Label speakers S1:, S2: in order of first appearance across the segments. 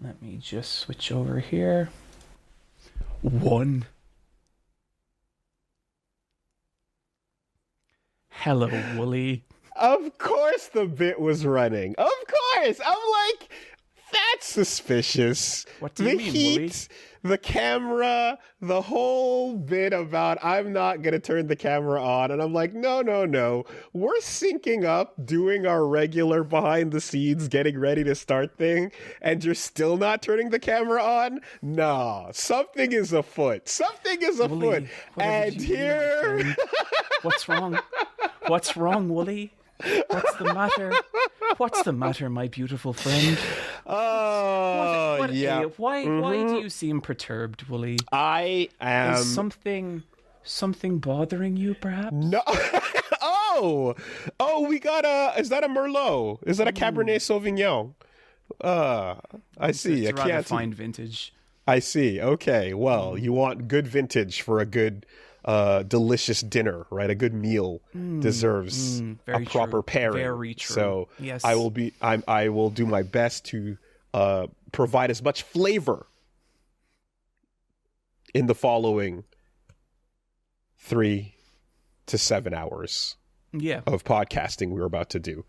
S1: Let me just switch over here. 1. Hello, Woolie.
S2: Of course the bit was running. Of course. I'm like, that's suspicious.
S1: What do you mean, Woolie?
S2: The camera, the whole bit about I'm not going to turn the camera on. And I'm like, no. We're syncing up, doing our regular behind the scenes, getting ready to start thing. And you're still not turning the camera on? No, something is afoot. Something is afoot. And here...
S1: What's wrong? What's wrong, Woolie? What's the matter? What's the matter, my beautiful friend?
S2: Yeah.
S1: Why do you seem perturbed, Woolie?
S2: I am...
S1: Is something bothering you, perhaps?
S2: No. Oh, we got a... Is that a Merlot? Is that a Cabernet Sauvignon? I see.
S1: It's a rather fine vintage.
S2: I see. Okay. Well, you want good vintage for a good... delicious dinner, right? A good meal deserves a proper pairing.
S1: Very true.
S2: So
S1: yes.
S2: I will do my best to provide as much flavor in the following 3 to 7 hours of podcasting we're about to do.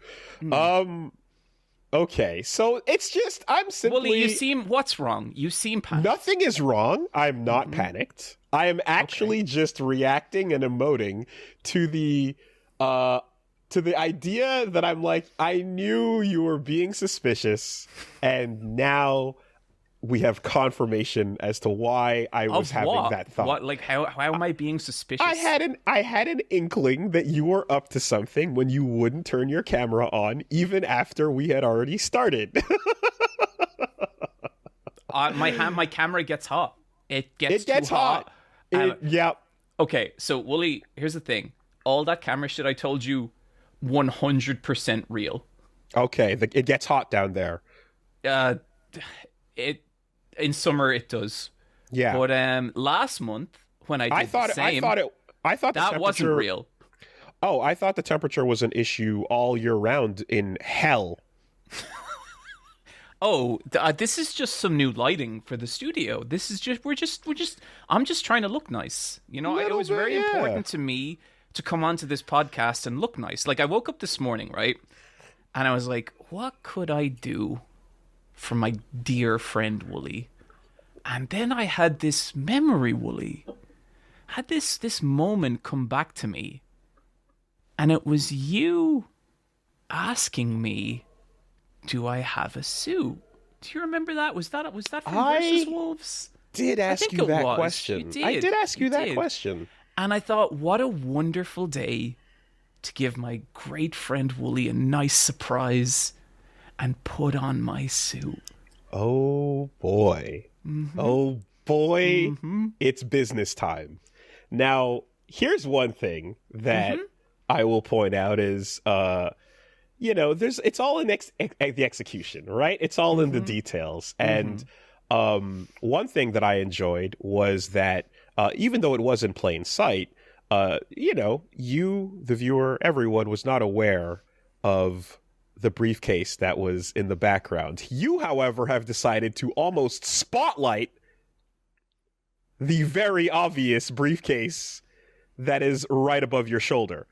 S2: Okay, so it's just I'm simply...
S1: Woolie, what's wrong? You seem panicked.
S2: Nothing is wrong. I'm not panicked. I am actually just reacting and emoting to the idea that I'm like, I knew you were being suspicious, and now we have confirmation as to why I was having that thought.
S1: What? Like, how am I being suspicious?
S2: I had an inkling that you were up to something when you wouldn't turn your camera on, even after we had already started.
S1: My camera gets hot. It gets too hot.
S2: Yeah.
S1: Okay, so Woolie, here's the thing. All that camera shit I told you, 100% real.
S2: Okay, it gets hot down there.
S1: In summer it does.
S2: Yeah.
S1: But last month when I thought that wasn't real.
S2: Oh, I thought the temperature was an issue all year round in hell.
S1: Oh, this is just some new lighting for the studio. This is I'm just trying to look nice. You know, it was very important to me to come onto this podcast and look nice. Like, I woke up this morning, right? And I was like, what could I do for my dear friend Woolie? And then I had this memory, Woolie. Had this moment come back to me. And it was you asking me, do I have a suit? Do you remember that? Was that from Versus Wolves?
S2: Did ask you that question. I did ask you that question.
S1: And I thought, what a wonderful day to give my great friend Woolie a nice surprise and put on my suit.
S2: Oh boy. Mm-hmm. Oh boy. Mm-hmm. It's business time. Now, here's one thing that I will point out is, it's all in the execution, right? It's all in the details. And one thing that I enjoyed was that even though it was in plain sight, you, the viewer, everyone was not aware of the briefcase that was in the background. You, however, have decided to almost spotlight the very obvious briefcase that is right above your shoulder.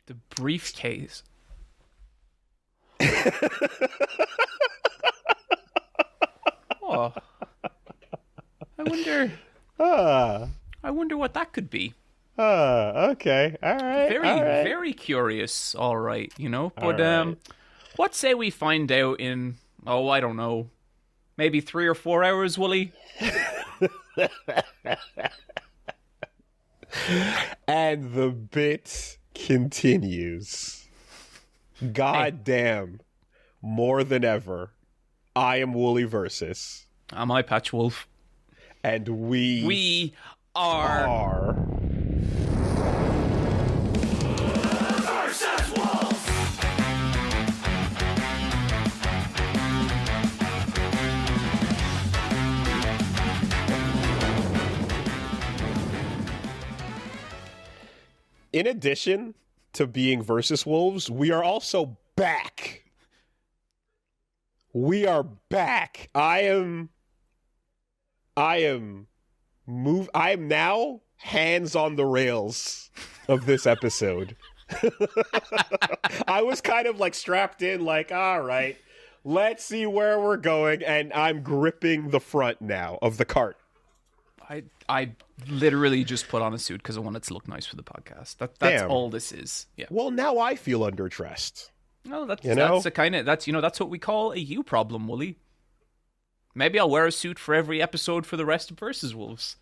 S1: The briefcase. Oh, I wonder what that could be.
S2: Okay, all right.
S1: Very curious. All right, But right. What say we find out in I don't know, maybe 3 or 4 hours, Woolie?
S2: And the bit continues. God damn. More than ever, I am Woolie Versus.
S1: I'm Eyepatch Wolf.
S2: And we are...
S3: Versus Wolf!
S2: In addition to being Versus Wolves, we are also back We are back. I am now hands on the rails of this episode. I was kind of like strapped in, like, all right, let's see where we're going, and I'm gripping the front now of the cart.
S1: I literally just put on a suit because I wanted to look nice for the podcast. That's all this is. Yeah.
S2: Well, now I feel underdressed.
S1: No, that's what we call a you problem, Woolie. Maybe I'll wear a suit for every episode for the rest of Versus Wolves.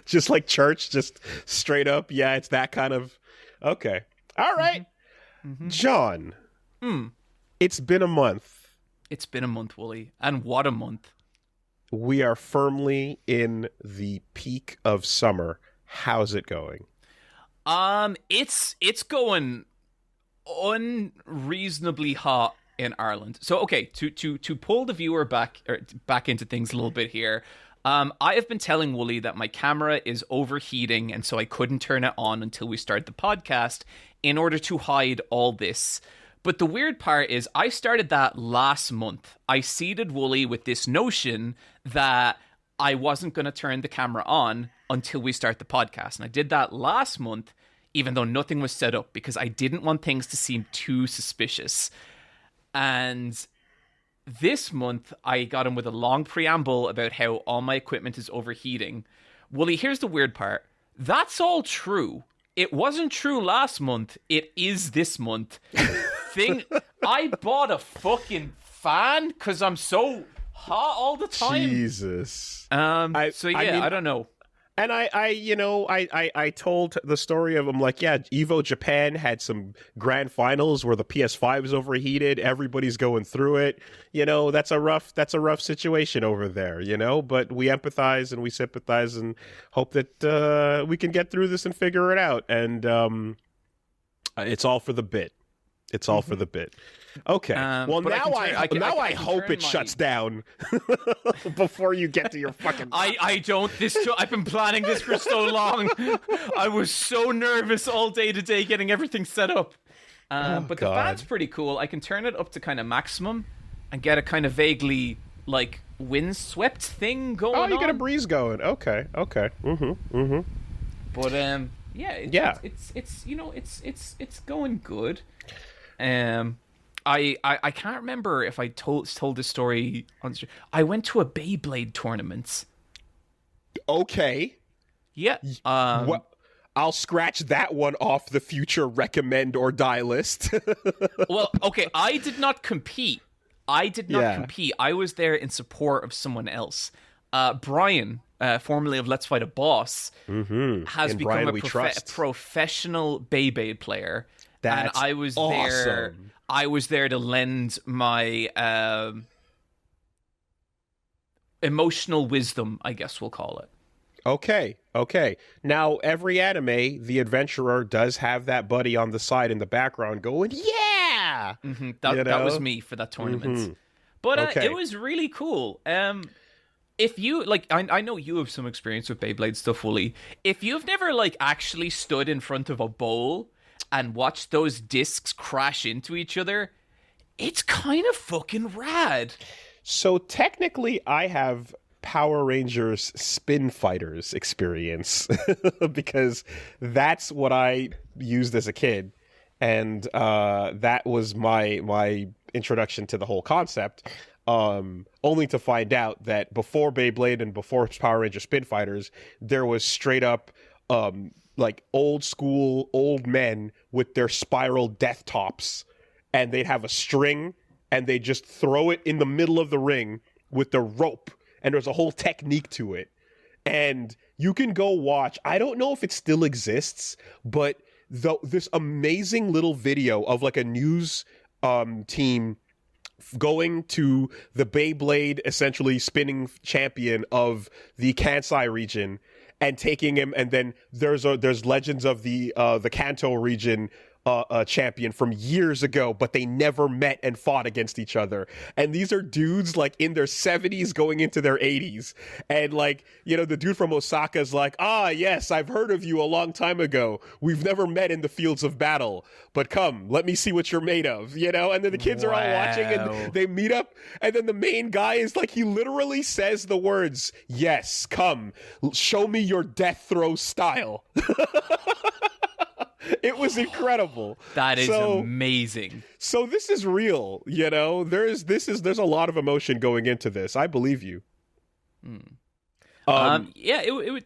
S2: Just like church, just straight up. Yeah, it's that kind of. Okay. All right. Mm-hmm. John. It's been a month.
S1: It's been a month, Woolie. And what a month.
S2: We are firmly in the peak of summer. How's it going?
S1: It's going unreasonably hot in Ireland. So, okay, to pull the viewer back into things a little bit here. I have been telling Woolie that my camera is overheating, and so I couldn't turn it on until we started the podcast in order to hide all this. But the weird part is I started that last month. I seeded Woolie with this notion that I wasn't going to turn the camera on until we start the podcast. And I did that last month, even though nothing was set up, because I didn't want things to seem too suspicious. And this month, I got him with a long preamble about how all my equipment is overheating. Woolie, here's the weird part. That's all true. It wasn't true last month. It is this month. I bought a fucking fan because I'm so hot all the time.
S2: Jesus.
S1: I don't know.
S2: And I told the story of them, like, yeah, Evo Japan had some grand finals where the PS5 is overheated. Everybody's going through it. That's a rough situation over there, but we empathize and we sympathize and hope that we can get through this and figure it out. And it's all for the bit. It's all for the bit. Okay. Well, now I hope it shuts down before you get to your fucking.
S1: I've been planning this for so long. I was so nervous all day today getting everything set up. But the fan's pretty cool. I can turn it up to kind of maximum and get a kind of vaguely like windswept thing going on.
S2: Oh, you get a breeze going. Okay.
S1: But it's going good. I can't remember if I told this story on. I went to a Beyblade tournament.
S2: Okay.
S1: Yeah.
S2: I'll scratch that one off the future recommend or die list.
S1: Well, okay. I did not compete. I was there in support of someone else. Brian, formerly of Let's Fight a Boss, has become a professional Beyblade player.
S2: That's
S1: and I was
S2: awesome.
S1: there. I was there to lend my emotional wisdom, I guess we'll call it.
S2: Okay. Now, every anime, the adventurer does have that buddy on the side in the background going, yeah!
S1: Mm-hmm. That was me for that tournament. Mm-hmm. But it was really cool. If you, I know you have some experience with Beyblade stuff, Woolie. If you've never, actually stood in front of a bowl and watch those discs crash into each other, it's kind of fucking rad.
S2: So technically, I have Power Rangers Spin Fighters experience because that's what I used as a kid, and that was my introduction to the whole concept. Only to find out that before Beyblade and before Power Ranger Spin Fighters, there was straight up old school old men with their spiral death tops, and they'd have a string and they just throw it in the middle of the ring with the rope, and there's a whole technique to it. And you can go watch, I don't know if it still exists, but this amazing little video of a news team going to the Beyblade essentially spinning champion of the Kansai region and taking him, and then there's legends of the Kanto region a champion from years ago, but they never met and fought against each other. And these are dudes like in their 70s going into their 80s. And like, you know, the dude from Osaka's like, yes, I've heard of you a long time ago. We've never met in the fields of battle, but come, let me see what you're made of, you know? And then the kids are all watching and they meet up. And then the main guy is like, he literally says the words, yes, come, show me your death throw style. It was incredible.
S1: That is amazing.
S2: So this is real, you know. There's a lot of emotion going into this. I believe you.
S1: Yeah,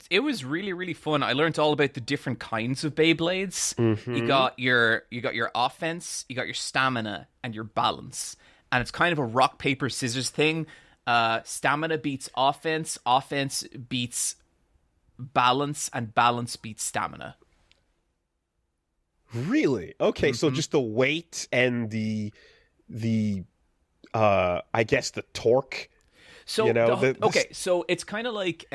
S1: it was really, really fun. I learned all about the different kinds of Beyblades. Mm-hmm. You got your offense, you got your stamina, and your balance. And it's kind of a rock paper scissors thing. Stamina beats offense beats balance, and balance beats stamina.
S2: Really? Okay, so just the weight and the I guess the torque.
S1: So
S2: you know,
S1: so it's kind of like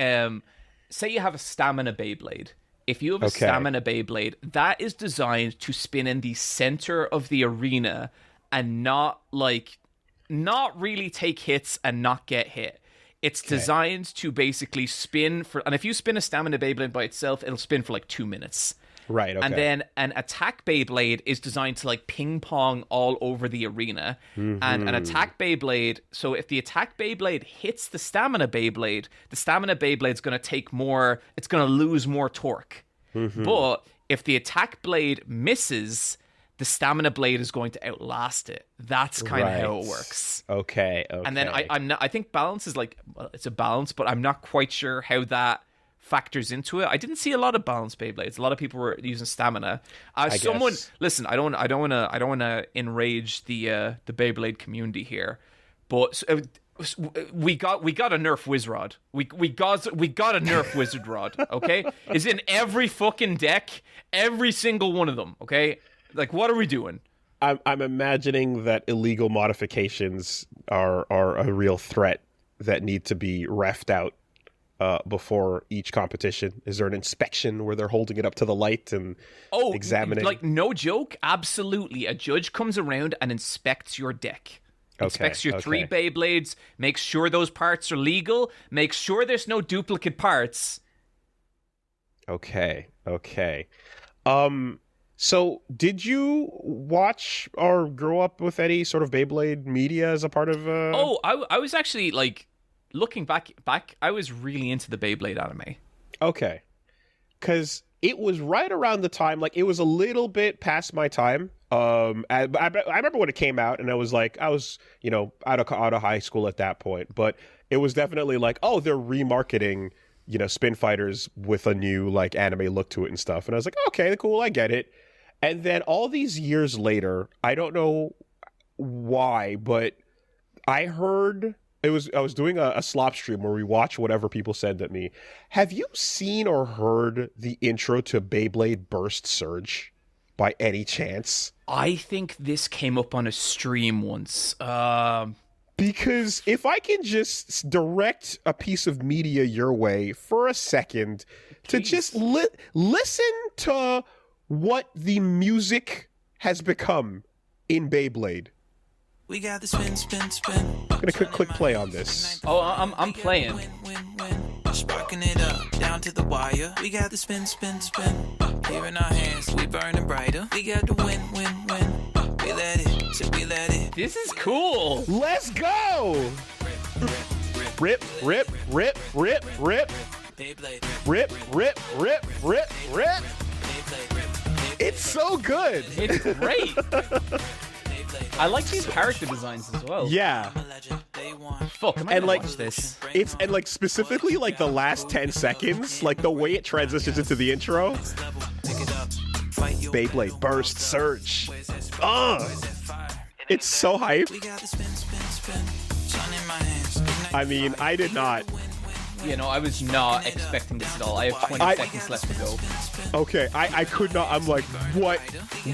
S1: say you have a stamina Beyblade. If you have a stamina Beyblade, that is designed to spin in the center of the arena and not really take hits and not get hit. It's designed to basically spin and if you spin a stamina Beyblade by itself, it'll spin for like 2 minutes.
S2: Right, okay.
S1: And then an attack Beyblade is designed to like ping pong all over the arena. Mm-hmm. And an attack Beyblade, so if the attack Beyblade hits the stamina Beyblade is going to take more, it's going to lose more torque. Mm-hmm. But if the attack blade misses, the stamina blade is going to outlast it. That's kind of how it works.
S2: Okay.
S1: And then I think balance is like, well, it's a balance, but I'm not quite sure how that factors into it. I didn't see a lot of balance Beyblades. A lot of people were using stamina. Listen, I don't want to enrage the Beyblade community here, but we got a Nerf Wizrod. We got a Nerf Wizard Rod. Okay, it's in every fucking deck, every single one of them. Okay, like what are we doing?
S2: I'm imagining that illegal modifications are a real threat that need to be reffed out. Before each competition? Is there an inspection where they're holding it up to the light and examining?
S1: Like, no joke, absolutely. A judge comes around and inspects your deck. Inspects your 3 Beyblades, makes sure those parts are legal, makes sure there's no duplicate parts.
S2: Okay. So did you watch or grow up with any sort of Beyblade media as a part of...
S1: I was actually, like... Looking back, I was really into the Beyblade anime.
S2: Okay. Because it was right around the time, like, it was a little bit past my time. I remember when it came out, and I was, you know, out of high school at that point. But it was definitely like, they're remarketing, you know, Spin Fighters with a new, like, anime look to it and stuff. And I was like, okay, cool, I get it. And then all these years later, I don't know why, but I heard... I was doing a slop stream where we watch whatever people send at me. Have you seen or heard the intro to Beyblade Burst Surge by any chance?
S1: I think this came up on a stream once.
S2: Because if I can just direct a piece of media your way for a second to just listen to what the music has become in Beyblade.
S3: We got the spin.
S2: I'm gonna click play on this.
S1: Oh, I'm playing.
S3: Sparking it up down to the wire. We got the spin. Here in our hands, we burning brighter. We got the win. We let it.
S1: This is cool.
S2: Let's go. Rip.
S3: Beyblade.
S2: Rip. It's so good.
S1: It's great. I like these character designs as well.
S2: Yeah.
S1: Fuck, am I gonna watch this?
S2: And like specifically like the last 10 seconds, like the way it transitions into the intro. Beyblade Burst Surge. It's so hype. I mean, I did not.
S1: You know, I was not expecting this at all. I have 20 seconds left to go.
S2: Okay, I could not. I'm like, what?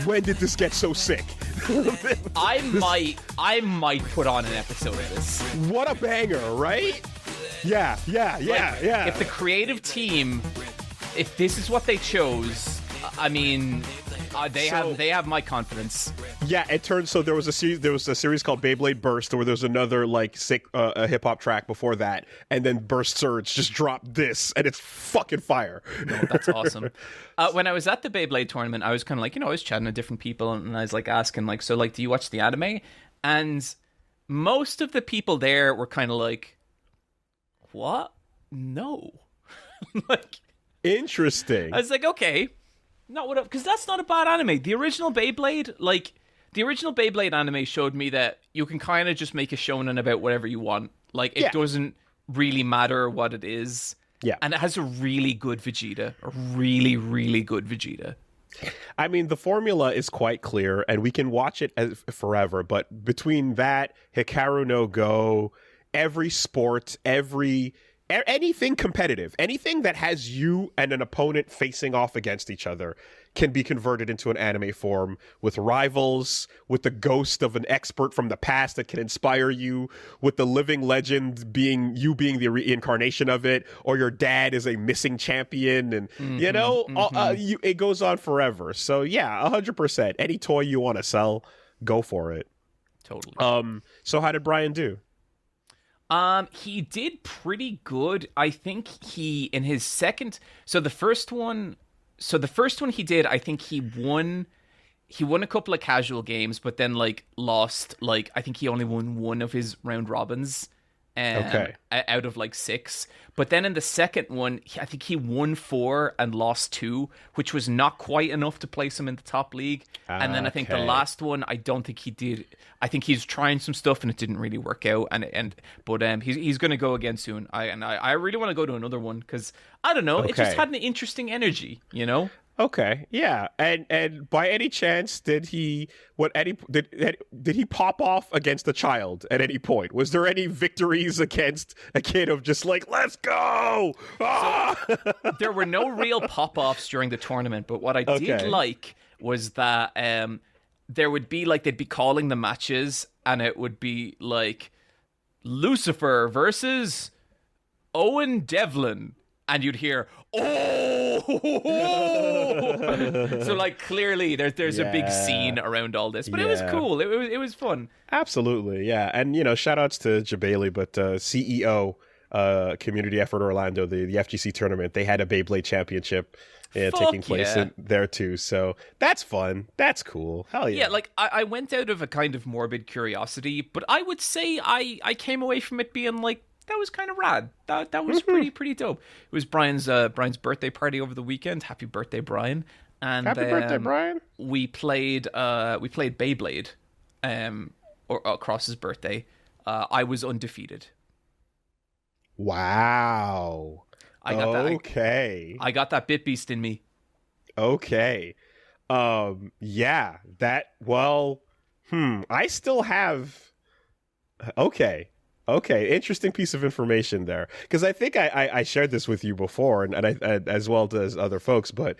S2: When did this get so sick?
S1: I might put on an episode of this.
S2: What a banger, right? Yeah.
S1: If the creative team, if this is what they chose, I mean, They have my confidence.
S2: Yeah, it turns so there was a series called Beyblade Burst where there was another like sick a hip hop track before that, and then Burst Surge just dropped this, and it's fucking fire.
S1: No, that's awesome. When I was at the Beyblade tournament, I was kind of like, I was chatting to different people, and I was like asking like, so like, do you watch the anime? And most of the people there were kind of like, what? No. Like,
S2: interesting.
S1: I was like, okay. Not what, because that's not a bad anime. The original Beyblade anime showed me that you can kind of just make a shonen about whatever you want. Like, it doesn't really matter what it is.
S2: Yeah.
S1: And it has a really good Vegeta. A really, really good Vegeta.
S2: I mean, the formula is quite clear, and we can watch it forever. But between that, Hikaru no Go, every sport, anything competitive, anything that has you and an opponent facing off against each other can be converted into an anime form with rivals, with the ghost of an expert from the past that can inspire you, with the living legend being the reincarnation of it, or your dad is a missing champion, and it goes on forever. So yeah, 100%. Any toy you want to sell, go for it.
S1: Totally.
S2: So how did Brian do?
S1: He did pretty good. I think in his second, the first one he did, I think he won a couple of casual games, but then like lost, like, I think he only won one of his round robins. Out of like 6. But then in the second one, I think he won 4 and lost 2, which was not quite enough to place him in the top league. And then I think the last one, I don't think he did. I think he's trying some stuff and it didn't really work out. But he's going to go again soon. I really want to go to another one because I don't know, it just had an interesting energy, you know.
S2: Okay, yeah, and by any chance, did he pop off against a child at any point? Was there any victories against a kid of just like, let's go? Ah!
S1: So, there were no real pop-offs during the tournament, but what I did like was that there would be like, they'd be calling the matches, and it would be like Lucifer versus Owen Devlin. And you'd hear, oh! So, like, clearly there's a big scene around all this. But it was cool. It was fun.
S2: Absolutely, yeah. And, shout outs to Jabali, but CEO, Community Effort Orlando, the FGC tournament, they had a Beyblade championship taking place in there, too. So that's fun. That's cool. Hell yeah.
S1: Yeah, like, I went out of a kind of morbid curiosity, but I would say I came away from it being like, that was kind of rad. That was pretty dope. It was Brian's birthday party over the weekend. Happy birthday, Brian! And
S2: happy birthday, Brian.
S1: We played Beyblade, across his birthday. I was undefeated.
S2: Wow.
S1: I got that.
S2: Okay.
S1: I got that bit beast in me.
S2: Okay. Yeah. That. Well. I still have. Okay. Okay, interesting piece of information there. Because I think I shared this with you before, and I as well as other folks, but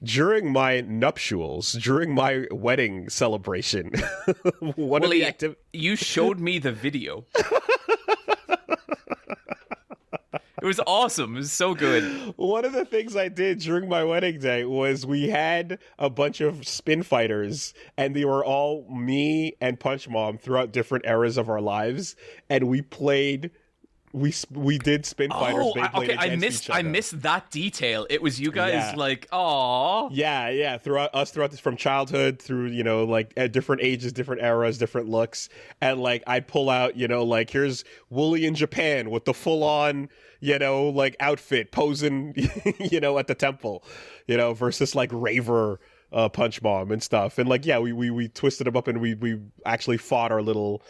S2: during my nuptials, during my wedding celebration,
S1: you showed me the video. It was awesome. It was so good.
S2: One of the things I did during my wedding day was we had a bunch of spin fighters, and they were all me and Punch Mom throughout different eras of our lives, and we played. We did spin fighters.
S1: Okay, I missed that detail. It was you guys like, aw.
S2: Yeah. Throughout this from childhood through, like at different ages, different eras, different looks. And like I'd pull out, like here's Woolie in Japan with the full on, like outfit posing, at the temple, versus like Raver Punch Mom and stuff. And like, yeah, we twisted them up and we actually fought our little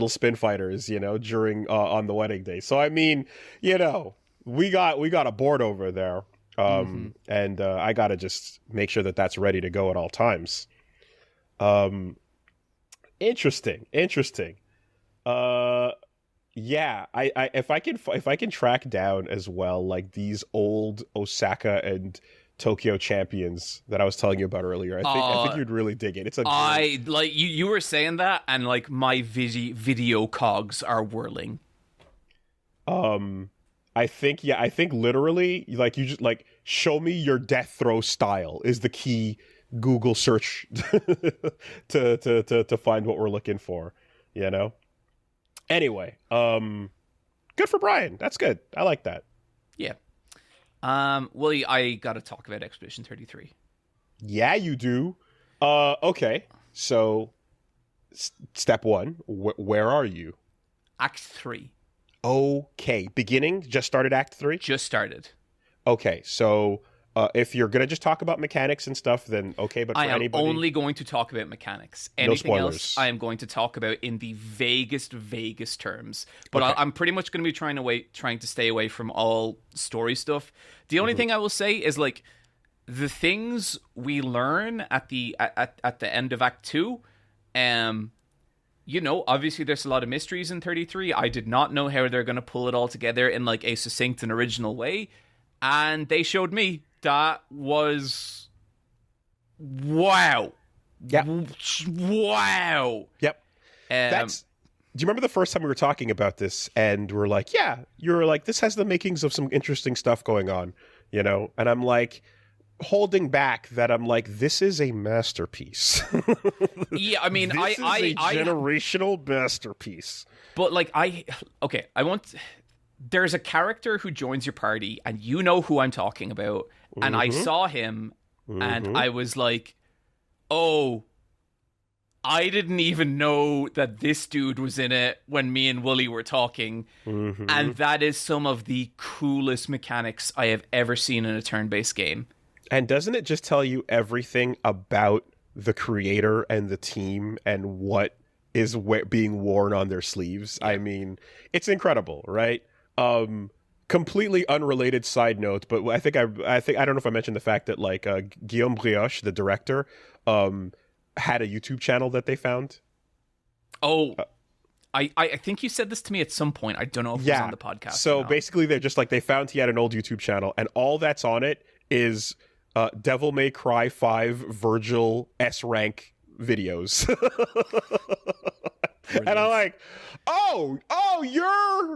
S2: spin fighters, during on the wedding day. So I mean, we got a board over there. And I got to just make sure that that's ready to go at all times. Interesting. Yeah, I if I can track down as well, like these old Osaka and Tokyo champions that I was telling you about earlier, I think you'd really dig it. It's
S1: like you were saying that, and like my video cogs are whirling.
S2: I think literally, like, you just like show me your death throw style is the key Google search to find what we're looking for, you know? Anyway, good for Brian. That's good. I like that.
S1: Yeah. Well, I got to talk about Expedition 33.
S2: Yeah, you do. Okay. So, step one, where are you?
S1: Act 3.
S2: Okay. Beginning? Just started Act 3?
S1: Just started.
S2: Okay. So, if you're going to just talk about mechanics and stuff, then okay. But for
S1: I am
S2: anybody...
S1: only going to talk about mechanics.
S2: No
S1: Anything
S2: spoilers.
S1: else, I am going to talk about in the vaguest terms. But
S2: Okay.
S1: I'm pretty much going to be trying to stay away from all story stuff. The only thing I will say is, like, the things we learn at the end of Act 2, you know, obviously there's a lot of mysteries in 33. I did not know how they're going to pull it all together in, like, a succinct and original way. And they showed me. That was... Wow.
S2: Yeah.
S1: Wow.
S2: Yep. Do you remember the first time we were talking about this and we're like, yeah, you were like, this has the makings of some interesting stuff going on, you know? And I'm like, holding back that I'm like, this is a masterpiece.
S1: Yeah, I mean,
S2: this is a generational masterpiece.
S1: But, like, there's a character who joins your party, and you know who I'm talking about, and I saw him, and I was like, oh, I didn't even know that this dude was in it when me and Woolie were talking, and that is some of the coolest mechanics I have ever seen in a turn-based game.
S2: And doesn't it just tell you everything about the creator and the team and what is being worn on their sleeves? Yeah. I mean, it's incredible, right? Completely unrelated side note, but I think I don't know if I mentioned the fact that, like, Guillaume Brioche, the director, had a YouTube channel that they found.
S1: Oh, I think you said this to me at some point. I don't know if it was on the podcast.
S2: So basically, they're just like, they found he had an old YouTube channel, and all that's on it is Devil May Cry 5 Virgil S rank videos. And I'm like, oh,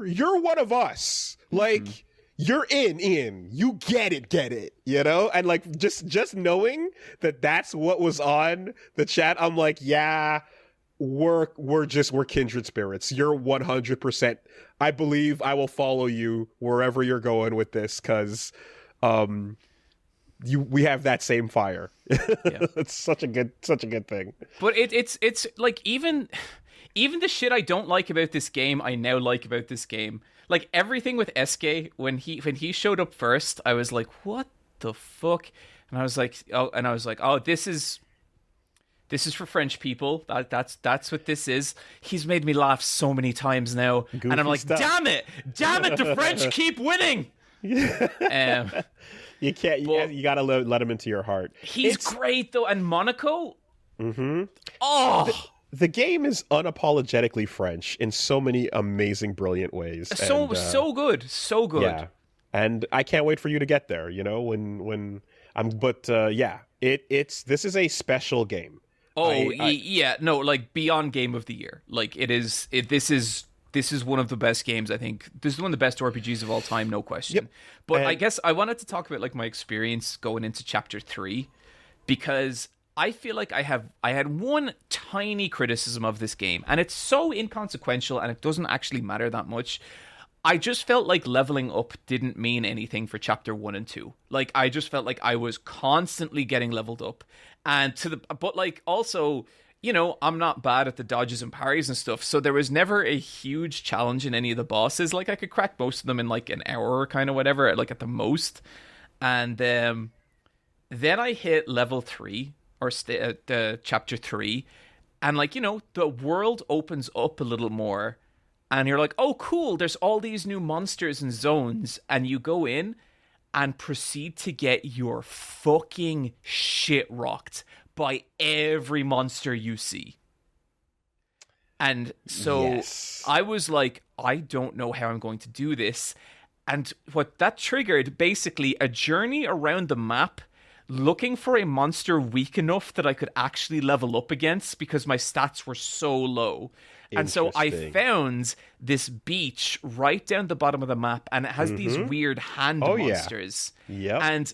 S2: you're one of us. Like, you're in. You get it, you know? And, like, just knowing that that's what was on the chat, I'm like, yeah, we're kindred spirits. You're 100%. I believe I will follow you wherever you're going with this, because we have that same fire. Yeah. It's such a good thing.
S1: But it's like, even the shit I don't like about this game, I now like about this game. Like, everything with SK, when he showed up first, I was like, what the fuck? And I was like, oh, this is for French people. That's what this is. He's made me laugh so many times now. Goofy and I'm like, stuff. Damn it, the French keep winning.
S2: You can't. You gotta let him into your heart.
S1: He's great though, and Monaco.
S2: Oh, the game is unapologetically French in so many amazing, brilliant ways.
S1: So good.
S2: Yeah, and I can't wait for you to get there. You know, when I'm. But yeah, this is a special game.
S1: Oh, yeah, no, like, beyond game of the year. Like, this is one of the best games, I think. This is one of the best RPGs of all time, no question. Yep. But I guess I wanted to talk about, like, my experience going into Chapter 3, because I feel like I had one tiny criticism of this game, and it's so inconsequential, and it doesn't actually matter that much. I just felt like leveling up didn't mean anything for Chapter 1 and 2. Like, I just felt like I was constantly getting leveled up. But, like, also, you know, I'm not bad at the dodges and parries and stuff, so there was never a huge challenge in any of the bosses. Like, I could crack most of them in, like, an hour or kind of whatever, like, at the most. And then I hit level 3, or Chapter 3, and, like, you know, the world opens up a little more, and you're like, oh, cool, there's all these new monsters and zones, and you go in and proceed to get your fucking shit rocked by every monster you see. And so yes. I was like, I don't know how I'm going to do this. And what that triggered, basically, a journey around the map looking for a monster weak enough that I could actually level up against, because my stats were so low. And so I found this beach right down the bottom of the map, and it has these weird hand monsters.
S2: Yep.
S1: And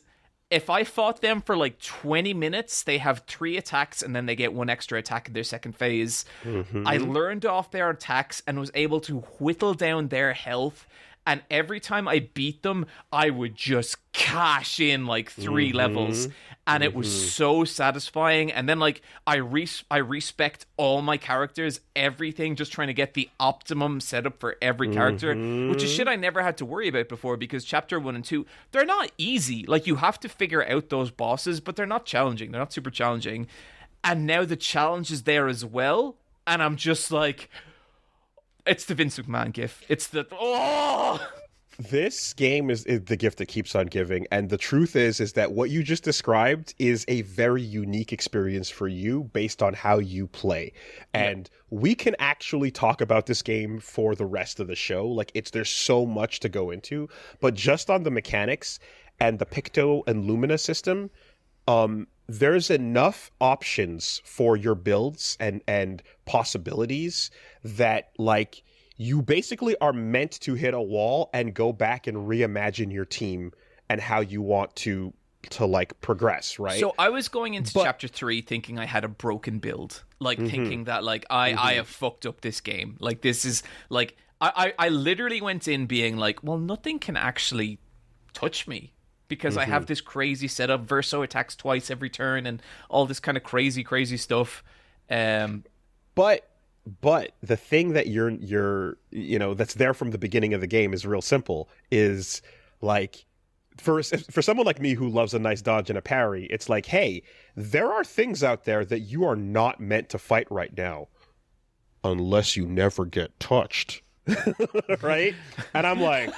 S1: if I fought them for like 20 minutes, they have 3 attacks and then they get 1 extra attack in their second phase. I learned off their attacks and was able to whittle down their health. And every time I beat them, I would just cash in like 3 levels. And it was so satisfying. And then like I respect all my characters, everything, just trying to get the optimum setup for every character, which is shit I never had to worry about before, because chapter 1 and 2, they're not easy. Like, you have to figure out those bosses, but they're not challenging. They're not super challenging. And now the challenge is there as well. And I'm just like... It's the Vince McMahon gif. It's the... Oh!
S2: This game is the gift that keeps on giving, and the truth is that what you just described is a very unique experience for you based on how you play. And we can actually talk about this game for the rest of the show. Like, there's so much to go into, but just on the mechanics and the Picto and Lumina system, there's enough options for your builds and possibilities that, like, you basically are meant to hit a wall and go back and reimagine your team and how you want to like progress, right?
S1: So I was going into chapter 3 thinking I had a broken build, like thinking that like I have fucked up this game. Like, this is like I literally went in being like, well, nothing can actually touch me, because I have this crazy setup. Verso attacks twice every turn and all this kind of crazy stuff.
S2: But the thing that you're that's there from the beginning of the game is real simple. Is like, for someone like me who loves a nice dodge and a parry, it's like, hey, there are things out there that you are not meant to fight right now, unless you never get touched, right? And I'm like.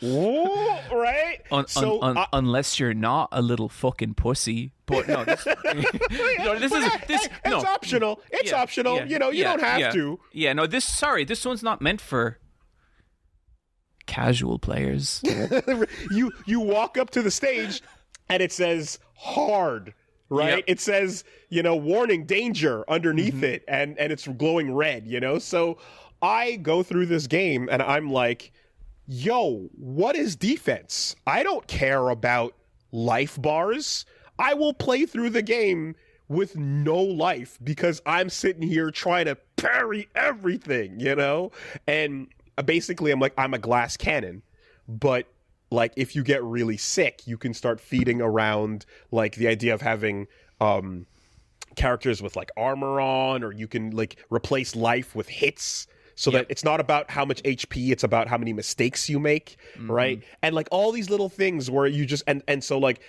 S2: Whoa, right?
S1: Unless you're not a little fucking pussy. But no, this
S2: it's optional. It's optional. You don't have to.
S1: Yeah, no, this one's not meant for casual players.
S2: You walk up to the stage and it says hard, right? Yep. It says, warning, danger underneath it, and it's glowing red, So I go through this game and I'm like, yo, what is defense? I don't care about life bars. I will play through the game with no life because I'm sitting here trying to parry everything, And basically, I'm a glass cannon. But, like, if you get really sick, you can start feeding around, like, the idea of having characters with, like, armor on, or you can, like, replace life with hits. So that it's not about how much HP, it's about how many mistakes you make, right? And like all these little things where you just, and so like,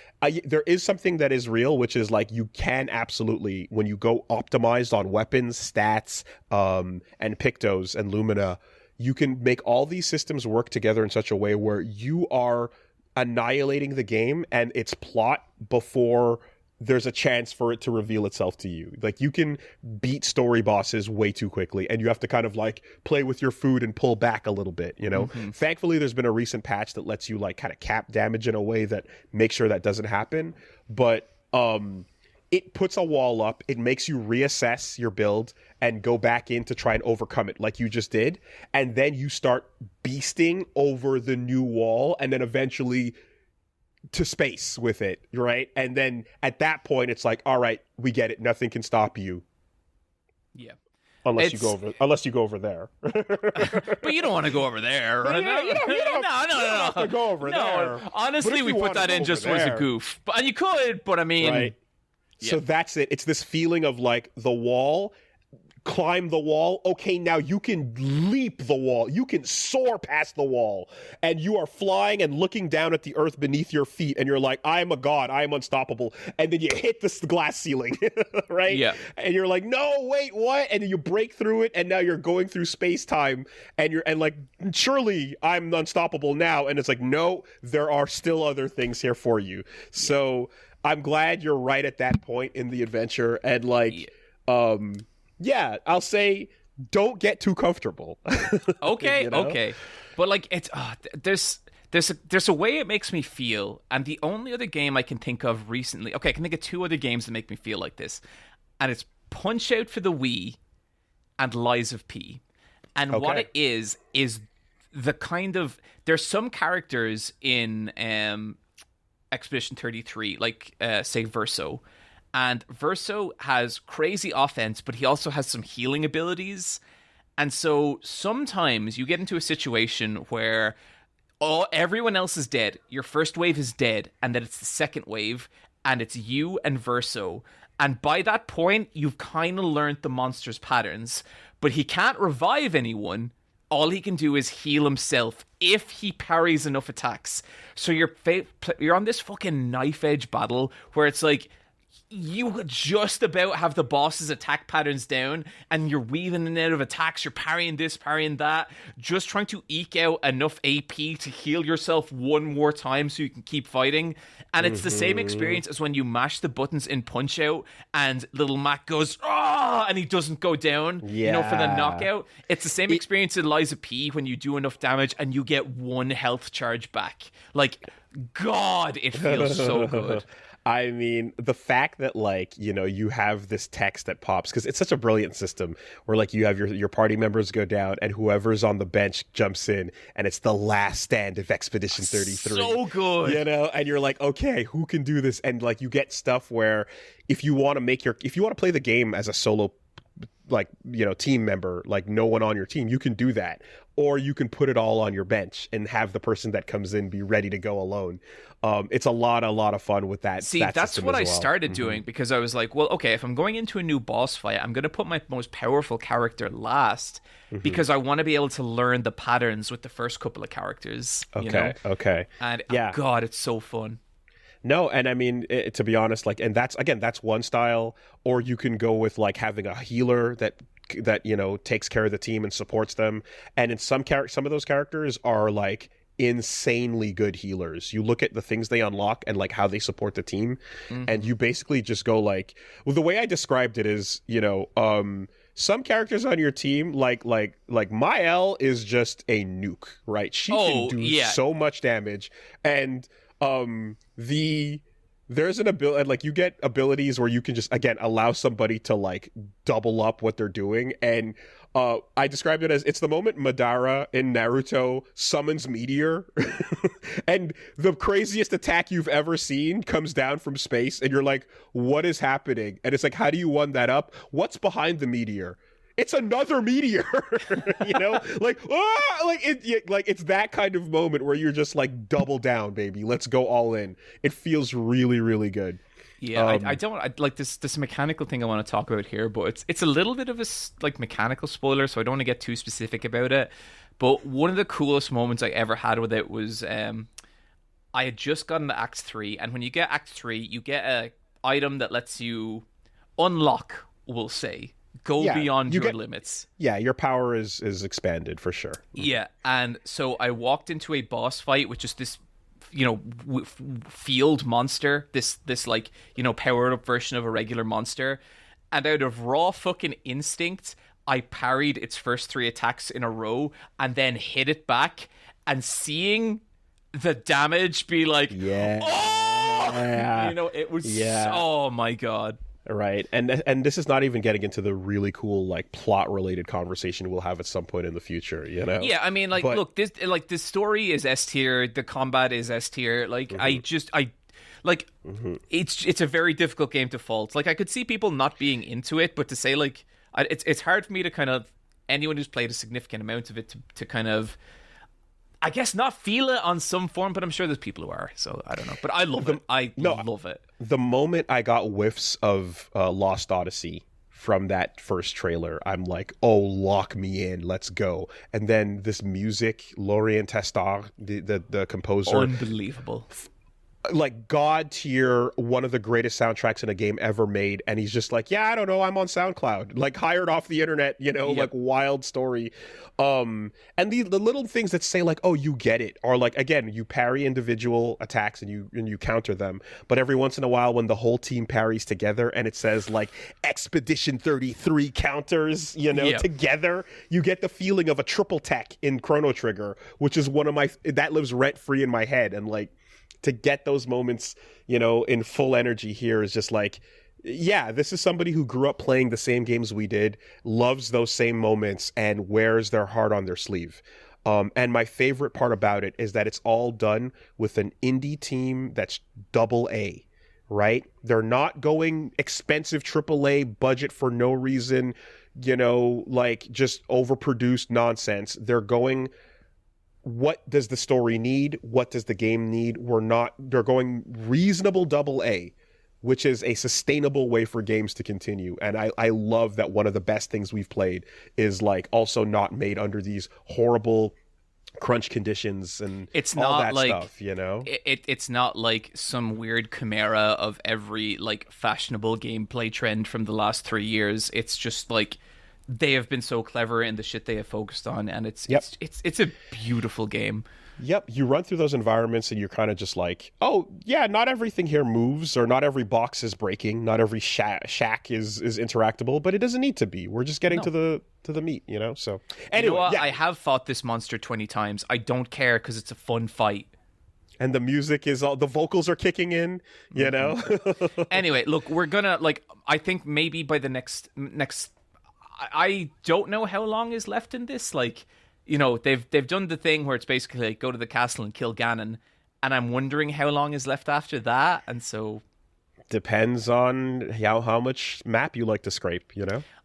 S2: there is something that is real, which is like, you can absolutely, when you go optimized on weapons, stats, and Pictos and Lumina, you can make all these systems work together in such a way where you are annihilating the game and its plot before there's a chance for it to reveal itself to you. Like, you can beat story bosses way too quickly, and you have to kind of like play with your food and pull back a little bit, Thankfully, there's been a recent patch that lets you like kind of cap damage in a way that makes sure that doesn't happen. But it puts a wall up. It makes you reassess your build and go back in to try and overcome it like you just did. And then you start beasting over the new wall, and then eventually to space with it, right? And then at that point, it's like, all right, we get it. Nothing can stop you.
S1: Yeah.
S2: Unless you go over there.
S1: But you don't want to go over there.
S2: No. You don't have to go over there.
S1: Honestly, we put that in just as a goof. And you could, but I mean...
S2: Right. Yeah. So that's it. It's this feeling of like the wall, climb the wall. Okay, now you can leap the wall. You can soar past the wall. And you are flying and looking down at the earth beneath your feet. And you're like, I am a god. I am unstoppable. And then you hit the glass ceiling, right?
S1: Yeah.
S2: And you're like, no, wait, what? And then you break through it. And now you're going through space-time. And like, surely I'm unstoppable now. And it's like, no, there are still other things here for you. So I'm glad you're right at that point in the adventure. And like, yeah, I'll say don't get too comfortable.
S1: Okay, okay. But like, it's there's a way it makes me feel, and the only other game I can think of recently, okay, I can think of 2 other games that make me feel like this, and it's Punch Out for the Wii and Lies of P. And what it is the kind of, there's some characters in Expedition 33, like say Verso. And Verso has crazy offense, but he also has some healing abilities. And so sometimes you get into a situation where everyone else is dead, your first wave is dead, and then it's the second wave, and it's you and Verso. And by that point, you've kind of learned the monster's patterns. But he can't revive anyone. All he can do is heal himself if he parries enough attacks. So you're on this fucking knife edge battle where it's like you just about have the boss's attack patterns down, and you're weaving in and out of attacks. You're parrying this, parrying that, just trying to eke out enough AP to heal yourself one more time so you can keep fighting. And it's the same experience as when you mash the buttons in Punch-Out and little Mac goes, "Ah!" and he doesn't go down, for the knockout. It's the same experience in Liza P when you do enough damage and you get one health charge back. Like, God, it feels so good.
S2: I mean, the fact that, like, you have this text that pops, because it's such a brilliant system where, like, you have your party members go down and whoever's on the bench jumps in, and it's the last stand of Expedition 33.
S1: So good.
S2: And you're like, okay, who can do this? And, like, you get stuff where if you want to play the game as a solo, like, team member, like no one on your team, you can do that. Or you can put it all on your bench and have the person that comes in be ready to go alone. It's a lot of fun with that.
S1: See, that's what I started doing, because I was like, well, okay, if I'm going into a new boss fight, I'm going to put my most powerful character last, because I want to be able to learn the patterns with the first couple of characters.
S2: Okay.
S1: And God, it's so fun.
S2: No, and I mean, to be honest, like, and that's one style. Or you can go with, like, having a healer that takes care of the team and supports them. And in some of those characters are, like, insanely good healers. You look at the things they unlock and, like, how they support the team, and you basically just go, like, well, the way I described it is, some characters on your team, like Mael is just a nuke, right? She can do so much damage, and there's an ability, like, you get abilities where you can just, again, allow somebody to, like, double up what they're doing. And I described it as, it's the moment Madara in Naruto summons Meteor and the craziest attack you've ever seen comes down from space, and you're like, what is happening? And it's like, how do you one that up? What's behind the meteor? It's another meteor, like, it's that kind of moment where you're just like, double down, baby. Let's go all in. It feels really, really good.
S1: Yeah, I like this mechanical thing I want to talk about here, but it's a little bit of a, like, mechanical spoiler, so I don't want to get too specific about it. But one of the coolest moments I ever had with it was I had just gotten to Act 3, and when you get Act 3, you get a item that lets you unlock, we'll say, beyond your limits.
S2: Yeah, your power is expanded for sure.
S1: Yeah, and so I walked into a boss fight with just this, field monster, this like, powered up version of a regular monster, and out of raw fucking instinct, I parried its first 3 attacks in a row and then hit it back, and seeing the damage be like, oh! It was oh my God.
S2: Right, and this is not even getting into the really cool, like, plot related conversation we'll have at some point in the future.
S1: Yeah, I mean, like, look, this story is S tier, the combat is S tier. Like, it's a very difficult game to fault. Like, I could see people not being into it, but to say, like, it's hard for me to kind of, anyone who's played a significant amount of it to kind of, I guess, not feel it on some form, but I'm sure there's people who are, so I don't know. But I love it. Love it.
S2: The moment I got whiffs of Lost Odyssey from that first trailer, I'm like, oh, lock me in, let's go. And then this music, Laurent Testard, the composer.
S1: Unbelievable.
S2: Like, god tier, one of the greatest soundtracks in a game ever made, and he's just like, yeah, I don't know, I'm on SoundCloud, like, hired off the internet, like, wild story. And the little things that say, like, oh, you get it, or, like, again, you parry individual attacks and you counter them, but every once in a while when the whole team parries together and it says, like, Expedition 33 counters, together, you get the feeling of a triple tech in Chrono Trigger, which is that lives rent free in my head. And, like, to get those moments, in full energy here is just like, yeah, this is somebody who grew up playing the same games we did, loves those same moments, and wears their heart on their sleeve. And my favorite part about it is that it's all done with an indie team that's double A, right? They're not going expensive AAA budget for no reason, like just overproduced nonsense. They're going, what does the story need? What does the game need? They're going reasonable double A, which is a sustainable way for games to continue. And I love that one of the best things we've played is like also not made under these horrible crunch conditions and
S1: it's
S2: all
S1: not
S2: that
S1: like,
S2: stuff,
S1: It's not like some weird chimera of every like fashionable gameplay trend from the last 3 years. It's just like they have been so clever in the shit they have focused on, and it's a beautiful game.
S2: Yep, you run through those environments and you're kind of just like, oh yeah, not everything here moves, or not every box is breaking, not every shack is interactable, but it doesn't need to be. We're just getting to the meat, So anyway,
S1: I have fought this monster 20 times. I don't care because it's a fun fight.
S2: And the music is the vocals are kicking in,
S1: Anyway, look, we're gonna I think maybe by the next. I don't know how long is left in this. They've done the thing where it's basically like go to the castle and kill Ganon, and I'm wondering how long is left after that. And so
S2: depends on how much map you like to scrape,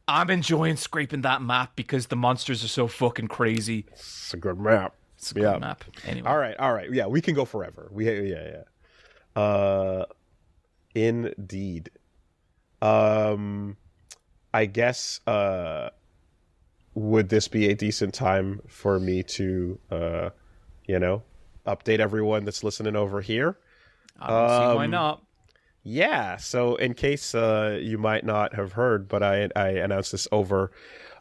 S1: I'm enjoying scraping that map because the monsters are so fucking crazy.
S2: It's a good map.
S1: It's a good map. Anyway.
S2: All right. Yeah, we can go forever. Indeed. I guess would this be a decent time for me to update everyone that's listening over here?
S1: I don't see why not.
S2: Yeah, so in case you might not have heard, but I announced this over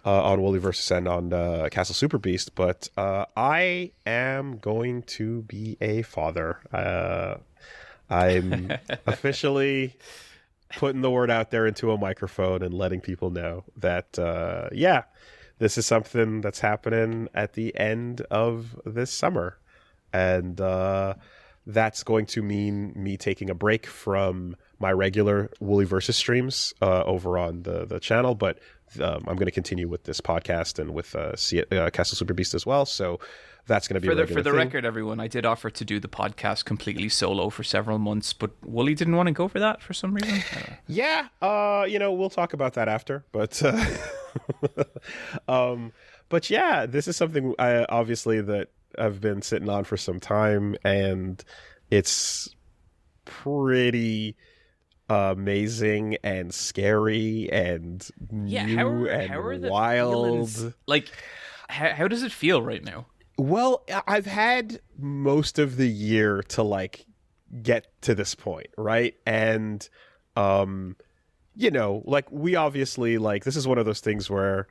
S2: on Woolie Versus and on Castle Super Beast, but I am going to be a father. I'm officially putting the word out there into a microphone and letting people know that, this is something that's happening at the end of this summer. And that's going to mean me taking a break from my regular Woolie Versus streams over on the channel, but I'm going to continue with this podcast and with Castle Super Beast as well. So that's going to be
S1: for the record, everyone. I did offer to do the podcast completely solo for several months, but Woolie didn't want to go for that for some reason.
S2: Yeah, we'll talk about that after. But but yeah, this is something obviously that I've been sitting on for some time, and it's pretty amazing and scary and new and wild.
S1: How does it feel right now?
S2: Well, I've had most of the year to get to this point, right? And we obviously this is one of those things where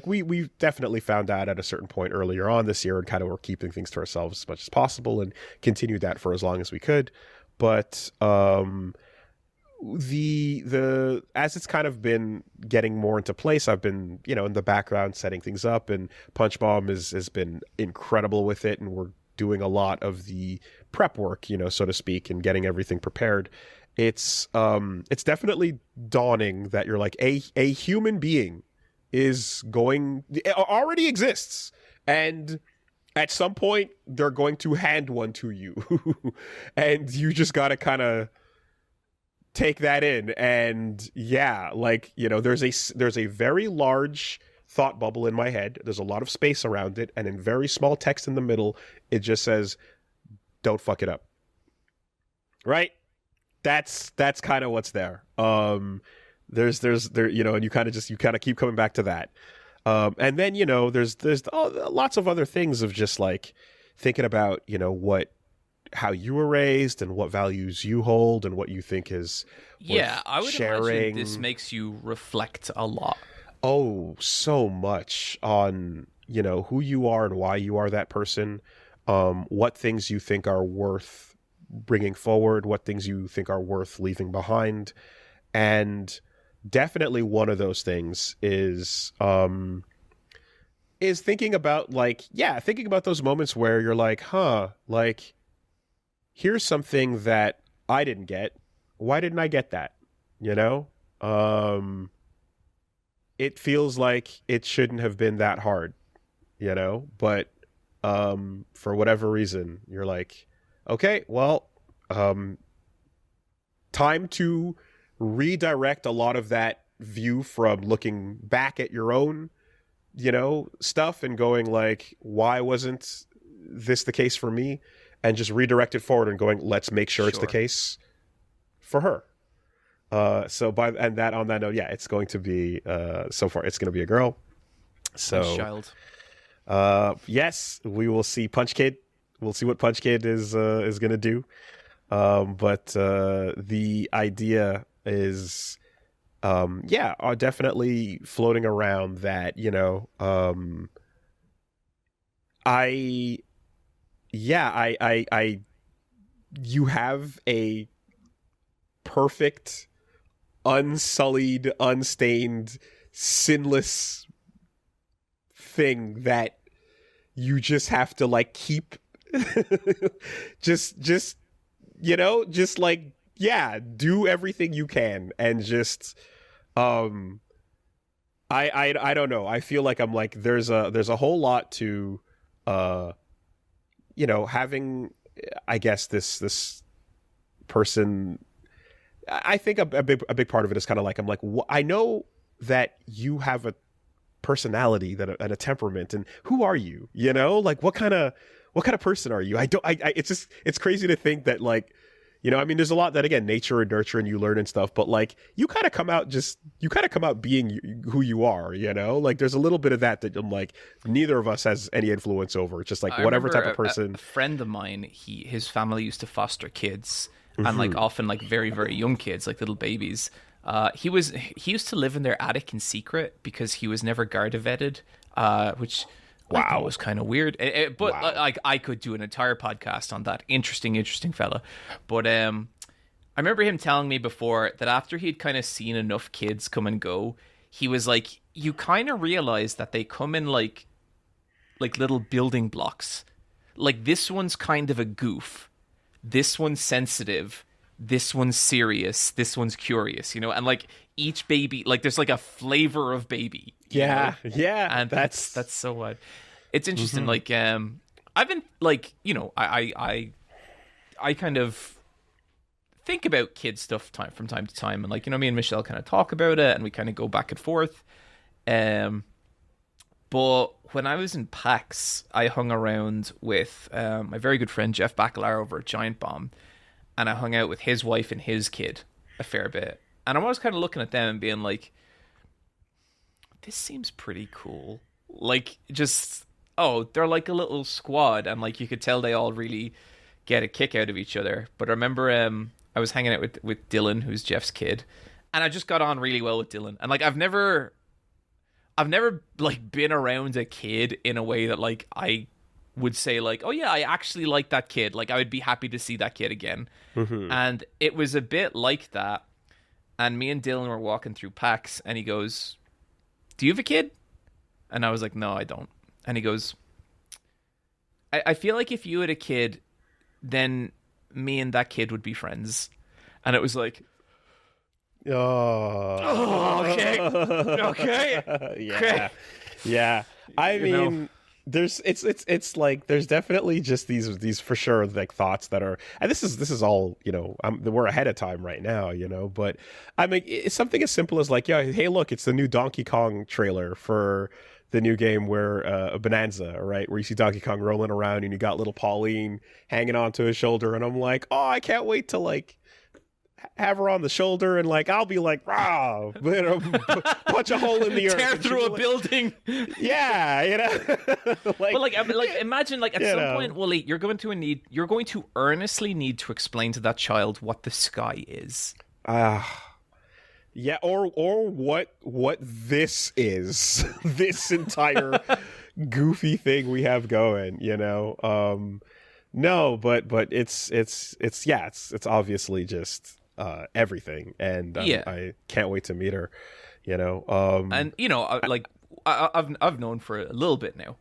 S2: we definitely found out at a certain point earlier on this year and kind of were keeping things to ourselves as much as possible and continued that for as long as we could. But the as it's kind of been getting more into place, I've been in the background setting things up, and Punch Bomb has been incredible with it, and we're doing a lot of the prep work, so to speak, and getting everything prepared. It's definitely dawning that you're a human being already exists, and at some point they're going to hand one to you and you just got to kind of take that in. And there's a very large thought bubble in my head. There's a lot of space around it, and in very small text in the middle it just says, don't fuck it up. Right? That's kind of what's there. There's and you kind of keep coming back to that. And then, there's lots of other things of just thinking about, how you were raised and what values you hold and what you think is worth
S1: I would
S2: sharing.
S1: imagine this makes you reflect a lot.
S2: Oh, so much on, who you are and why you are that person. What things you think are worth bringing forward, what things you think are worth leaving behind. And definitely one of those things is thinking about thinking about those moments where you're here's something that I didn't get. Why didn't I get that? it feels like it shouldn't have been that hard, but for whatever reason you're like, okay, well, time to redirect a lot of that view from looking back at your own stuff and going like, why wasn't this the case for me, and just redirect it forward and going, let's make sure it's the case for her. On that note, yeah, it's going to be so far it's going to be a girl. So
S1: nice child.
S2: Yes, we will see Punch Kid. We'll see what Punch Kid is going to do. But the idea is, definitely floating around that, you have a perfect, unsullied, unstained, sinless thing that you just have to like keep just do everything you can, and just I don't know, I feel like I'm like there's a whole lot to having, I guess, this person. I think a big part of it is kind of like, I'm like, I know that you have a personality and a temperament, and who are you? Like what kind of person are you? It's crazy to think that, like, I mean, there's a lot that, again, nature and nurture and you learn and stuff, but like you kind of come out being who you are, like there's a little bit of that I'm like, neither of us has any influence over. It's just like whatever type of person.
S1: A friend of mine, his family used to foster kids, and like often like very, very young kids, like little babies. He used to live in their attic in secret because he was never Garda vetted, which I thought was kind of weird. But like I could do an entire podcast on that. Interesting fella. But I remember him telling me before that after he'd kind of seen enough kids come and go, he was like, you kind of realize that they come in like little building blocks. Like, this one's kind of a goof. This one's sensitive. This one's serious. This one's curious, and like each baby, like there's like a flavor of baby.
S2: Yeah.
S1: And that's so odd. It's interesting. Like, I've been like, I kind of think about kid stuff from time to time, and like, me and Michelle kind of talk about it, and we kind of go back and forth. But when I was in PAX, I hung around with my very good friend Jeff Bacalar over at Giant Bomb, and I hung out with his wife and his kid a fair bit. And I'm always kind of looking at them and being like, this seems pretty cool. Like, just, they're like a little squad, and like you could tell they all really get a kick out of each other. But I remember I was hanging out with Dylan, who's Jeff's kid, and I just got on really well with Dylan. And like I've never like been around a kid in a way that like I would say like, oh yeah, I actually like that kid. Like I would be happy to see that kid again. And it was a bit like that. And me and Dylan were walking through PAX, and he goes, do you have a kid? And I was like, no, I don't. And he goes, I feel like if you had a kid, then me and that kid would be friends. And it was like, okay.
S2: Yeah. I mean, it's like there's definitely just these for sure like thoughts that are, and this is all we're ahead of time right now, but I mean, it's something as simple as like, hey, look, it's the new Donkey Kong trailer for the new game where a Bonanza, right, where you see Donkey Kong rolling around and you got little Pauline hanging onto his shoulder, and I'm like, oh, I can't wait to like have her on the shoulder, and like I'll be like, punch a hole in the earth,
S1: tear through a building.
S2: Yeah,
S1: like imagine like at some point, Woolie, you're going to earnestly need to explain to that child what the sky is.
S2: Yeah, or what this is, this entire goofy thing we have going, no, but it's obviously just everything, and I can't wait to meet her,
S1: and like I've known for a little bit now,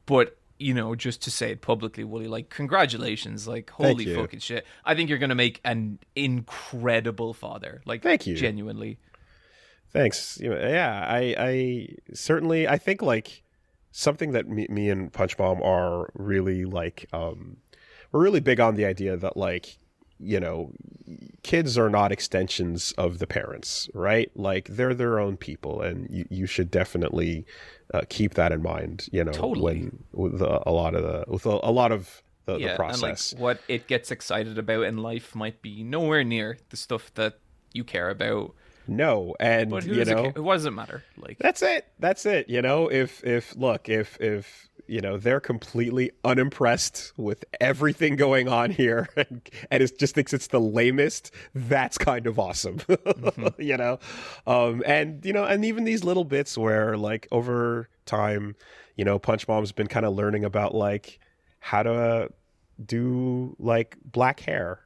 S1: but just to say it publicly, Woolie, like, congratulations, like, holy fucking shit, I think you're gonna make an incredible father, like,
S2: thank you,
S1: genuinely.
S2: Thanks. Yeah, I certainly, I think like something that me and Punch Bomb are really like, we're really big on the idea that like, kids are not extensions of the parents, right? Like they're their own people, and you should definitely keep that in mind.
S1: Totally.
S2: With a lot of the process.
S1: And like what it gets excited about in life might be nowhere near the stuff that you care about.
S2: No, and
S1: but it doesn't matter. Like
S2: that's it. If they're completely unimpressed with everything going on here, and it just thinks it's the lamest, that's kind of awesome. Mm-hmm. And even these little bits where like over time, Punch Bomb's been kind of learning about like how to do like black hair,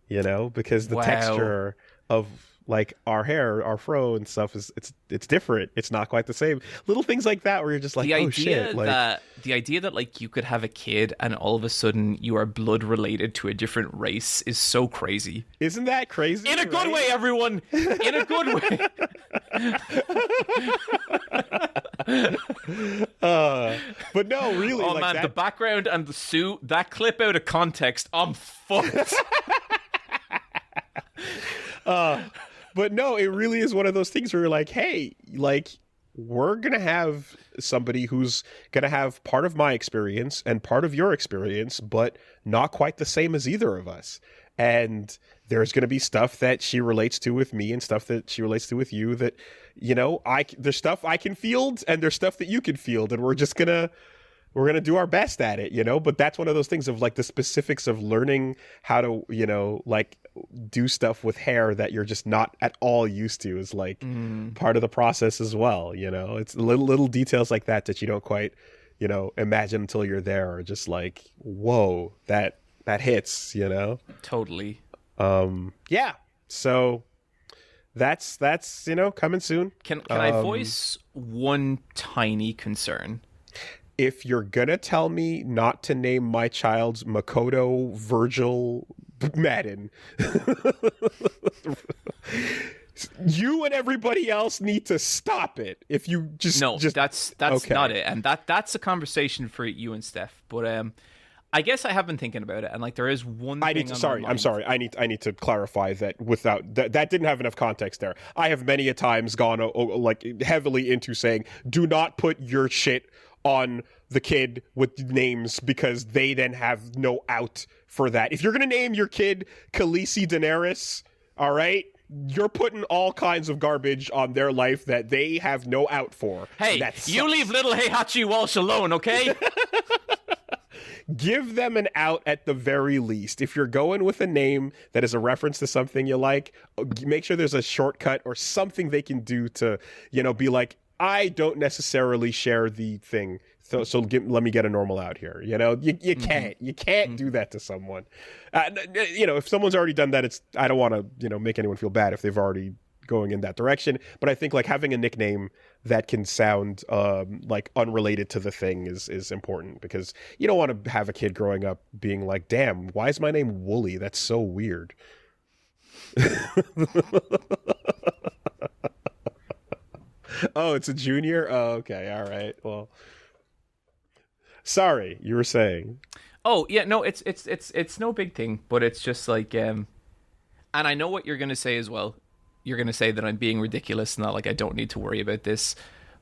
S2: because the texture of like our hair, our fro and stuff it's different. It's not quite the same. Little things like that where you're just like, oh shit. Like
S1: the idea that like you could have a kid and all of a sudden you are blood related to a different race is so crazy.
S2: Isn't that crazy?
S1: In a good way, everyone. In a good way.
S2: But no, really.
S1: Oh
S2: like
S1: man,
S2: that...
S1: the background and the suit, that clip out of context, I'm fucked.
S2: But no, it really is one of those things where you're like, hey, like, we're going to have somebody who's going to have part of my experience and part of your experience, but not quite the same as either of us. And there's going to be stuff that she relates to with me and stuff that she relates to with you that, there's stuff I can field and there's stuff that you can field. And we're going to do our best at it, but that's one of those things of like the specifics of learning how to, like do stuff with hair that you're just not at all used to is like part of the process as well. It's little details like that you don't quite, imagine until you're there, or just like, whoa, that hits,
S1: Totally.
S2: Yeah. So that's, coming soon.
S1: Can I voice one tiny concern?
S2: If you're gonna tell me not to name my child's Makoto Virgil Madden, you and everybody else need to stop it. If you just
S1: that's okay. Not it, and that's a conversation for you and Steph. But I guess I have been thinking about it, and like there is one. I'm sorry. I need to clarify that without that didn't have enough context there. I have many a times gone like heavily into saying, do not put your shit on the kid with names because they then have no out for that. If you're going to name your kid Khaleesi Daenerys, all right, you're putting all kinds of garbage on their life that they have no out for. Hey, you leave little Heihachi Walsh alone, okay?
S2: Give them an out at the very least. If you're going with a name that is a reference to something you like, make sure there's a shortcut or something they can do to, be like, I don't necessarily share the thing, so let me get a normal out here. You can't do that to someone. If someone's already done that, I don't want to make anyone feel bad if they've already going in that direction. But I think like having a nickname that can sound like unrelated to the thing is important, because you don't want to have a kid growing up being like, damn, why is my name Woolie? That's so weird. Oh, it's a junior? Oh, okay. All right. Well, sorry, you were saying.
S1: Oh, yeah, no, it's no big thing, but it's just like and I know what you're going to say as well. You're going to say that I'm being ridiculous and that like I don't need to worry about this.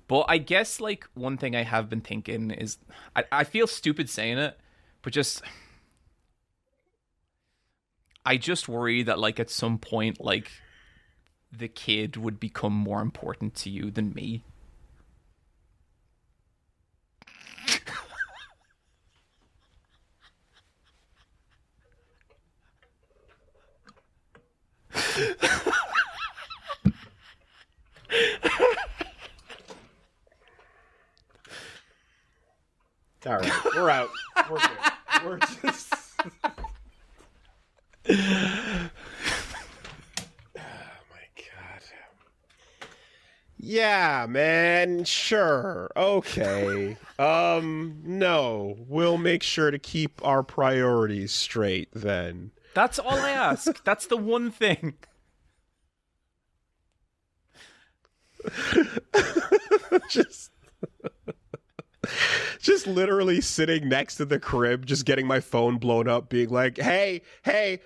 S1: But I guess like one thing I have been thinking is I feel stupid saying it, but I just worry that like at some point like the kid would become more important to you than me.
S2: All right, we're out. We're good. We're just... Yeah, man, sure. Okay. No, we'll make sure to keep our priorities straight then.
S1: That's all I ask. That's the one thing.
S2: just literally sitting next to the crib, just getting my phone blown up, being like, hey,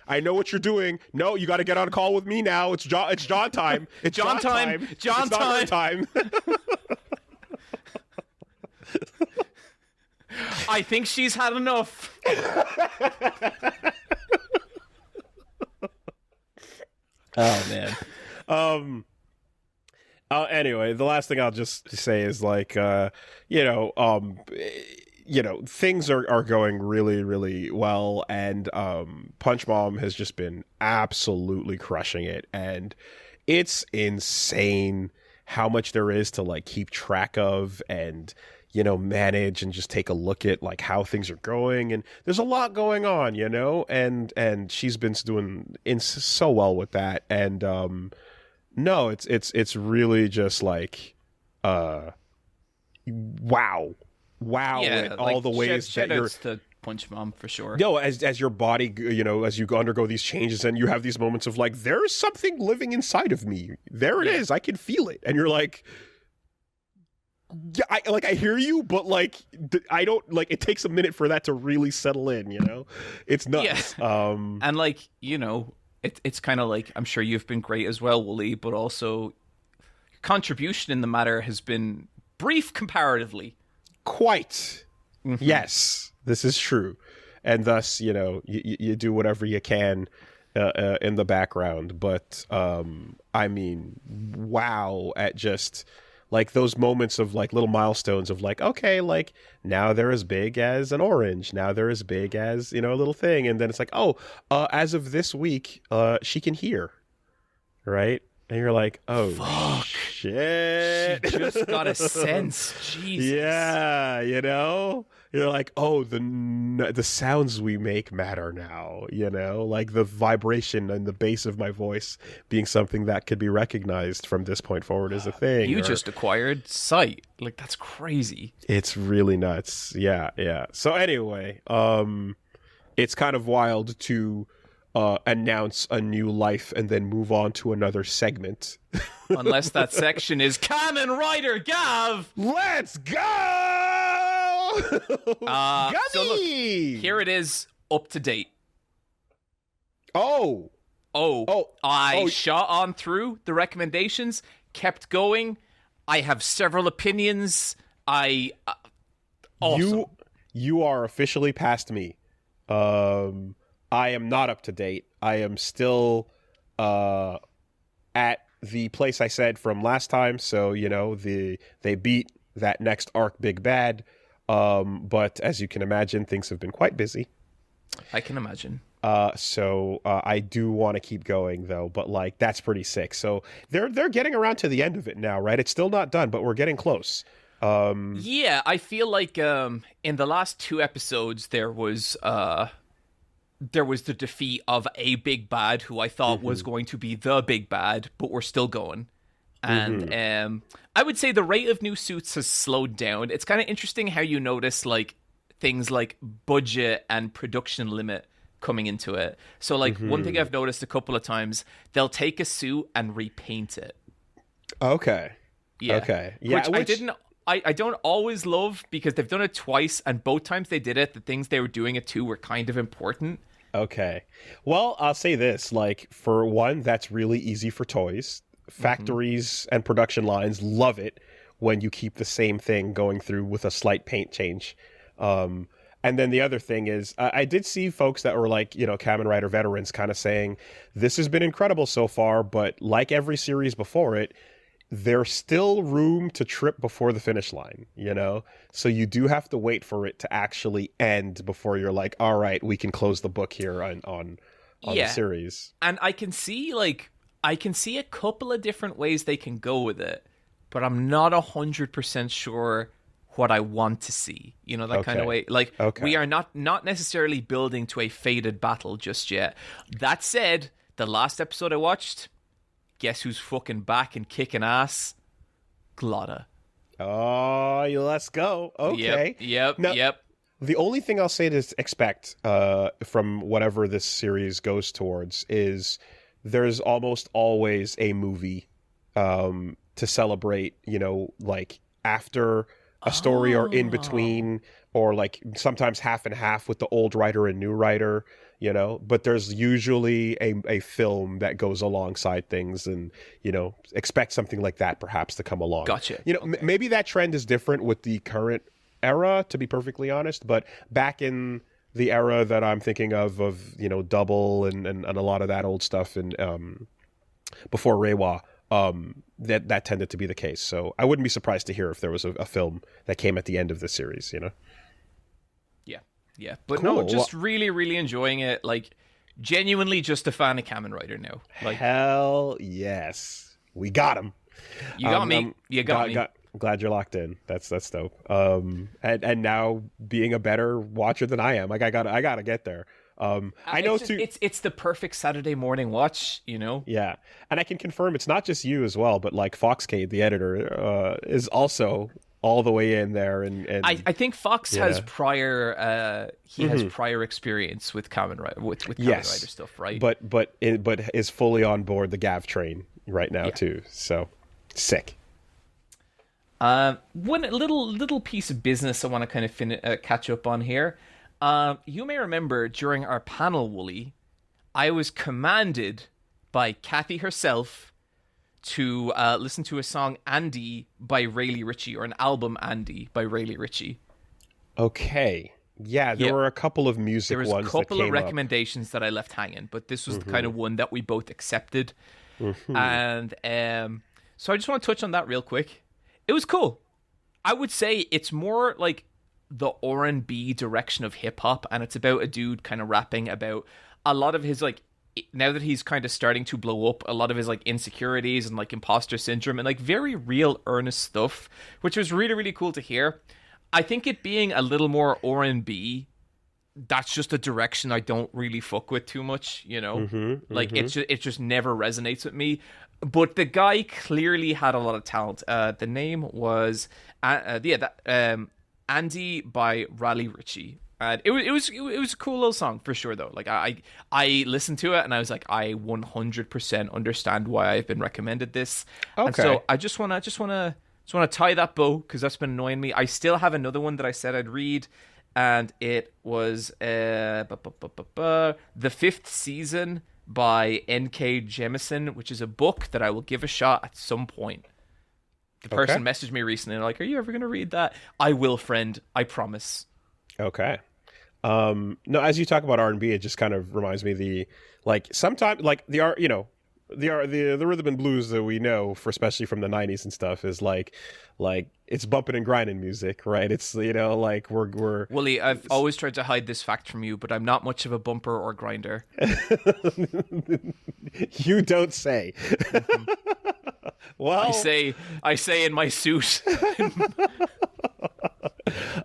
S2: I know what you're doing. No, you got to get on a call with me now. It's John time. It's John time.
S1: John
S2: it's not her
S1: time. I think she's had enough.
S2: Oh, man. Anyway, the last thing I'll just say is like, things are going really, really well, and Punch Mom has just been absolutely crushing it, and it's insane how much there is to like keep track of and manage and just take a look at like how things are going, and there's a lot going on, and she's been doing so well with that, and no, it's really just like, wow,
S1: yeah,
S2: all like, the ways that you're
S1: to Punch Mom for sure.
S2: No, as your body, as you undergo these changes, and you have these moments of like, there is something living inside of me. There it is. I can feel it, and you're like, yeah, I hear you, but like, I don't like. It takes a minute for that to really settle in. It's nuts.
S1: Yeah. And like, it's kind of like, I'm sure you've been great as well, Woolie, but also contribution in the matter has been brief comparatively.
S2: Quite. Mm-hmm. Yes, this is true. And thus, you do whatever you can in the background. But, I mean, wow, at just like those moments of like little milestones of like, okay, like now they're as big as an orange. Now they're as big as, a little thing. And then it's like, oh, as of this week, she can hear. Right. And you're like, oh, fuck. Shit.
S1: She just got a sense. Jesus.
S2: Yeah. You're like, oh, the sounds we make matter now, like the vibration and the bass of my voice being something that could be recognized from this point forward as a thing.
S1: You just acquired sight. Like, that's crazy.
S2: It's really nuts. Yeah. So anyway, it's kind of wild to announce a new life and then move on to another segment.
S1: Unless that section is Kamen Rider Gavv.
S2: Let's go!
S1: So look, here it is, up to date. I shot on through the recommendations, kept going. I have several opinions. Awesome.
S2: You are officially past me. I am not up to date. I am still at the place I said from last time. So, they beat that next arc big bad. But as you can imagine, things have been quite busy.
S1: I can imagine.
S2: So I do want to keep going though, but like that's pretty sick. So they're getting around to the end of it now, right? It's still not done, but we're getting close.
S1: Yeah, I feel like in the last 2 episodes there was the defeat of a big bad who I thought was going to be the big bad, but we're still going. And I would say the rate of new suits has slowed down. It's kind of interesting how you notice like things like budget and production limit coming into it. So like one thing I've noticed a couple of times, they'll take a suit and repaint it.
S2: Okay.
S1: Yeah.
S2: Okay. Yeah.
S1: Which I don't always love, because they've done it twice, and both times they did it, the things they were doing it to were kind of important.
S2: Okay. Well, I'll say this, like, for one, that's really easy for toys. Factories and production lines love it when you keep the same thing going through with a slight paint change. And then the other thing is, I did see folks that were like, Kamen Rider veterans kind of saying, this has been incredible so far, but like every series before it, there's still room to trip before the finish line, So you do have to wait for it to actually end before you're like, all right, we can close the book here on the series.
S1: And I can see a couple of different ways they can go with it, but I'm not 100% sure what I want to see. That kind of way. Like, we are not necessarily building to a fated battle just yet. That said, the last episode I watched, guess who's fucking back and kicking ass? Glotta.
S2: Oh, let's go. Okay.
S1: Yep.
S2: The only thing I'll say to expect from whatever this series goes towards is there's almost always a movie to celebrate, like after a story or in between, or like sometimes half and half with the old writer and new writer, but there's usually a film that goes alongside things, and, expect something like that perhaps to come along.
S1: Gotcha.
S2: Okay. Maybe that trend is different with the current era, to be perfectly honest, but back in the era that I'm thinking of Double and a lot of that old stuff, and before Reiwa, that tended to be the case. So I wouldn't be surprised to hear if there was a film that came at the end of the series,
S1: Yeah, but
S2: cool.
S1: no, just really, really enjoying it. Like, genuinely just a fan of Kamen Rider now. Like,
S2: hell yes. We got him.
S1: You got me. You got me.
S2: I'm glad you're locked in. That's dope. And now being a better watcher than I am, like I gotta get there. I know
S1: it's the perfect Saturday morning watch,
S2: Yeah, and I can confirm it's not just you as well, but like Foxcade, the editor, is also all the way in there. And
S1: I think Fox has prior has prior experience with Kamen Rider with Kamen Rider stuff, right?
S2: But is fully on board the Gavv train right now too. So sick.
S1: One little piece of business I want to kind of catch up on here. You may remember during our panel, Woolie, I was commanded by Kathy herself to listen to a song Andy by Ray Ritchie, or an album Andy by Ray Ritchie.
S2: Okay. Yeah, there were a couple of music ones that came up. There was a couple of
S1: recommendations that I left hanging, but this was the kind of one that we both accepted. And so I just want to touch on that real quick. It was cool. I would say it's more like the R&B direction of hip-hop, and it's about a dude kind of rapping about a lot of his, like, now that he's kind of starting to blow up, a lot of his, like, insecurities and, like, imposter syndrome and, like, very real, earnest stuff, which was really, really cool to hear. I think it being a little more R&B, that's just a direction I don't really fuck with too much, it just never resonates with me. But the guy clearly had a lot of talent. The name was Andy by Ray Ritchie. And it was a cool little song for sure though. Like I listened to it and I was like, I 100% understand why I've been recommended this. Okay. And so I just wanna tie that bow, because that's been annoying me. I still have another one that I said I'd read, and it was The Fifth Season by N.K. Jemisin, which is a book that I will give a shot at some point. The person messaged me recently and like, are you ever going to read that? I will, friend. I promise. Okay.
S2: No, as you talk about R&B, it just kind of reminds me sometimes the rhythm and blues that we know, especially from the 90s and stuff, is like it's bumping and grinding music, right? It's, like we're
S1: Woolie, I've always tried to hide this fact from you, but I'm not much of a bumper or grinder.
S2: You don't say. Well,
S1: I say in my suit.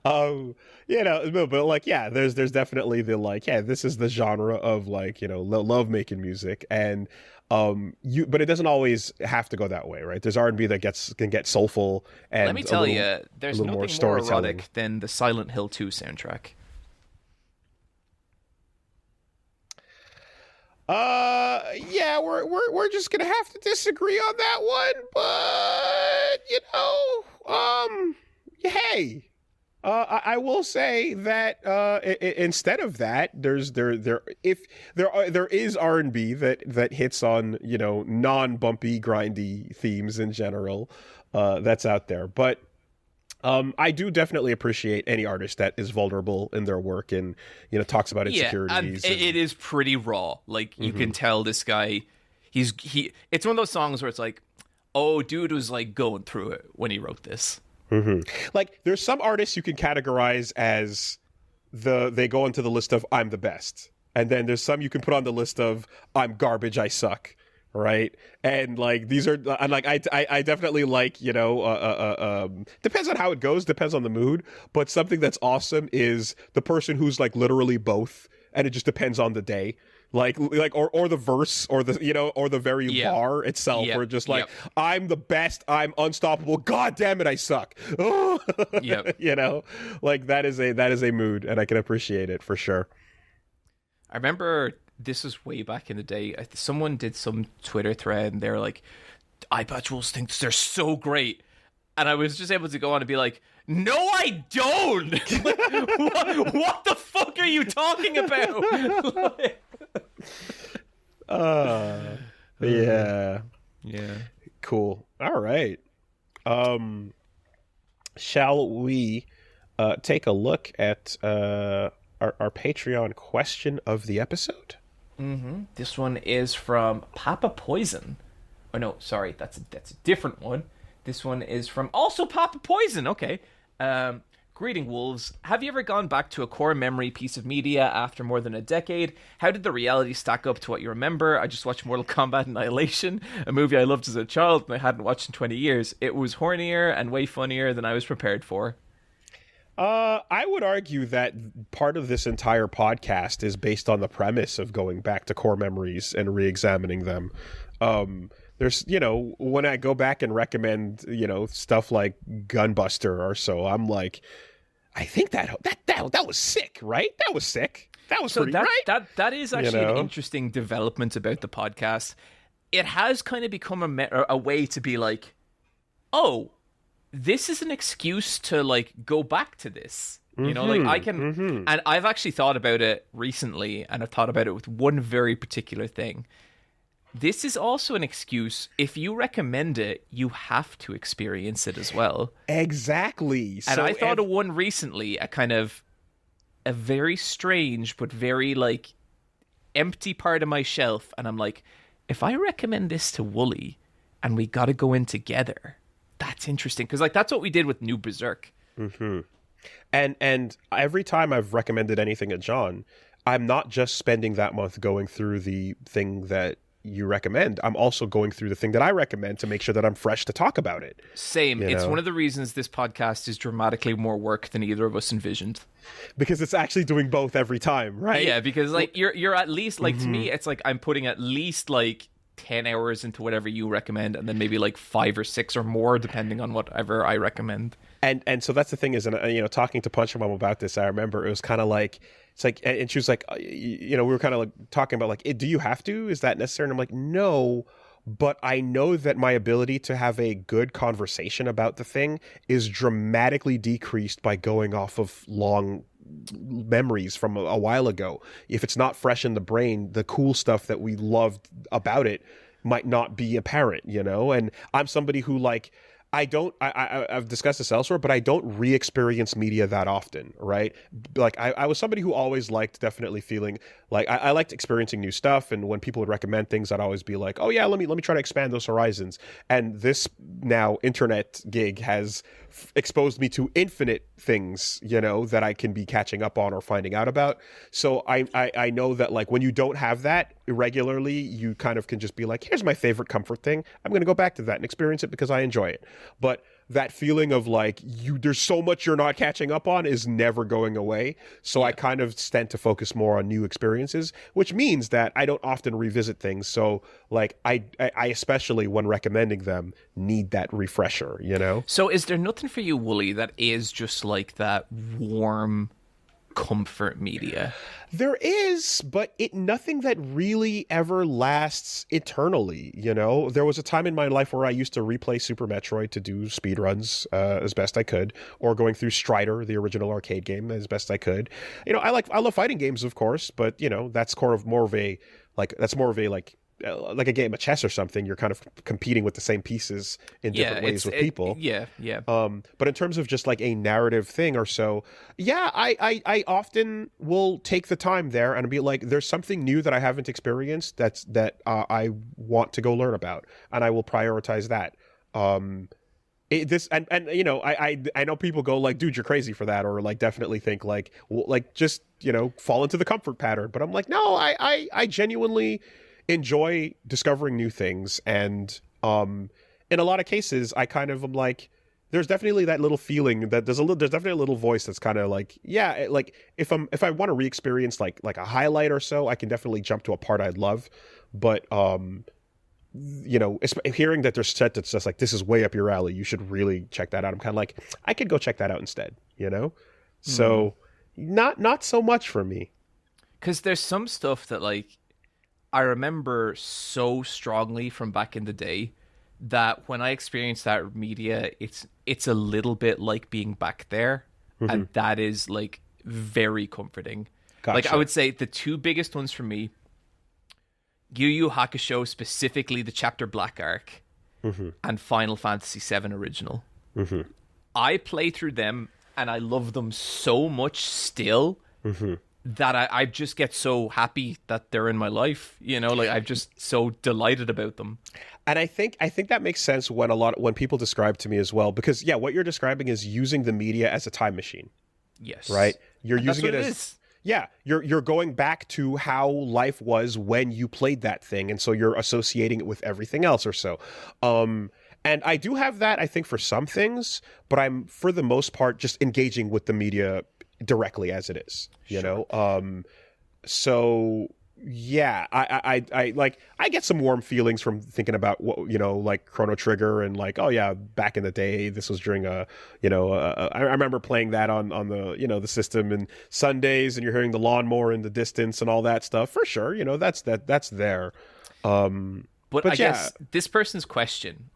S2: But like, yeah, there's definitely the like, yeah, this is the genre of like, love making music, and but it doesn't always have to go that way, right? There's R&B that can get soulful, and
S1: let me tell you, there's nothing more erotic than the Silent Hill 2 soundtrack.
S2: Yeah, we're just gonna have to disagree on that one, but hey, I will say that instead of that, there is R&B that hits on non-bumpy, grindy themes in general, that's out there, but. I do definitely appreciate any artist that is vulnerable in their work and, talks about insecurities.
S1: And it is pretty raw. Like, you can tell this guy, it's one of those songs where it's like, oh, dude was like going through it when he wrote this.
S2: Like, there's some artists you can categorize as they go into the list of I'm the best. And then there's some you can put on the list of I'm garbage, I suck. Right, and like these are, and like I definitely like depends on how it goes, depends on the mood. But something that's awesome is the person who's like literally both, and it just depends on the day. Like or the verse or the or the very bar itself, or just like I'm the best, I'm unstoppable. God damn it, I suck. Like that is a mood, and I can appreciate it for sure.
S1: I remember. This was way back in the day. Someone did some Twitter thread and they're like, Eyepatch Wolf thinks they're so great. And I was just able to go on and be like, no, I don't. What the fuck are you talking about?
S2: Yeah.
S1: Yeah.
S2: Cool. All right. Shall we take a look at our Patreon question of the episode?
S1: Mm-hmm. This one is from Papa Poison. Oh no, sorry, that's a different one. This one is from also Papa Poison. Okay. Greeting Wolves. Have you ever gone back to a core memory piece of media after more than a decade? How did the reality stack up to what you remember? I just watched Mortal Kombat Annihilation, a movie I loved as a child and I hadn't watched in 20 years. It was hornier and way funnier than I was prepared for.
S2: I would argue that part of this entire podcast is based on the premise of going back to core memories and re-examining them. There's, when I go back and recommend, stuff like Gunbuster or so, I'm like, I think that was sick, right? That was sick. That was pretty right.
S1: That is actually an interesting development about the podcast. It has kind of become a way to be like, oh, this is an excuse to like go back to this. Like I can, and I've actually thought about it recently, and I've thought about it with one very particular thing. This is also an excuse. If you recommend it, you have to experience it as well.
S2: Exactly.
S1: And I thought of one recently, a very strange but very like empty part of my shelf, and I'm like, if I recommend this to Woolie and we got to go in together, that's interesting because like that's what we did with New Berserk.
S2: Mm-hmm. And every time I've recommended anything at John, I'm not just spending that month going through the thing that you recommend. I'm also going through the thing that I recommend to make sure that I'm fresh to talk about it.
S1: Same. It's one of the reasons this podcast is dramatically more work than either of us envisioned.
S2: Because it's actually doing both every time, right?
S1: Yeah, because like you're at least like to me, it's like I'm putting at least like 10 hours into whatever you recommend, and then maybe like 5 or 6 or more depending on whatever I recommend.
S2: And so that's the thing is, and talking to Punch Mom about this, I remember it was kind of like, it's like, and she was like, we were kind of like talking about like, do you have to? Is that necessary? And I'm like, no, but I know that my ability to have a good conversation about the thing is dramatically decreased by going off of long memories from a while ago. If it's not fresh in the brain, the cool stuff that we loved about it might not be apparent, and I'm somebody who like, I've discussed this elsewhere, but I don't re-experience media that often, right? Like I was somebody who always liked definitely feeling like I liked experiencing new stuff, and when people would recommend things, I'd always be like, oh yeah, let me try to expand those horizons. And this now internet gig has exposed me to infinite things, that I can be catching up on or finding out about. So I know that like when you don't have that regularly, you kind of can just be like, here's my favorite comfort thing. I'm going to go back to that and experience it because I enjoy it. But that feeling of like there's so much you're not catching up on is never going away. So I kind of tend to focus more on new experiences, which means that I don't often revisit things. So like I especially when recommending them need that refresher, So
S1: is there nothing for you, Woolie, that is just like that warm comfort media?
S2: There is, but nothing that really ever lasts eternally, There was a time in my life where I used to replay Super Metroid to do speedruns as best I could, or going through Strider, the original arcade game, as best I could. I love fighting games, of course, but that's more of a game of chess or something. You're kind of competing with the same pieces in different ways with people.
S1: Yeah.
S2: But in terms of just like a narrative thing or so, I often will take the time there and be like, there's something new that I haven't experienced that I want to go learn about, and I will prioritize that. I know people go like, dude, you're crazy for that, or like definitely think like, well, like just fall into the comfort pattern. But I'm like, no, I genuinely enjoy discovering new things, and in a lot of cases I kind of am like, there's definitely that little feeling that there's definitely a little voice that's kind of like, yeah, like if I want to re-experience like a highlight or so, I can definitely jump to a part I'd love. But hearing that there's set that's just like, this is way up your alley, you should really check that out, I'm kind of like, I could go check that out instead, so not so much for me,
S1: because there's some stuff that like I remember so strongly from back in the day that when I experience that media, it's a little bit like being back there, and that is like very comforting.
S2: Gotcha.
S1: Like I would say the two biggest ones for me, Yu Yu Hakusho, specifically the Chapter Black arc, and Final Fantasy VII Original. I play through them and I love them so much still that I just get so happy that they're in my life. You know, like I'm just so delighted about them.
S2: And I think that makes sense when people describe to me as well, because what you're describing is using the media as a time machine.
S1: Yes.
S2: Right? You're using it as
S1: is.
S2: Yeah, you're going back to how life was when you played that thing, and so you're associating it with everything else or so. And I do have that, I think, for some things, but I'm, for the most part, just engaging with the media directly as it is, you know? So, yeah, I like, I get some warm feelings from thinking about, what, you know, like Chrono Trigger and like, oh, yeah, back in the day, this was during I remember playing that on the, you know, the system and Sundays, and you're hearing the lawnmower in the distance and all that stuff. For sure, you know, that's there.
S1: But I guess this person's question,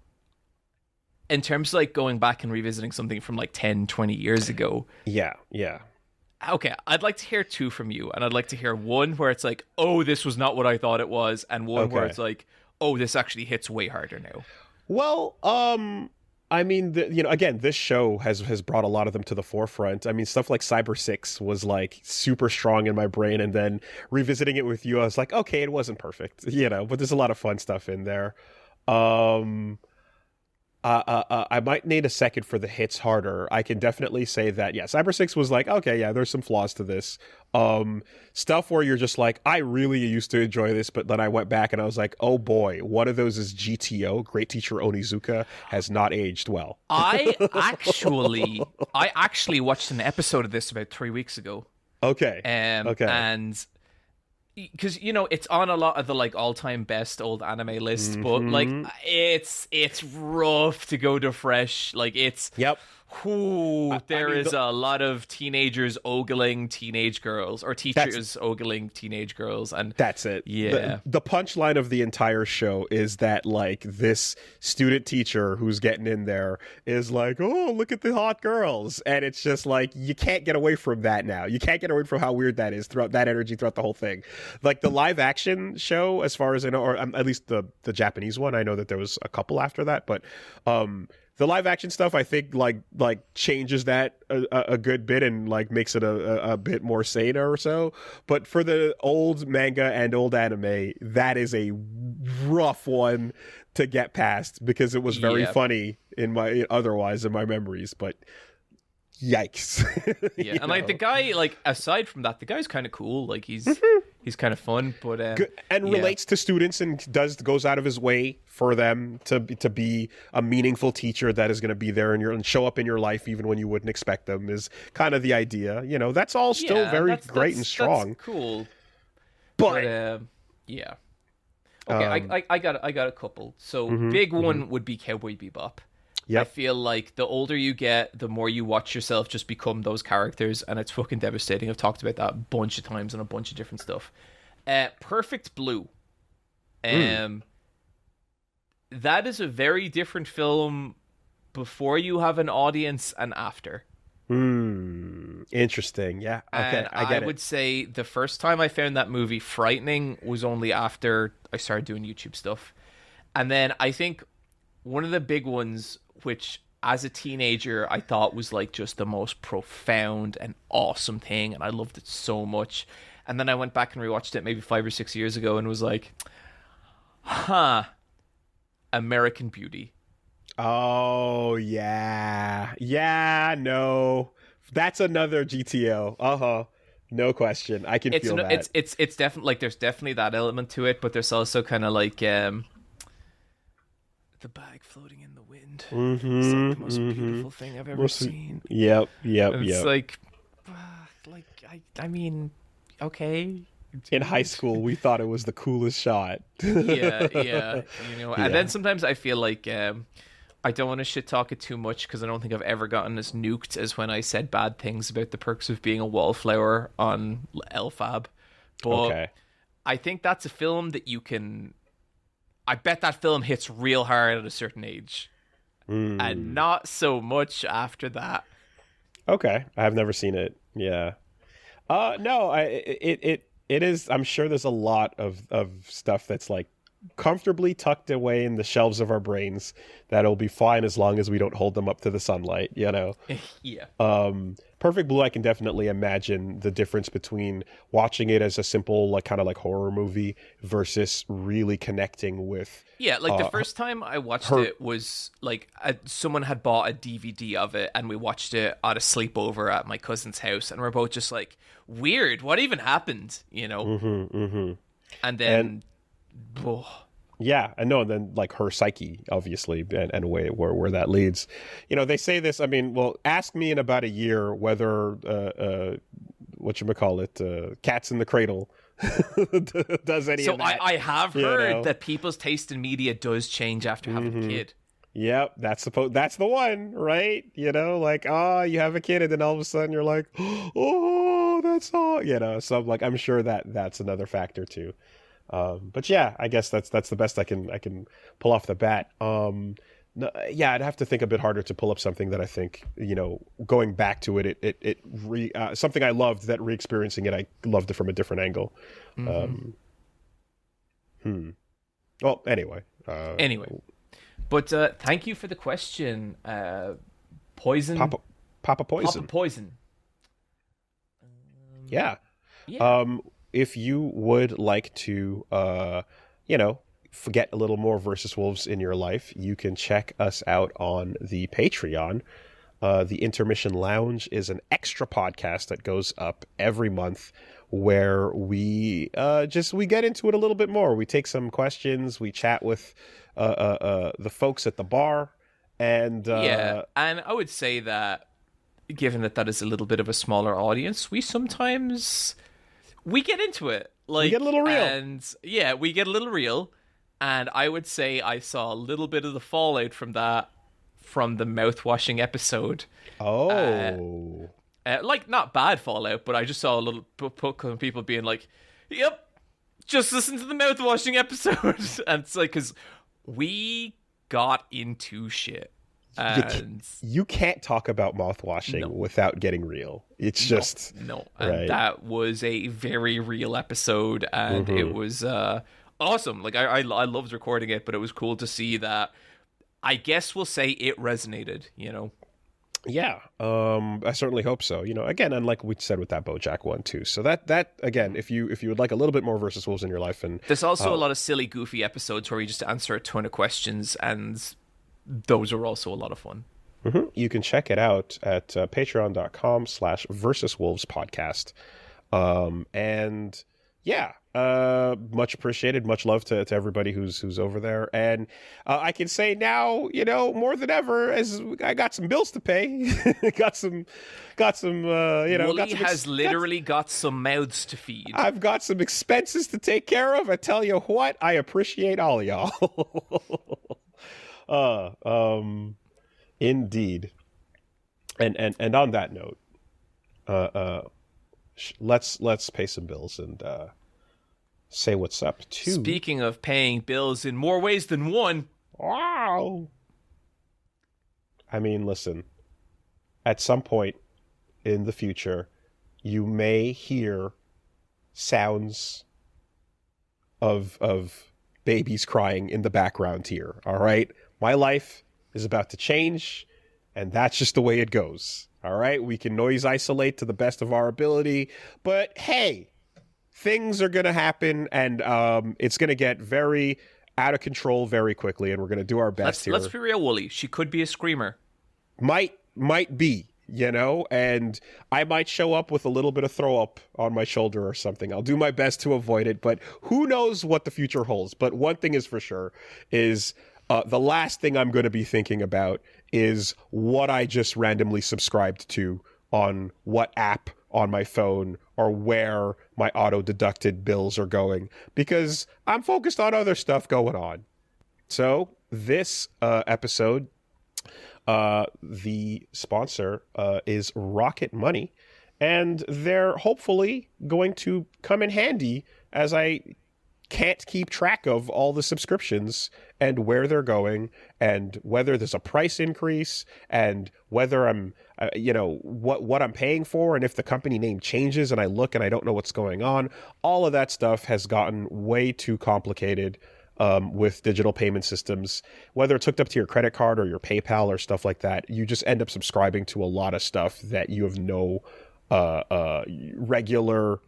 S1: in terms of like going back and revisiting something from like 10, 20 years ago.
S2: Yeah.
S1: Okay, I'd like to hear two from you, and I'd like to hear one where it's like, oh, this was not what I thought it was, and one where it's like, oh, this actually hits way harder now.
S2: Well, I mean, you know, again, this show has brought a lot of them to the forefront. I mean, stuff like Cyber 6 was like super strong in my brain, and then revisiting it with you, I was like, okay, it wasn't perfect, you know, but there's a lot of fun stuff in there. I might need a second for the hits harder. I can definitely say that, Cyber 6 was like, okay, there's some flaws to this. Stuff where you're just like, I really used to enjoy this, but then I went back and I was like, oh boy, one of those is GTO, Great Teacher Onizuka, has not aged well.
S1: I actually watched an episode of this about 3 weeks ago.
S2: Okay.
S1: Okay. And because, you know, it's on a lot of the like all-time best old anime lists, but like it's rough to go to fresh. Like it's there is a lot of teenagers ogling teenage girls, or teachers ogling teenage girls, and
S2: that's it.
S1: Yeah,
S2: the punchline of the entire show is that like this student teacher who's getting in there is like, oh, look at the hot girls, and it's just like, you can't get away from that now. You can't get away from how weird that is throughout that energy throughout the whole thing. Like the live action show, as far as I know, or at least the Japanese one, I know that there was a couple after that, but the live action stuff, I think, like changes that a good bit and like makes it a bit more sane or so. But for the old manga and old anime, that is a rough one to get past, because it was very funny in my memories. But yikes!
S1: Yeah, and like the guy, like aside from that, the guy's kind of cool. Like he's kind of fun, but
S2: and relates to students and goes out of his way for them to be a meaningful teacher that is going to be there and show up in your life even when you wouldn't expect them, is kind of the idea. You know, that's all still very great and strong.
S1: That's cool,
S2: but
S1: yeah. Okay, I got a couple. So big one would be Cowboy Bebop. Yep. I feel like the older you get, the more you watch yourself just become those characters, and it's fucking devastating. I've talked about that a bunch of times on a bunch of different stuff. Perfect Blue. That is a very different film before you have an audience and after.
S2: Interesting. Yeah. Okay, I get it.
S1: I would say the first time I found that movie frightening was only after I started doing YouTube stuff. And then I think one of the big ones, which as a teenager I thought was like just the most profound and awesome thing, and I loved it so much, and then I went back and rewatched it maybe 5 or 6 years ago and was like, American Beauty.
S2: Oh yeah, no, that's another GTO. No question, I can feel that.
S1: It's definitely like, there's definitely that element to it, but there's also kind of like the bag floating in the wind. It's like the most beautiful thing I've ever seen.
S2: Yep.
S1: It's like I mean, okay.
S2: In high school, we thought it was the coolest shot.
S1: yeah. You know, and then sometimes I feel like I don't want to shit talk it too much, because I don't think I've ever gotten as nuked as when I said bad things about the perks of being a wallflower on LFAB. But I think that's a film that you can I bet that film hits real hard at a certain age, and not so much after that.
S2: Okay, I've never seen it. Yeah. No, it is. I'm sure there's a lot of stuff that's like comfortably tucked away in the shelves of our brains that'll be fine as long as we don't hold them up to the sunlight. You know.
S1: Yeah.
S2: Perfect Blue, I can definitely imagine the difference between watching it as a simple, like kind of like horror movie versus really connecting with.
S1: Yeah, like the first time I watched it was like someone had bought a DVD of it, and we watched it at a sleepover at my cousin's house, and we're both just like, weird, what even happened, you know? And then,
S2: yeah, I know. And then like her psyche, obviously, and a way where that leads. You know, they say this. I mean, well, ask me in about a year whether whatchamacallit, Cats in the Cradle does any of that.
S1: So I have heard that people's taste in media does change after having a kid.
S2: Yep, that's the one, right? You know, like, you have a kid, and then all of a sudden you're like, oh, that's all, you know. So I'm sure that's another factor too. But yeah, I guess that's the best I can pull off the bat. No, yeah, I'd have to think a bit harder to pull up something that I think, you know, going back to it something I loved, that re-experiencing it, I loved it from a different angle. Well, anyway.
S1: But thank you for the question, Poison.
S2: Papa Poison.
S1: Papa Poison.
S2: Yeah. If you would like to, you know, get a little more Versus Wolves in your life, you can check us out on the Patreon. The Intermission Lounge is an extra podcast that goes up every month where we get into it a little bit more. We take some questions, we chat with the folks at the bar, and
S1: and I would say that, given that is a little bit of a smaller audience, we get into it. Like, we get a little real. And yeah, we get a little real. And I would say I saw a little bit of the fallout from that, from the mouthwashing episode.
S2: Oh.
S1: Like, not bad fallout, but I just saw a little people being like, yep, just listen to the mouthwashing episode. And it's like, because we got into shit. And
S2: you can't talk about mouthwashing without getting real. It's just
S1: no. And that was a very real episode, and it was awesome. Like I loved recording it, but it was cool to see that. I guess we'll say it resonated. You know.
S2: Yeah, I certainly hope so. You know, again, and like we said with that BoJack one too. So that again, if you would like a little bit more Versus Wolves in your life, and
S1: there's also a lot of silly, goofy episodes where we just answer a ton of questions, and those are also a lot of fun.
S2: You can check it out at patreon.com/VersusWolvesPodcast. And yeah, much appreciated. Much love to everybody who's over there. And I can say now, you know, more than ever, as I got some bills to pay, got some, you know,
S1: Woolie has literally got some mouths to feed.
S2: I've got some expenses to take care of. I tell you what, I appreciate all of y'all. Indeed. And on that note, let's pay some bills and say what's up to.
S1: Speaking of paying bills in more ways than one.
S2: Wow. I mean, listen. At some point in the future, you may hear sounds of babies crying in the background here. All right? My life is about to change, and that's just the way it goes. All right? We can noise isolate to the best of our ability, but hey, things are going to happen, and it's going to get very out of control very quickly, and we're going to do our best here.
S1: Let's be real, Woolie. She could be a screamer.
S2: Might be, you know, and I might show up with a little bit of throw up on my shoulder or something. I'll do my best to avoid it, but who knows what the future holds. But one thing is for sure is the last thing I'm going to be thinking about is what I just randomly subscribed to on what app on my phone or where my auto-deducted bills are going, because I'm focused on other stuff going on. So this episode, the sponsor is Rocket Money, and they're hopefully going to come in handy as I can't keep track of all the subscriptions and where they're going and whether there's a price increase and whether I'm what I'm paying for, and if the company name changes and I look and I don't know what's going on. All of that stuff has gotten way too complicated with digital payment systems, whether it's hooked up to your credit card or your PayPal or stuff like that. You just end up subscribing to a lot of stuff that you have no regular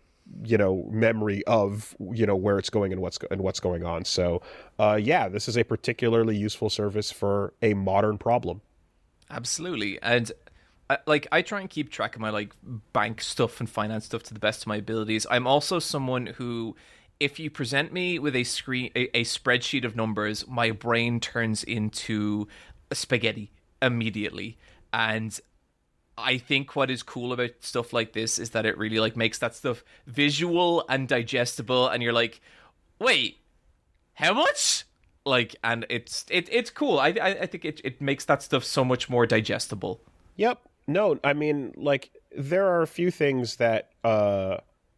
S2: memory of where it's going and what's going on. So this is a particularly useful service for a modern problem.
S1: Absolutely. And I try and keep track of my bank stuff and finance stuff to the best of my abilities. I'm also someone who, if you present me with a spreadsheet of numbers, my brain turns into a spaghetti immediately. And I think what is cool about stuff like this is that it really makes that stuff visual and digestible, and you're like, wait, how much? And it's cool. I think it makes that stuff so much more digestible.
S2: Yep. No, I mean, there are a few things that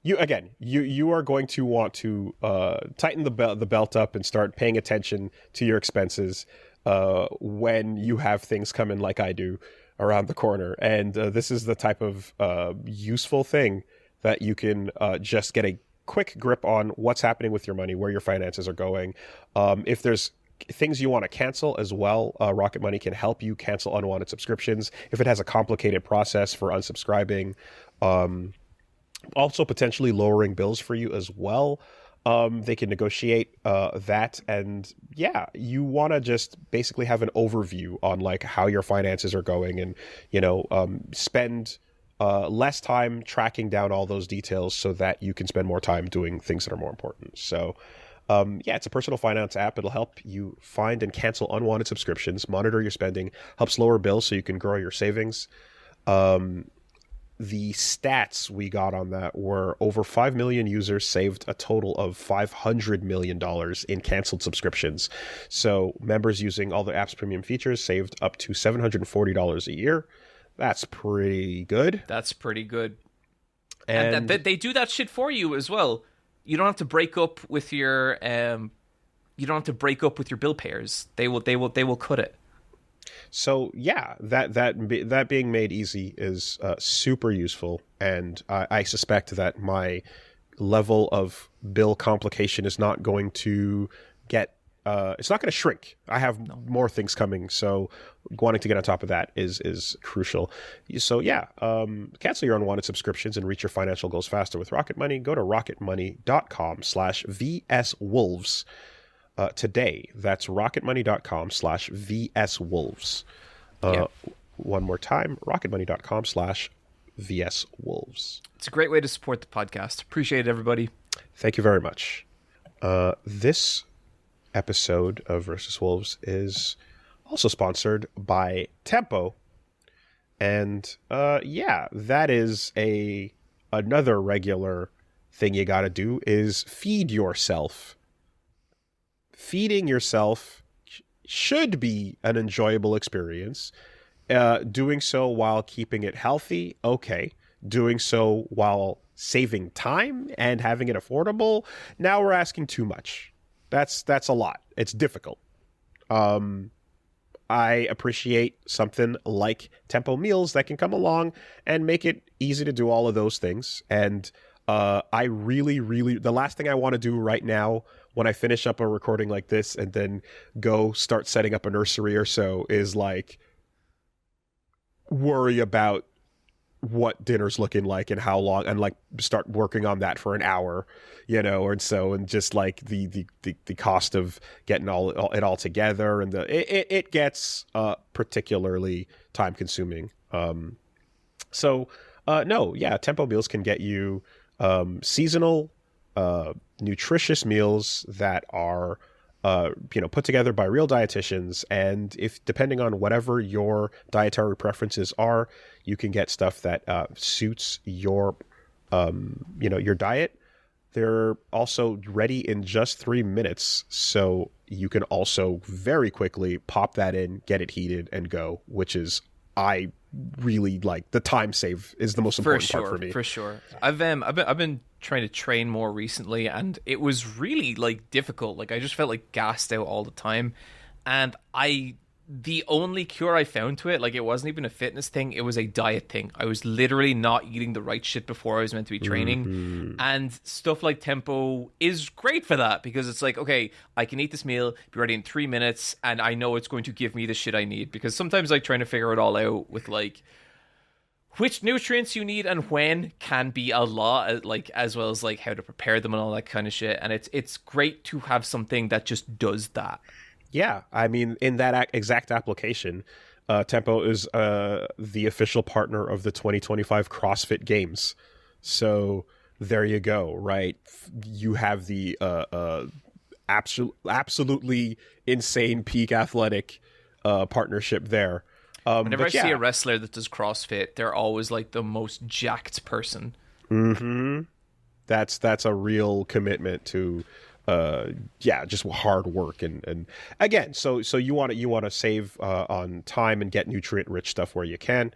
S2: you are going to want to tighten the belt up and start paying attention to your expenses when you have things come in like I do around the corner. And this is the type of useful thing that you can just get a quick grip on what's happening with your money, where your finances are going. If there's things you want to cancel as well, Rocket Money can help you cancel unwanted subscriptions if it has a complicated process for unsubscribing. Also potentially lowering bills for you as well. They can negotiate that, and you want to just basically have an overview on how your finances are going, and spend less time tracking down all those details so that you can spend more time doing things that are more important. So it's a personal finance app. It'll help you find and cancel unwanted subscriptions, monitor your spending, helps lower bills so you can grow your savings. The stats we got on that were over 5 million users saved a total of $500 million in canceled subscriptions. So members using all the app's premium features saved up to $740 a year. That's pretty good.
S1: And they do that shit for you as well. You don't have to break up with your bill payers. They will cut it.
S2: So that being made easy is super useful, and I suspect that my level of bill complication is not going to get it's not going to shrink. I have more things coming, so wanting to get on top of that is crucial. So cancel your unwanted subscriptions and reach your financial goals faster with Rocket Money. Go to rocketmoney.com/VSWolves today. That's rocketmoney.com/VSWolves. One more time, rocketmoney.com/VSWolves.
S1: It's a great way to support the podcast. Appreciate it, everybody.
S2: Thank you very much. This episode of Versus Wolves is also sponsored by Tempo. And that is another regular thing you got to do is feed yourself. Feeding yourself should be an enjoyable experience. Doing so while keeping it healthy, okay. Doing so while saving time and having it affordable, now we're asking too much. That's a lot. It's difficult. I appreciate something like Tempo Meals that can come along and make it easy to do all of those things. And I really, the last thing I want to do right now when I finish up a recording like this and then go start setting up a nursery or so is worry about what dinner's looking like and how long, and start working on that for an hour, and just the cost of getting it all together, and it gets particularly time consuming. Tempo Meals can get you seasonal nutritious meals that are put together by real dietitians, and if depending on whatever your dietary preferences are, you can get stuff that suits your your diet. They're also ready in just 3 minutes, so you can also very quickly pop that in, get it heated, and go, which is I really like the time save is the most important part for me.
S1: For sure. I've been trying to train more recently, and it was really like difficult. Like I just felt like gassed out all the time, and the only cure I found to it, like it wasn't even a fitness thing, it was a diet thing. I was literally not eating the right shit before I was meant to be training. And stuff like Tempo is great for that, because it's like, okay, I can eat this meal, be ready in 3 minutes, and I know it's going to give me the shit I need. Because sometimes like trying to figure it all out with like which nutrients you need and when can be a lot, like as well as like how to prepare them and all that kind of shit. And it's great to have something that just does that.
S2: Yeah, I mean, in that exact application, Tempo is the official partner of the 2025 CrossFit Games. So there you go, right? You have the absolutely insane peak athletic partnership there.
S1: Whenever I see a wrestler that does CrossFit, they're always like the most jacked person.
S2: Mm-hmm. That's a real commitment to just hard work and again, so you want to save on time and get nutrient rich stuff where you can.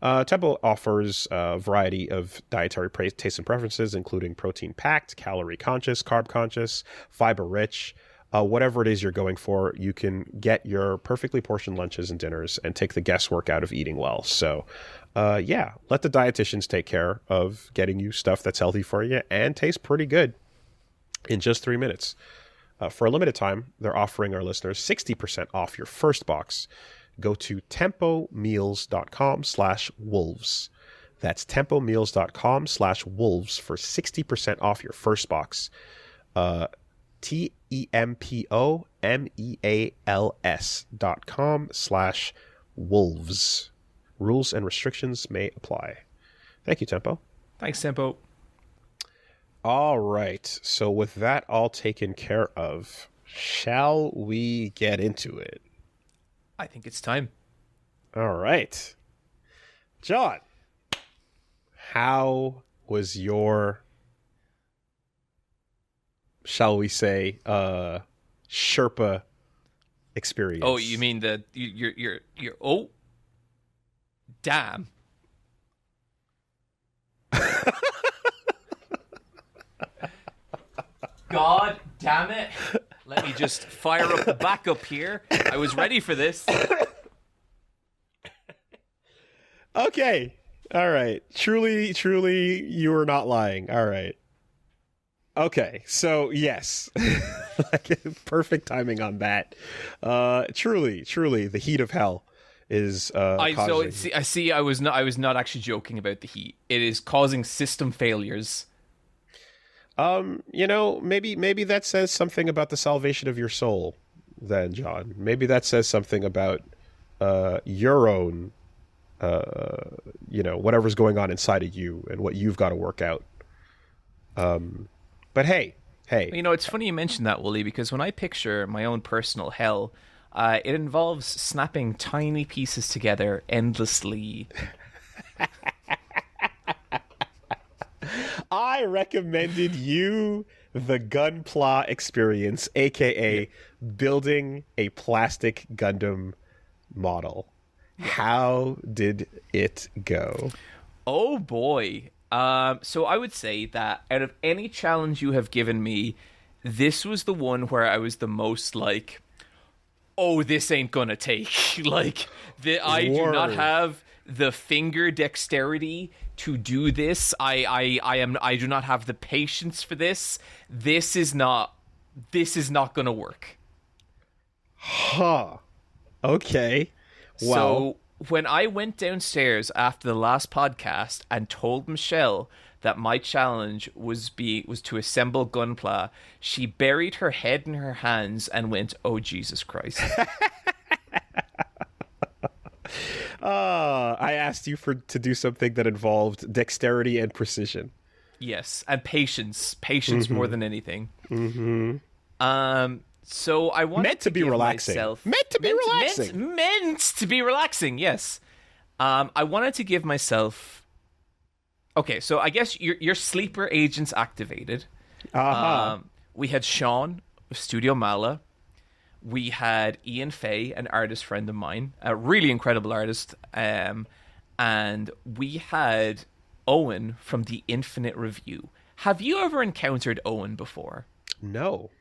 S2: Tempo offers a variety of dietary tastes and preferences, including protein packed, calorie conscious, carb conscious, fiber rich. Whatever it is you're going for, you can get your perfectly portioned lunches and dinners and take the guesswork out of eating well. So let the dietitians take care of getting you stuff that's healthy for you and tastes pretty good in just 3 minutes. For a limited time, they're offering our listeners 60% off your first box. Go to tempomeals.com/wolves. That's tempomeals.com/wolves for 60% off your first box. TEMPOMEALS.com/wolves. Rules and restrictions may apply. Thank you, Tempo.
S1: Thanks, Tempo.
S2: All right. So with that all taken care of, shall we get into it?
S1: I think it's time.
S2: All right. John, how was your, shall we say, Sherpa experience?
S1: Oh, you mean you're oh, damn. God damn it. Let me just fire up the backup here. I was ready for this.
S2: Okay. All right. Truly, you were not lying. All right. Okay. So, yes. Perfect timing on that. Truly, the heat of hell is causing...
S1: I was not actually joking about the heat. It is causing system failures.
S2: Maybe that says something about the salvation of your soul then, John. Maybe that says something about your own whatever's going on inside of you and what you've got to work out. But hey.
S1: It's funny you mentioned that, Woolie, because when I picture my own personal hell, it involves snapping tiny pieces together endlessly.
S2: I recommended you the Gunpla experience, aka building a plastic Gundam model. How did it go?
S1: Oh boy. So I would say that out of any challenge you have given me, this was the one where I was the most like, oh, this ain't gonna take. I do not have the finger dexterity to do this. I do not have the patience for this. This is not gonna work.
S2: Huh. Okay. Wow.
S1: So when I went downstairs after the last podcast and told Michelle that my challenge was to assemble Gunpla, she buried her head in her hands and went, "Oh, Jesus Christ."
S2: I asked you to do something that involved dexterity and precision.
S1: Yes, and patience more than anything.
S2: Mm-hmm.
S1: So I wanted
S2: meant to be relaxing. Meant to be
S1: relaxing. Yes. I wanted to give myself. Okay, so I guess your sleeper agents activated.
S2: Uh-huh.
S1: We had Sean of Studio Mala. We had Ian Fay, an artist friend of mine, a really incredible artist. And and we had Owen from the Infinite Review. Have you ever encountered Owen before?
S2: No.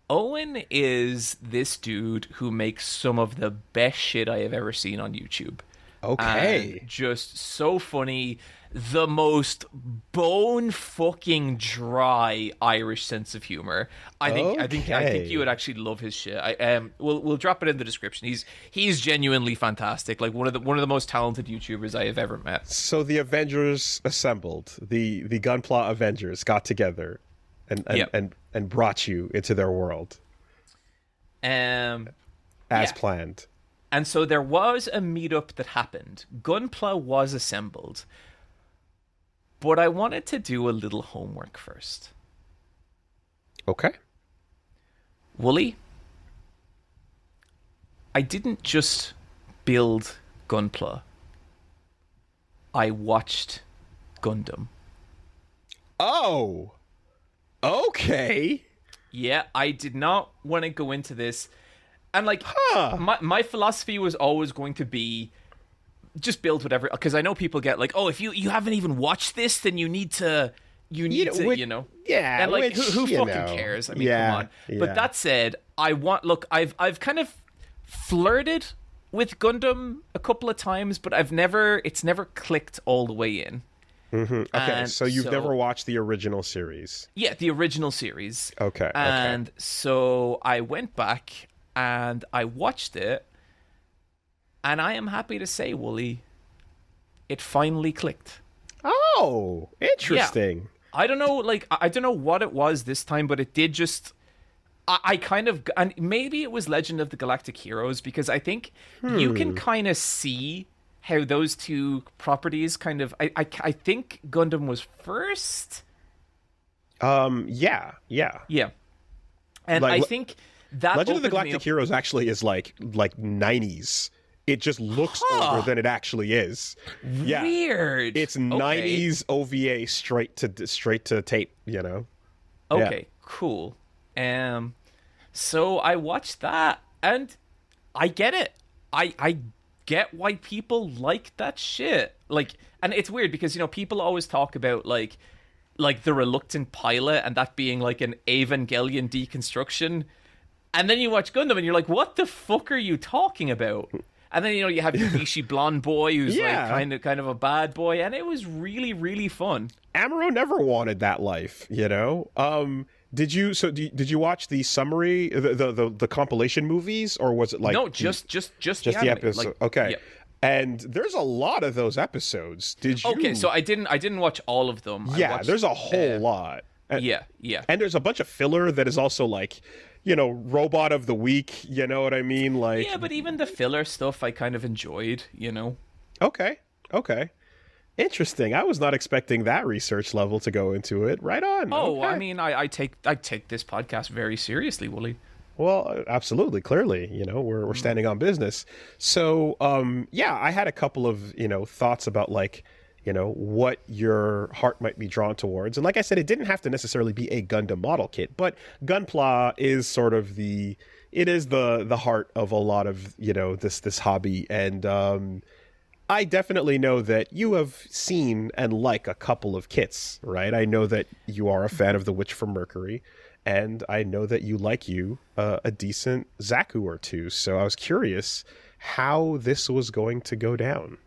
S1: Owen is this dude who makes some of the best shit I have ever seen on YouTube.
S2: Okay.
S1: And just so funny. The most bone fucking dry Irish sense of humor. I think you would actually love his shit. We'll drop it in the description. He's genuinely fantastic. Like one of the most talented YouTubers I have ever met.
S2: So the Avengers assembled. The Gunpla Avengers got together and brought you into their world. As planned.
S1: And so there was a meetup that happened. Gunpla was assembled. But I wanted to do a little homework first.
S2: Okay.
S1: Woolie, I didn't just build Gunpla. I watched Gundam.
S2: Oh! Okay!
S1: Yeah, I did not want to go into this. And, like, my philosophy was always going to be just build whatever, because I know people get like, oh, if you haven't even watched this, then you need to, you know.
S2: Yeah.
S1: And, like,
S2: which,
S1: who fucking cares? I mean, come on.
S2: Yeah.
S1: But that said, I've kind of flirted with Gundam a couple of times, but it's never clicked all the way in.
S2: Mm-hmm. Okay, so you've never watched the original series?
S1: Yeah, the original series.
S2: Okay.
S1: And so I went back and I watched it, and I am happy to say, Woolie, it finally clicked.
S2: Oh, interesting.
S1: Yeah. I don't know what it was this time, but it did just... I kind of... And maybe it was Legend of the Galactic Heroes, because I think you can kind of see how those two properties kind of... I think Gundam was first?
S2: Yeah.
S1: And
S2: like,
S1: I think that
S2: Legend of the Galactic Heroes actually is like 90s. It just looks older than it actually is. Yeah.
S1: Weird.
S2: It's 90s OVA straight to tape, you know.
S1: Okay, cool. So I watched that, and I get it. I get why people like that shit. Like, and it's weird because, you know, people always talk about like the reluctant pilot and that being like an Evangelion deconstruction. And then you watch Gundam and you're like, what the fuck are you talking about? And then, you know, you have Yakishi blonde boy who's like kind of a bad boy, and it was really, really fun.
S2: Amuro never wanted that life, you know. Did you watch the summary, the compilation movies, or was it like
S1: just the
S2: episode?
S1: Like,
S2: okay.
S1: Yeah.
S2: And there's a lot of those episodes. Did you?
S1: Okay, so I didn't watch all of them.
S2: There's a whole lot. And,
S1: yeah.
S2: And there's a bunch of filler that is also like, you know, robot of the week, you know what I mean? Like,
S1: yeah, but even the filler stuff I kind of enjoyed, you know.
S2: Okay. Interesting. I was not expecting that research level to go into it. Right on.
S1: Oh,
S2: okay.
S1: I mean, I take this podcast very seriously, Woolie.
S2: Well, absolutely, clearly, you know, we're standing on business. So, I had a couple of, you know, thoughts about like, you know, what your heart might be drawn towards. And like I said, it didn't have to necessarily be a Gundam model kit, but Gunpla is sort of the heart of a lot of, you know, this hobby. And I definitely know that you have seen and like a couple of kits, right? I know that you are a fan of The Witch from Mercury, and I know that you like a decent Zaku or two. So I was curious how this was going to go down.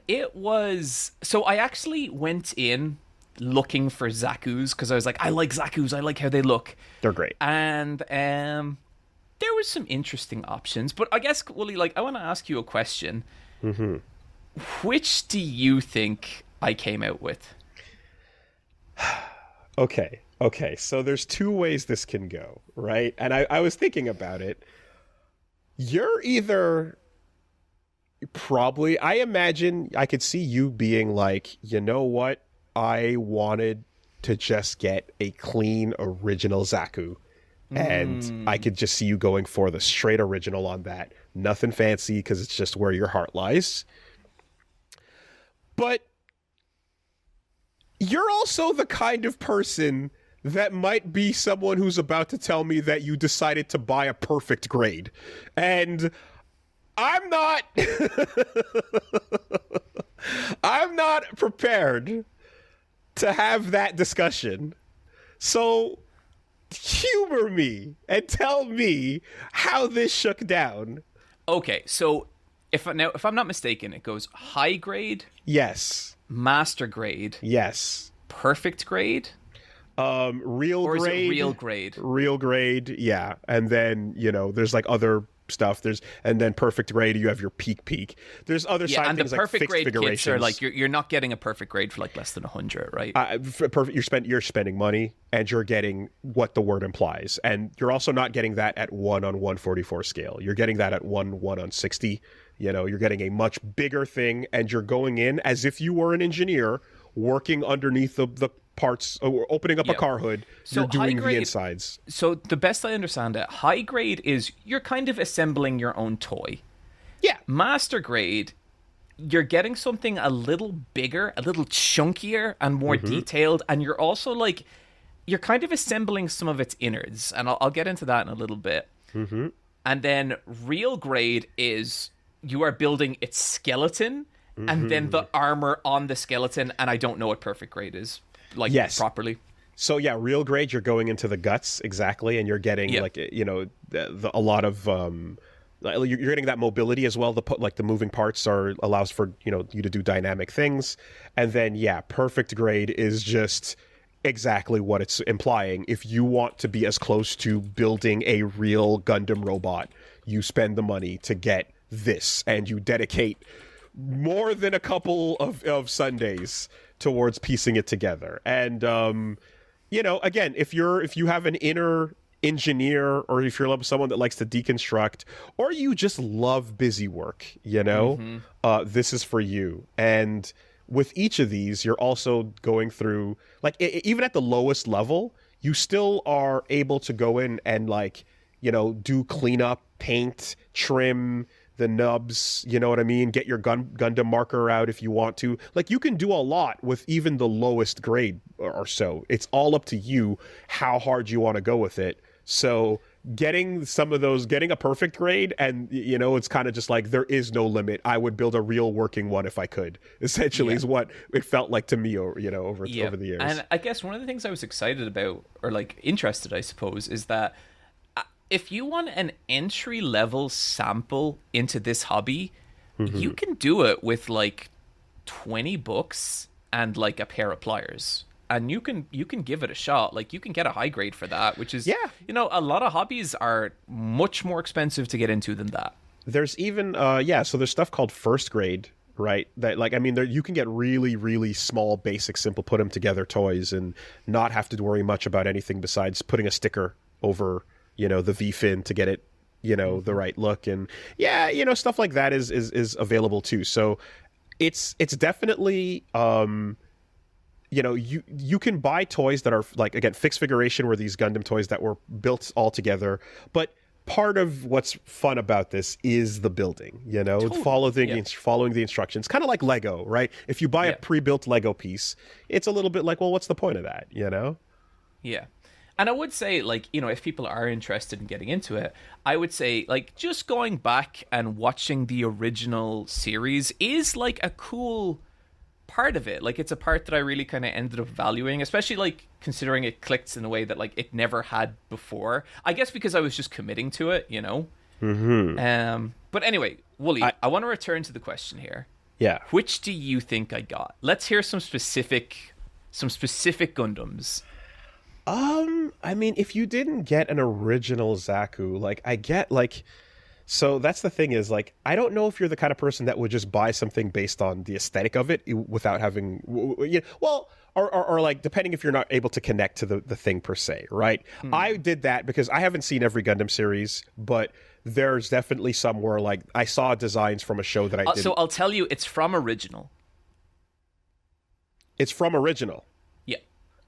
S1: It was... So I actually went in looking for Zakus, because I was like, I like Zakus, I like how they look.
S2: They're great.
S1: And there was some interesting options, but I guess, Woolie, like, I want to ask you a question.
S2: Mm-hmm.
S1: Which do you think I came out with?
S2: Okay, so there's two ways this can go, right? And I was thinking about it. You're either... Probably, I imagine I could see you being like, you know what? I wanted to just get a clean original Zaku. And I could just see you going for the straight original on that. Nothing fancy, because it's just where your heart lies. But you're also the kind of person that might be someone who's about to tell me that you decided to buy a perfect grade. And I'm not I'm not prepared to have that discussion. So humor me and tell me how this shook down.
S1: Okay, so if I'm not mistaken, it goes high grade,
S2: Yes.
S1: master grade,
S2: Yes.
S1: perfect grade,
S2: Real
S1: or
S2: grade.
S1: is it real grade?
S2: Real grade, yeah. And then, there's like other stuff. And then perfect grade, you have your peak. There's other side
S1: and
S2: things
S1: the
S2: like
S1: perfect
S2: fixed
S1: grade kits
S2: figurations.
S1: are like you're not getting a perfect grade for like less than 100, right?
S2: You're spending money, and you're getting what the word implies, and you're also not getting that at 1 on 144 scale. You're getting that at 1 on 60. You're getting a much bigger thing, and you're going in as if you were an engineer working underneath the parts, or opening up a car hood.
S1: So
S2: you're doing
S1: high grade,
S2: the insides.
S1: So the best I understand it, high grade is you're kind of assembling your own toy.
S2: Yeah.
S1: Master grade, you're getting something a little bigger, a little chunkier, and more detailed, and you're also like, you're kind of assembling some of its innards, and I'll get into that in a little bit. Mm-hmm. And then real grade is you are building its skeleton, and then the armor on the skeleton, and I don't know what perfect grade is, like, properly.
S2: So yeah, real grade, you're going into the guts, exactly, and you're getting like a lot of you're getting that mobility as well. The moving parts allows for you to do dynamic things, and then perfect grade is just exactly what it's implying. If you want to be as close to building a real Gundam robot, you spend the money to get this, and you dedicate more than a couple of Sundays towards piecing it together. And again, if you have an inner engineer, or if you're someone that likes to deconstruct, or you just love busy work, this is for you. And with each of these, you're also going through, like, even at the lowest level, you still are able to go in and do cleanup, paint, trim the nubs, you know what I mean? Get your Gundam marker out if you want to. Like, you can do a lot with even the lowest grade or so. It's all up to you how hard you want to go with it. So getting a perfect grade, and it's kind of just like, there is no limit. I would build a real working one if I could, essentially, is what it felt like to me over the years.
S1: And I guess one of the things I was excited about, or like interested, I suppose, is that if you want an entry-level sample into this hobby, you can do it with like 20 books and like a pair of pliers. And you can give it a shot. Like, you can get a high grade for that, which is, a lot of hobbies are much more expensive to get into than that.
S2: There's even, so there's stuff called first grade, right? That, like, I mean, you can get really, really small, basic, simple, put them together toys and not have to worry much about anything besides putting a sticker over, the V-fin to get it, the right look. And stuff like that is available too. So it's definitely, you can buy toys that are, like, again, fixed figuration, where these Gundam toys that were built all together. But part of what's fun about this is the building, totally. Following the instructions, kind of like Lego, right? If you buy a pre-built Lego piece, it's a little bit like, well, what's the point of that,
S1: Yeah. And I would say, like, if people are interested in getting into it, I would say, like, just going back and watching the original series is, like, a cool part of it. Like, it's a part that I really kind of ended up valuing, especially, like, considering it clicked in a way that, like, it never had before. I guess because I was just committing to it, But anyway, Woolie, I want to return to the question here.
S2: Yeah.
S1: Which do you think I got? Let's hear some specific Gundams.
S2: I mean, if you didn't get an original Zaku, like, I get, like, so that's the thing is, like, I don't know if you're the kind of person that would just buy something based on the aesthetic of it without having, or like, depending if you're not able to connect to the thing per se, right? I did that because I haven't seen every Gundam series, but there's definitely some where, like, I saw designs from a show that I did.
S1: So I'll tell you, it's from original.
S2: It's from original.
S1: Yeah.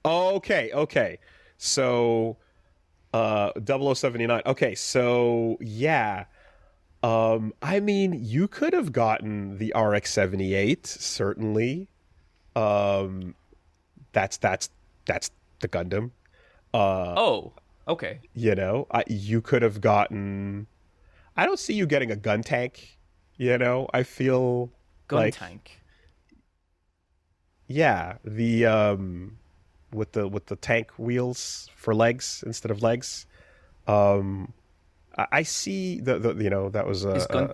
S2: Okay. So, 0079. Okay, so, yeah. I mean, you could have gotten the RX-78, certainly. That's the Gundam.
S1: Okay.
S2: You could have gotten... I don't see you getting a gun tank You know, I feel
S1: Gun
S2: like
S1: tank.
S2: yeah, the with the tank wheels for legs instead of legs. I see the you know that was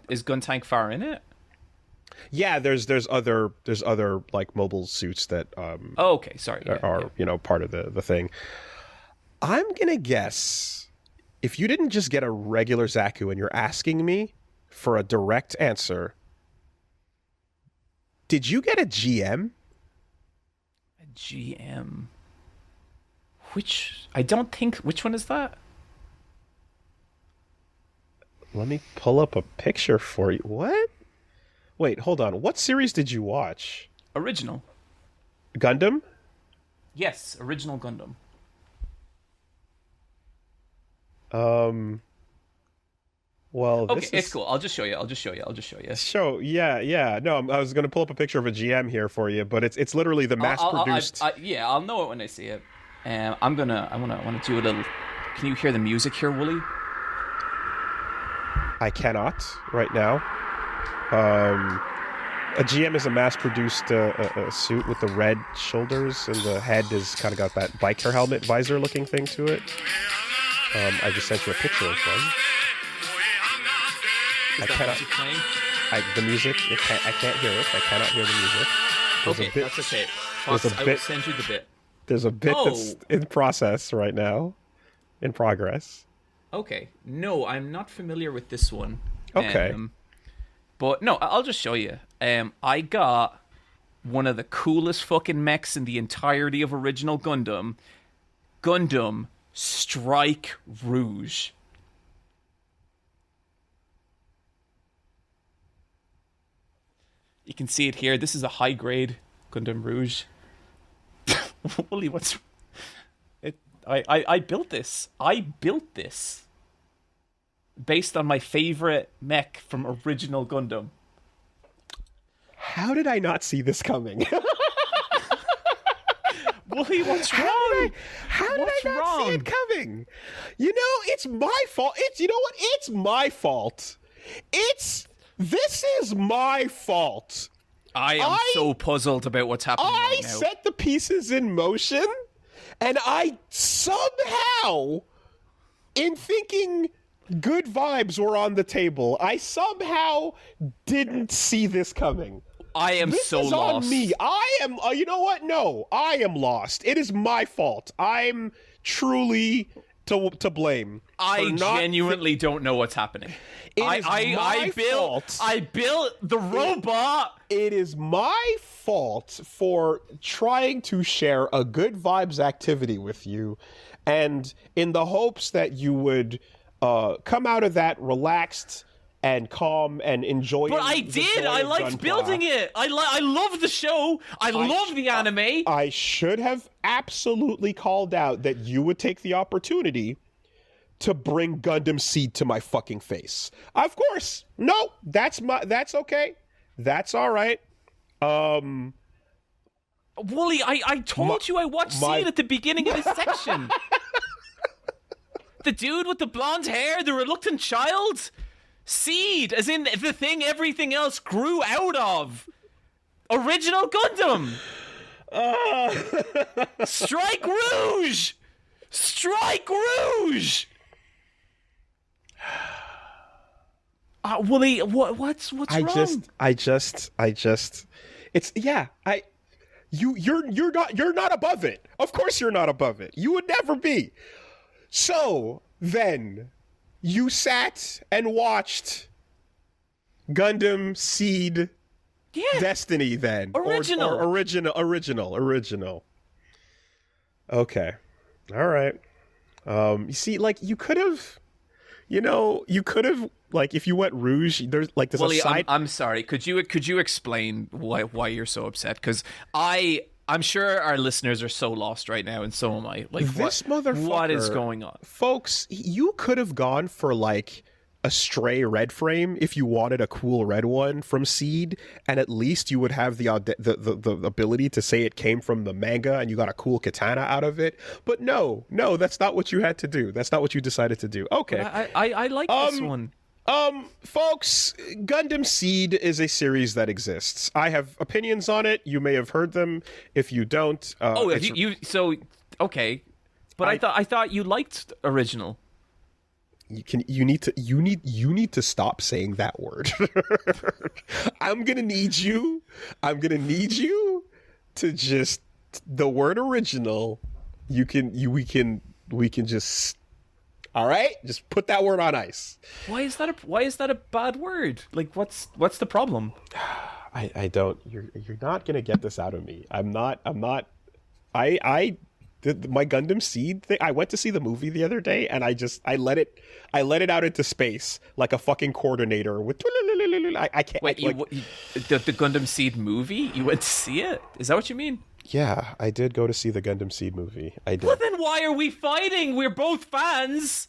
S1: Is gun tank far in it?
S2: yeah. There's other like mobile suits that
S1: Oh, okay, sorry.
S2: are you know part of the thing. I'm gonna guess if you didn't just get a regular Zaku and you're asking me for a direct answer, did you get a GM?
S1: A GM. I don't think. Which one is that?
S2: Let me pull up a picture for you. What? Wait, hold on. What series did you watch?
S1: Original.
S2: Gundam?
S1: Yes, original Gundam.
S2: Well,
S1: Okay,
S2: this is...
S1: it's cool. I'll just show you.
S2: Yeah. No, I was going to pull up a picture of a GM here for you, but it's literally the mass-produced...
S1: I'll know it when I see it. I want to do a little... Can you hear the music here, Woolie?
S2: I cannot right now. A GM is a mass-produced a suit with the red shoulders, and the head has kind of got that biker helmet visor-looking thing to it. I just sent you a picture of one.
S1: Is that music playing?
S2: The music, I can't hear it. I cannot hear the music.
S1: That's okay. Fox, I will send you the bit.
S2: There's a bit that's in process right now. In progress.
S1: Okay. No, I'm not familiar with this one.
S2: Okay.
S1: But no, I'll just show you. I got one of the coolest fucking mechs in the entirety of original Gundam. Gundam Strike Rouge. You can see it here. This is a high grade Gundam Rouge. Woolie, what's it? I built this. I built this based on my favorite mech from original Gundam.
S2: How did I not see this coming?
S1: Woolie, what's wrong?
S2: How did I not see it coming? You know, it's my fault. You know what? It's my fault. This is my fault.
S1: I am so puzzled about what's happening right now.
S2: I set the pieces in motion, and I somehow, in thinking good vibes were on the table, I somehow didn't see this coming.
S1: I am
S2: this
S1: so
S2: is
S1: lost.
S2: On me. I am. You know what? No, I am lost. It is my fault. I'm truly to blame.
S1: I genuinely don't know what's happening. I built the robot.
S2: It is my fault for trying to share a good vibes activity with you, and in the hopes that you would come out of that relaxed and calm and enjoy.
S1: But I did. I liked building it. I love the show. I love the anime.
S2: I should have absolutely called out that you would take the opportunity to bring Gundam Seed to my fucking face. Of course. No, that's okay. That's all right.
S1: Woolie, I told you I watched Seed at the beginning of this section. The dude with the blonde hair, the reluctant child. Seed, as in the thing everything else grew out of. Original Gundam. Strike Rouge. Strike Rouge. Woolie, what's wrong?
S2: I just it's you're not above it. Of course you're not above it. You would never be. So then you sat and watched Gundam Seed Destiny then. Original. Okay. All right. You see, like you could have like if you went Rouge, there's like there's a side.
S1: I'm sorry. Could you explain why you're so upset? Because I'm sure our listeners are so lost right now, and so am I. Like
S2: this motherfucker.
S1: What is going on,
S2: folks? You could have gone for like a stray red frame if you wanted a cool red one from Seed, and at least you would have the ability to say it came from the manga and you got a cool katana out of it. But no, that's not what you had to do. That's not what you decided to do. Okay,
S1: I like this one.
S2: Folks, Gundam Seed is a series that exists. I have opinions on it. You may have heard them. If you don't,
S1: okay, but I thought you liked original.
S2: You need to stop saying that word. I'm gonna need you to just the word original. We can just. All right, just put that word on ice.
S1: Why is that a bad word? Like, what's the problem?
S2: I don't. You're not gonna get this out of me. I'm not. My Gundam Seed thing. I went to see the movie the other day, and I let it out into space like a fucking coordinator with. I can't.
S1: Wait, the Gundam Seed movie? You went to see it? Is that what you mean?
S2: Yeah, I did go to see the Gundam Seed movie. I did.
S1: Well, then why are we fighting? We're both fans.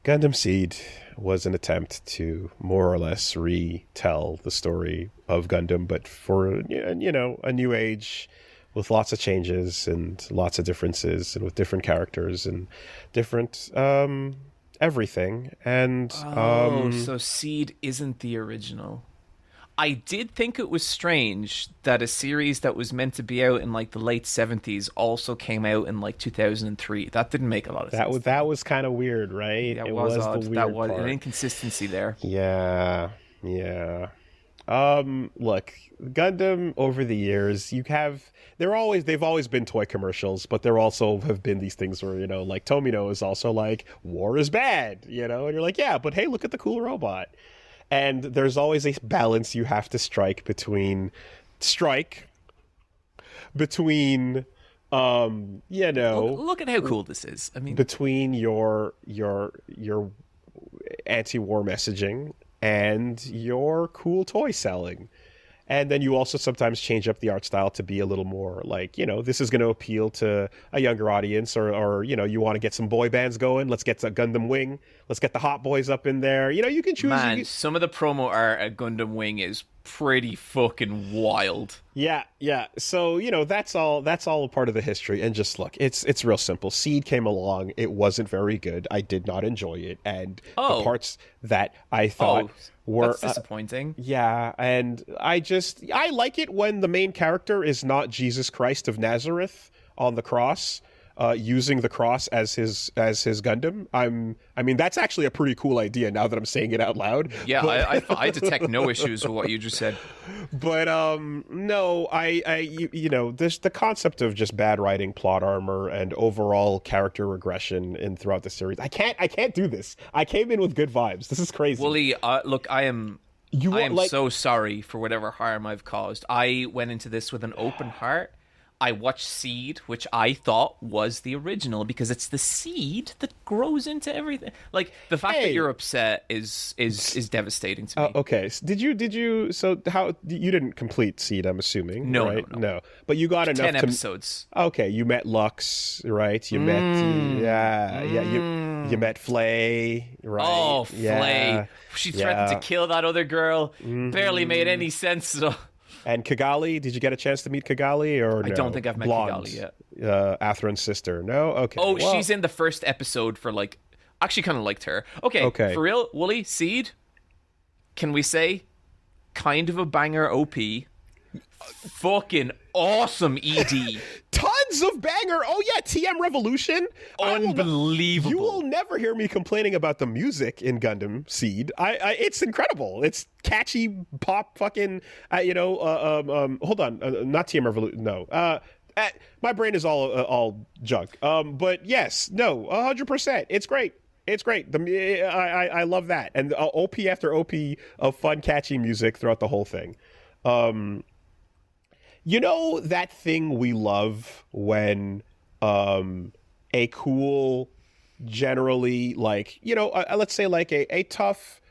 S2: Gundam Seed was an attempt to more or less retell the story of Gundam, but for, a new age with lots of changes and lots of differences and with different characters and different everything. And
S1: so Seed isn't the original. I did think it was strange that a series that was meant to be out in like the late 70s also came out in like 2003. That didn't make a lot of sense.
S2: That was kind of weird, right?
S1: That was odd.
S2: The weird
S1: that was
S2: part.
S1: An inconsistency there.
S2: Yeah. Look, Gundam over the years, they've always been toy commercials, but there also have been these things where, like Tomino is also like, war is bad, and you're like, yeah, but hey, look at the cool robot. And there's always a balance you have to strike between look
S1: at how cool this is. I mean,
S2: between your anti-war messaging and your cool toy selling. And then you also sometimes change up the art style to be a little more like, this is going to appeal to a younger audience, or you want to get some boy bands going. Let's get a Gundam Wing. Let's get the Hot Boys up in there. You can choose.
S1: Man, some of the promo art at Gundam Wing is pretty fucking wild.
S2: Yeah. So, that's all a part of the history. And just look, it's real simple. Seed came along. It wasn't very good. I did not enjoy it. And the parts that I thought were
S1: that's disappointing.
S2: Yeah. And I like it when the main character is not Jesus Christ of Nazareth on the cross. Using the cross as his Gundam. I mean, that's actually a pretty cool idea now that I'm saying it out loud.
S1: Yeah, but... I detect no issues with what you just said.
S2: But no, there's the concept of just bad writing, plot armor, and overall character regression throughout the series. I can't do this. I came in with good vibes. This is crazy.
S1: Woolie, look, I am so sorry for whatever harm I've caused. I went into this with an open heart. I watched Seed, which I thought was the original because it's the seed that grows into everything. Like, the fact that you're upset is devastating to me.
S2: Okay. Did you? So how you didn't complete Seed? I'm assuming.
S1: No,
S2: right?
S1: no.
S2: But you got enough.
S1: 10 episodes.
S2: Okay, you met Lux, right? You met you met Flay, right?
S1: Oh, Flay. Yeah. She threatened to kill that other girl. Barely made any sense though.
S2: And Kigali, did you get a chance to meet Kigali or no?
S1: I don't think I've met Kigali yet.
S2: Atherin's sister. No? Okay.
S1: Oh, well, she's in the first episode for like... Actually kind of liked her. Okay, for real, Woolie, Seed, can we say kind of a banger OP? Fucking awesome ED.
S2: Tons of banger. Oh yeah, TM Revolution.
S1: Unbelievable.
S2: You will never hear me complaining about the music in Gundam Seed. It's incredible. It's catchy pop fucking hold on, not TM Revolution. No. My brain is all junk. But yes, no, 100%. It's great. It's great. I love that. And OP after OP of fun, catchy music throughout the whole thing. That thing we love when a cool, generally like, let's say like a tough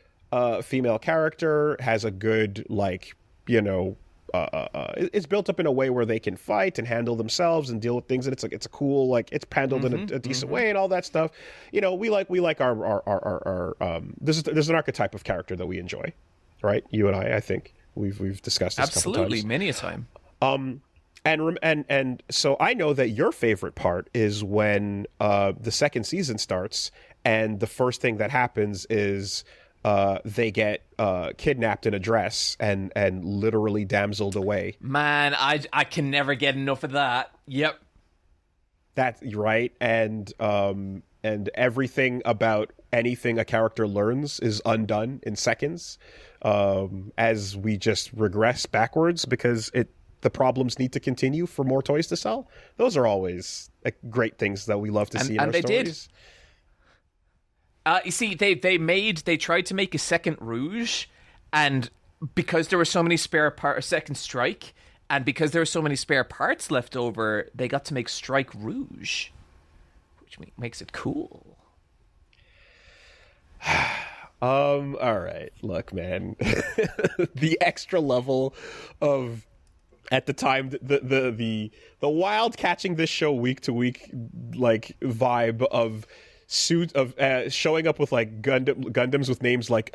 S2: female character has a good, like, it's built up in a way where they can fight and handle themselves and deal with things, and it's a cool, like, it's handled in a decent way and all that stuff. We like our there's an archetype of character that we enjoy, right? You and I think we've discussed this
S1: absolutely
S2: a couple times.
S1: Many a time.
S2: And so I know that your favorite part is when the second season starts and the first thing that happens is they get kidnapped in a dress and literally damseled away.
S1: Man, I can never get enough of that. Yep.
S2: That's right, and everything about anything a character learns is undone in seconds, as we just regress backwards because the problems need to continue for more toys to sell. Those are always great things that we love to see in our stories.
S1: You see, they tried to make a second Rouge, and because there were so many spare parts, second Strike, and because there were so many spare parts left over, they got to make Strike Rouge, which makes it cool.
S2: All right, look, man, the extra level of, at the time, the wild catching this show week to week like vibe of suit of showing up with like Gundams with names like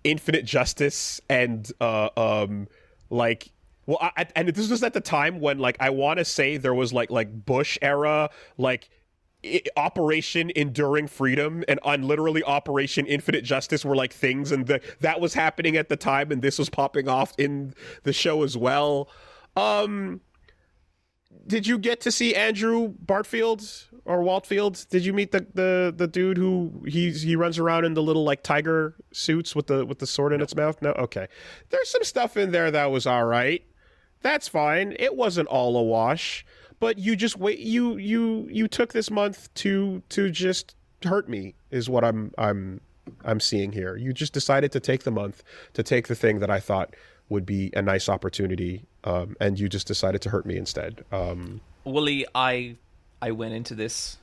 S2: Infinite Justice and like, well, and this was at the time when, like, I want to say there was like Bush era like Operation Enduring Freedom and on literally Operation Infinite Justice were like things, and that was happening at the time, and this was popping off in the show as well. Did you get to see Andrew Bartfield or Waltfield? Did you meet the dude who he runs around in the little like tiger suits with the sword in its mouth? No, okay. There's some stuff in there that was all right. That's fine. It wasn't all a wash. But you just wait. You took this month to just hurt me, is what I'm seeing here. You just decided to take the month to take the thing that I thought would be a nice opportunity, and you just decided to hurt me instead.
S1: Woolie, I went into this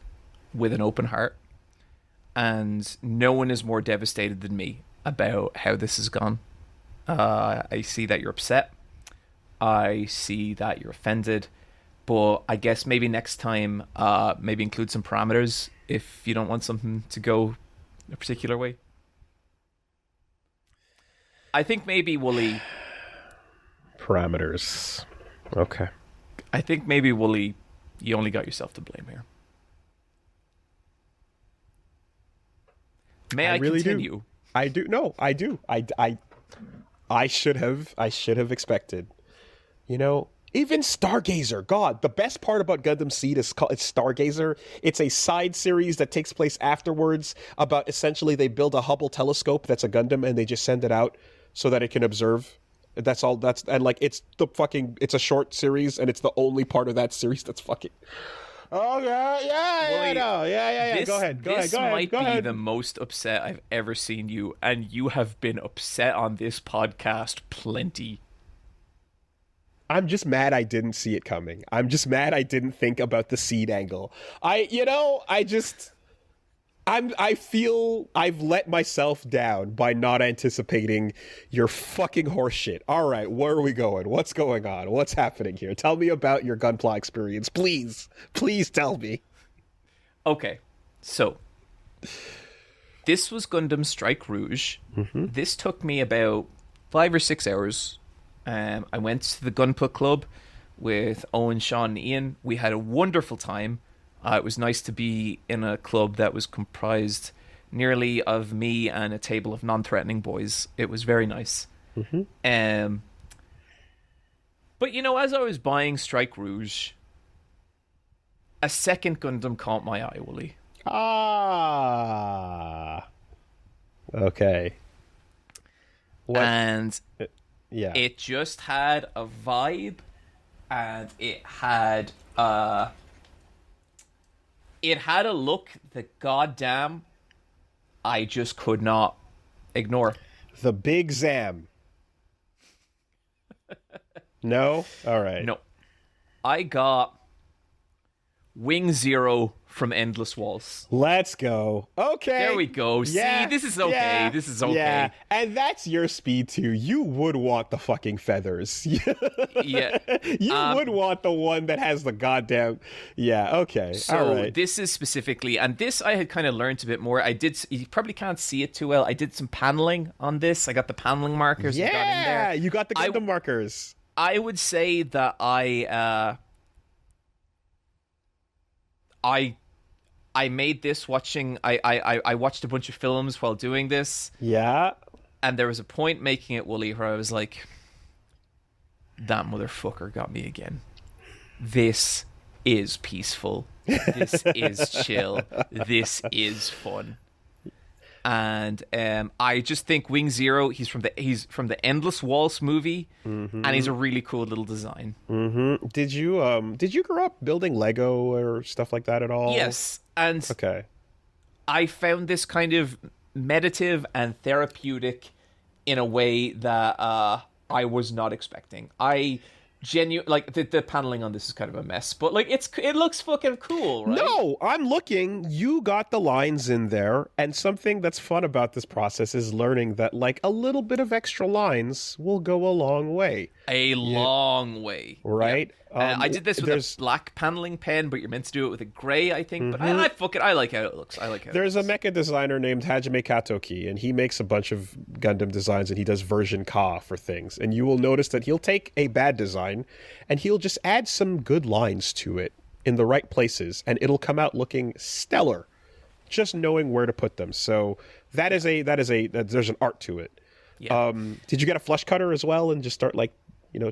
S1: with an open heart, and no one is more devastated than me about how this has gone. I see that you're upset. I see that you're offended. But I guess maybe next time, maybe include some parameters if you don't want something to go a particular way. I think maybe, Woolie...
S2: Parameters. Okay.
S1: I think maybe, Woolie, you only got yourself to blame here. May I
S2: really
S1: continue?
S2: Do. I do. No, I do. I should have expected. You know... Even Stargazer, God, the best part about Gundam Seed is it's Stargazer. It's a side series that takes place afterwards about essentially they build a Hubble telescope that's a Gundam and they just send it out so that it can observe. That's all. And like it's a short series and it's the only part of that series that's fucking. Oh yeah. Go ahead.
S1: This might be the most upset I've ever seen you, and you have been upset on this podcast plenty.
S2: I'm just mad I didn't see it coming. I'm just mad I didn't think about the Seed angle. I feel I've let myself down by not anticipating your fucking horseshit. All right, where are we going? What's going on? What's happening here? Tell me about your Gunpla experience, please. Please tell me.
S1: Okay, so this was Gundam Strike Rouge. Mm-hmm. This took me about 5 or 6 hours. I went to the Gunpla Club with Owen, Sean, and Ian. We had a wonderful time. It was nice to be in a club that was comprised nearly of me and a table of non-threatening boys. It was very nice. Mm-hmm. But, you know, as I was buying Strike Rouge, a second Gundam caught my eye, Woolie.
S2: Ah. Okay.
S1: What? And...
S2: Yeah.
S1: It just had a vibe, and it had a look that, goddamn, I just could not ignore.
S2: The Big Zam. No? All right.
S1: No. I got Wing Zero from Endless Waltz.
S2: Let's go. Okay.
S1: There we go.
S2: Yeah.
S1: See, this is okay.
S2: Yeah.
S1: This is okay.
S2: Yeah. And that's your speed too. You would want the fucking feathers.
S1: Yeah.
S2: You would want the one that has the goddamn... Yeah, okay.
S1: So
S2: all right.
S1: This is specifically... And this I had kind of learned a bit more. You probably can't see it too well. I did some paneling on this. I got the paneling markers.
S2: Yeah,
S1: got in there.
S2: You got the Gundam markers.
S1: I would say I I made this watching. I watched a bunch of films while doing this.
S2: Yeah.
S1: And there was a point making it, Woolie, where I was like, that motherfucker got me again. This is peaceful. This is chill. This is fun. And I just think Wing Zero, he's from the Endless Waltz movie, and he's a really cool little design.
S2: Mm-hmm. Did you grow up building Lego or stuff like that at all?
S1: Yes, and
S2: okay.
S1: I found this kind of meditative and therapeutic in a way that I was not expecting. Like the paneling on this is kind of a mess, but like it looks fucking cool, right?
S2: No, I'm looking. You got the lines in there, and something that's fun about this process is learning that like a little bit of extra lines will go a long way.
S1: Long way,
S2: right?
S1: Yeah. I did this with a black paneling pen, but you're meant to do it with a gray, I think. But I like how it looks.
S2: There's a mecha designer named Hajime Katoki, and he makes a bunch of Gundam designs, and he does version Ka for things. And you will notice that he'll take a bad design, and he'll just add some good lines to it in the right places, and it'll come out looking stellar, just knowing where to put them. So there's an art to it.
S1: Yeah.
S2: Did you get a flush cutter as well, and just start like,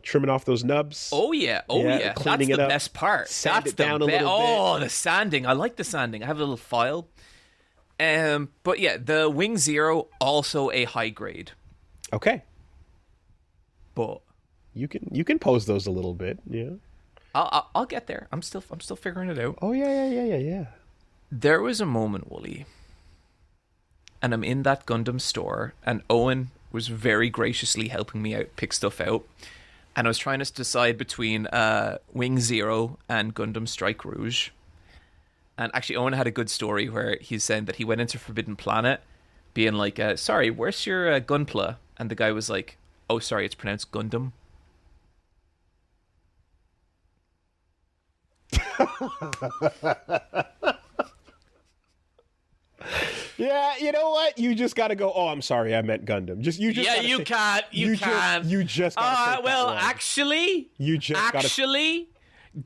S2: trimming off those nubs?
S1: Oh yeah. That's the best part.
S2: Sand it down a little bit.
S1: Oh, the sanding. I like the sanding. I have a little file. But yeah, the Wing Zero, also a high grade.
S2: Okay.
S1: But
S2: you can pose those a little bit. Yeah.
S1: I'll get there. I'm still figuring it out.
S2: Oh yeah.
S1: There was a moment, Woolie, and I'm in that Gundam store, and Owen was very graciously helping me out, pick stuff out. And I was trying to decide between Wing Zero and Gundam Strike Rouge. And actually, Owen had a good story where he's saying that he went into Forbidden Planet being like, sorry, where's your Gunpla? And the guy was like, oh, sorry, it's pronounced Gundam.
S2: Yeah, you know what? You just got to go, oh, I'm sorry, I meant Gundam. You can't. You just got to
S1: well, actually,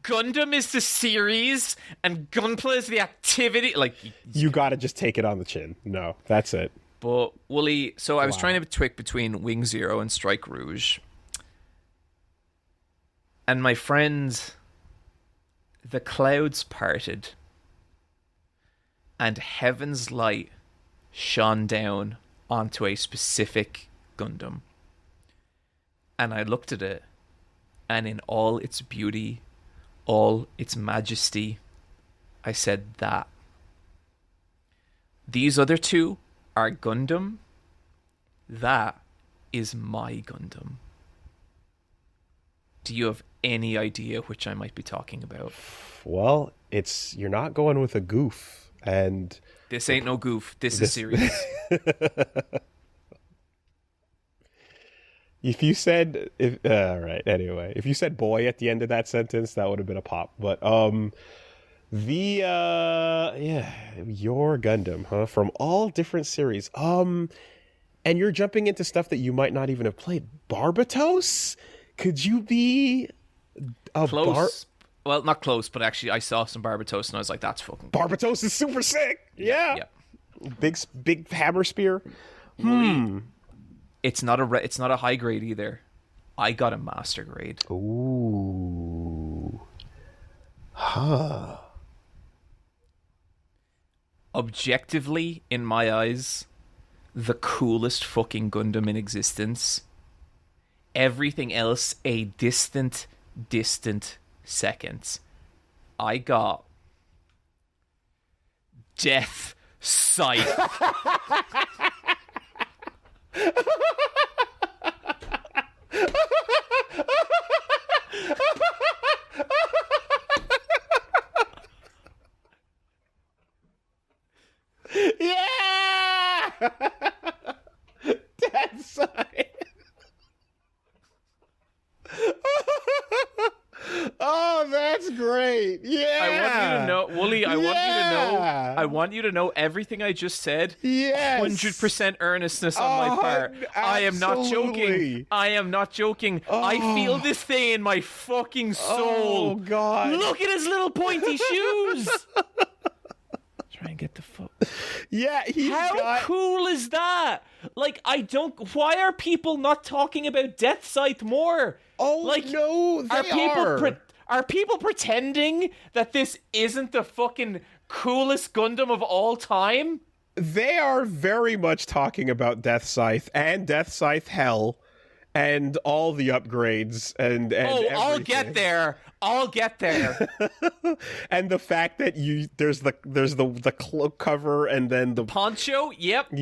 S1: Gundam is the series and Gunpla is the activity. Like,
S2: you got to just take it on the chin. No, that's it.
S1: But, Woolie, so I was trying to tweak between Wing Zero and Strike Rouge. And my friend, the clouds parted. And heaven's light shone down onto a specific Gundam. And I looked at it, and in all its beauty, all its majesty, I said that. These other two are Gundam. That is my Gundam. Do you have any idea which I might be talking about?
S2: Well, you're not going with a goof. And
S1: this ain't no goof. This is serious.
S2: If you said, all right, anyway, if you said boy at the end of that sentence, that would have been a pop. But your Gundam, huh? From all different series. And you're jumping into stuff that you might not even have played. Barbatos? Could you be a
S1: close? Well, not close, but actually I saw some Barbatos and I was like, that's fucking cool.
S2: Barbatos is super sick. Yeah. Big hammer spear.
S1: It's not a high grade either. I got a master grade.
S2: Ooh. Huh.
S1: Objectively, in my eyes, the coolest fucking Gundam in existence. Everything else a distant seconds. I got Death Sight.
S2: Yeah! Death Sight. Oh, that's great. Yeah.
S1: I want you to know, Woolie, I want you to know everything I just said.
S2: Yes.
S1: 100% earnestness on my part. I am not joking. I feel this thing in my fucking soul.
S2: Oh, God.
S1: Look at his little pointy shoes. get the fuck.
S2: Yeah,
S1: How cool is that? Like, why are people not talking about Death Scythe more?
S2: Oh,
S1: like,
S2: no, they are.
S1: Are people pretending that this isn't the fucking coolest Gundam of all time?
S2: They are very much talking about Death Scythe and Death Scythe Hell and all the upgrades and everything.
S1: I'll get there.
S2: And the fact that there's the cloak cover and then the
S1: poncho. Yep.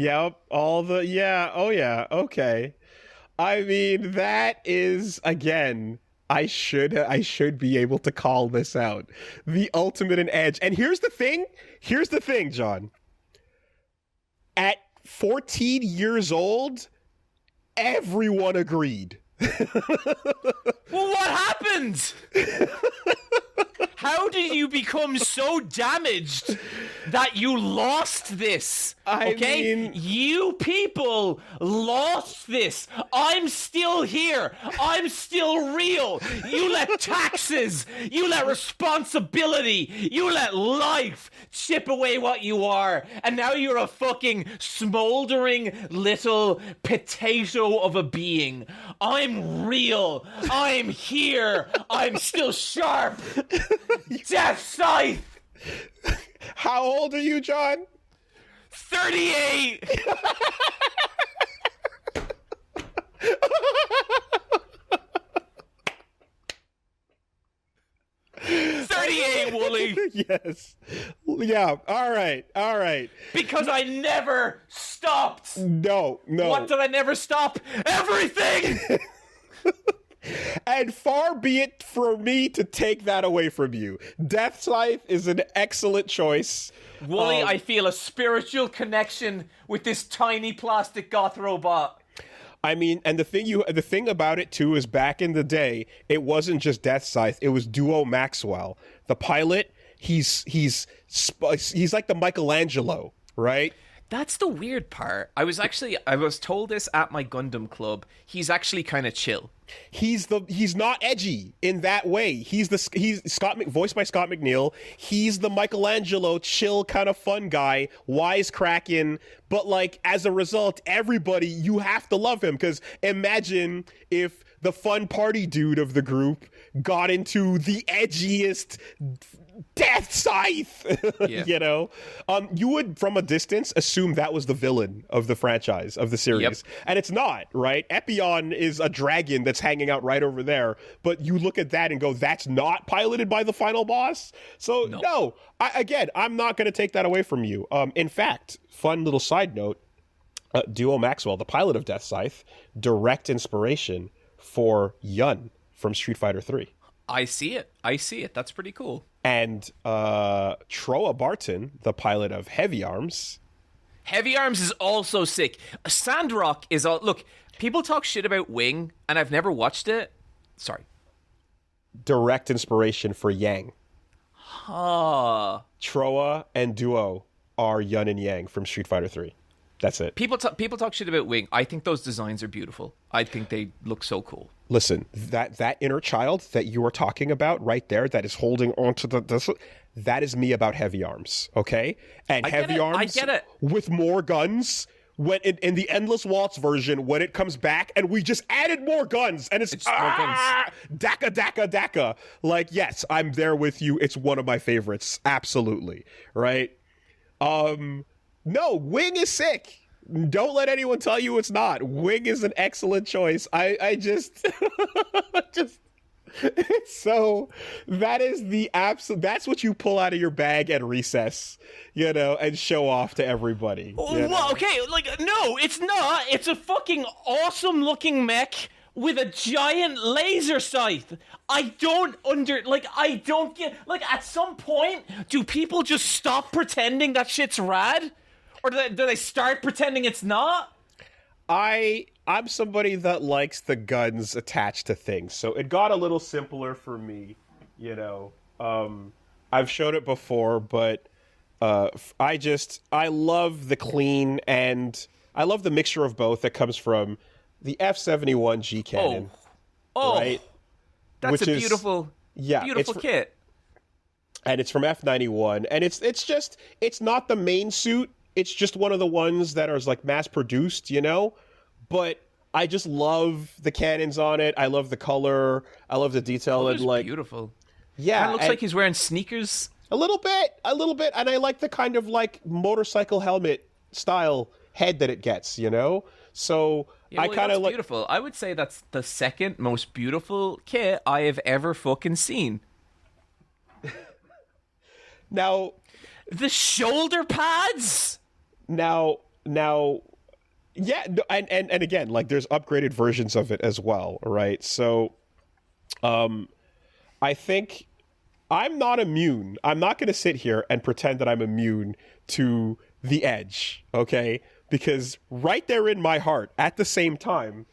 S2: Okay. I mean, that is, again, I should be able to call this out. The ultimate in edge. And here's the thing, John. At 14 years old, everyone agreed.
S1: Well, what happened? How did you become so damaged that you lost this?
S2: I mean,
S1: you people lost this. I'm still here. I'm still real. You let taxes, you let responsibility, you let life chip away what you are, and now you're a fucking smoldering little potato of a being. I'm real. I'm here. I'm still sharp. Death Scythe!
S2: How old are you, John?
S1: 38! 38, Woolie!
S2: Yes. Yeah, all right.
S1: Because I never stopped!
S2: No.
S1: What did I never stop? Everything!
S2: And far be it for me to take that away from you. Death Scythe is an excellent choice.
S1: Woolie, I feel a spiritual connection with this tiny plastic goth robot.
S2: I mean, and the thing about it too is back in the day, it wasn't just Death Scythe, it was Duo Maxwell. The pilot, he's like the Michelangelo, right?
S1: That's the weird part. I was told this at my Gundam club. He's actually kind of chill.
S2: He's not edgy in that way. He's voiced by Scott McNeil. He's the Michelangelo, chill kind of fun guy, wisecracking. But like as a result, everybody, you have to love him, because imagine if the fun party dude of the group got into the edgiest Death Scythe.
S1: Yeah.
S2: You know, you would from a distance assume that was the villain of the franchise, of the series.
S1: Yep.
S2: And it's not, right? Epion is a dragon that's hanging out right over there, but you look at that and go, that's not piloted by the final boss? So no, I'm not going to take that away from you. In fact, fun little side note, Duo Maxwell, the pilot of Death Scythe, direct inspiration for Yun from Street Fighter 3.
S1: I see it. That's pretty cool.
S2: And Troa Barton, the pilot of Heavy Arms.
S1: Heavy Arms is also sick. Sandrock is all... Look, people talk shit about Wing, and I've never watched it. Sorry.
S2: Direct inspiration for Yang.
S1: Huh.
S2: Troa and Duo are Yun and Yang from Street Fighter 3. That's it.
S1: People talk shit about Wing. I think those designs are beautiful. I think they look so cool.
S2: Listen, that inner child that you are talking about right there, that is holding onto that is me about Heavy Arms, okay? And Heavy Arms,
S1: I get it.
S2: With more guns, when in the Endless Waltz version, when it comes back, and we just added more guns, and it's more guns. Daka. Like, yes, I'm there with you. It's one of my favorites, absolutely, right? No, Wing is sick. Don't let anyone tell you it's not. Wing is an excellent choice. I just it's so, that is the absolute, that's what you pull out of your bag at recess, you know, and show off to everybody.
S1: Well, okay, like, no, it's not. It's a fucking awesome looking mech with a giant laser scythe. I don't get, like, at some point, do people just stop pretending that shit's rad? Or do they start pretending it's not?
S2: I'm somebody that likes the guns attached to things, so it got a little simpler for me, you know. I've showed it before, but I love the clean, and I love the mixture of both that comes from the F-71 G cannon.
S1: Oh,
S2: right?
S1: That's a beautiful kit.
S2: and it's from F91, and it's not the main suit. It's just one of the ones that are like mass produced, you know. But I just love the cannons on it. I love the color. I love the detail.
S1: It's
S2: like
S1: beautiful.
S2: Yeah,
S1: it looks like he's wearing sneakers.
S2: A little bit, and I like the kind of like motorcycle helmet style head that it gets, you know. So I kind of like
S1: beautiful. I would say that's the second most beautiful kit I have ever fucking seen.
S2: Now,
S1: the shoulder pads.
S2: Now, yeah, and again, like there's upgraded versions of it as well, right? So, I think I'm not immune. I'm not going to sit here and pretend that I'm immune to the edge, okay? Because right there in my heart, at the same time,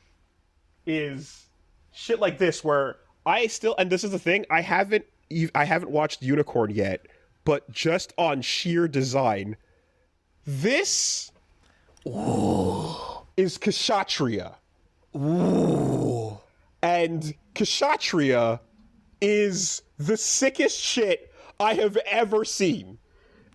S2: is shit like this where I still, and this is the thing, I haven't watched Unicorn yet, but just on sheer design, this is Kshatriya.
S1: Ooh.
S2: And Kshatriya is the sickest shit I have ever seen.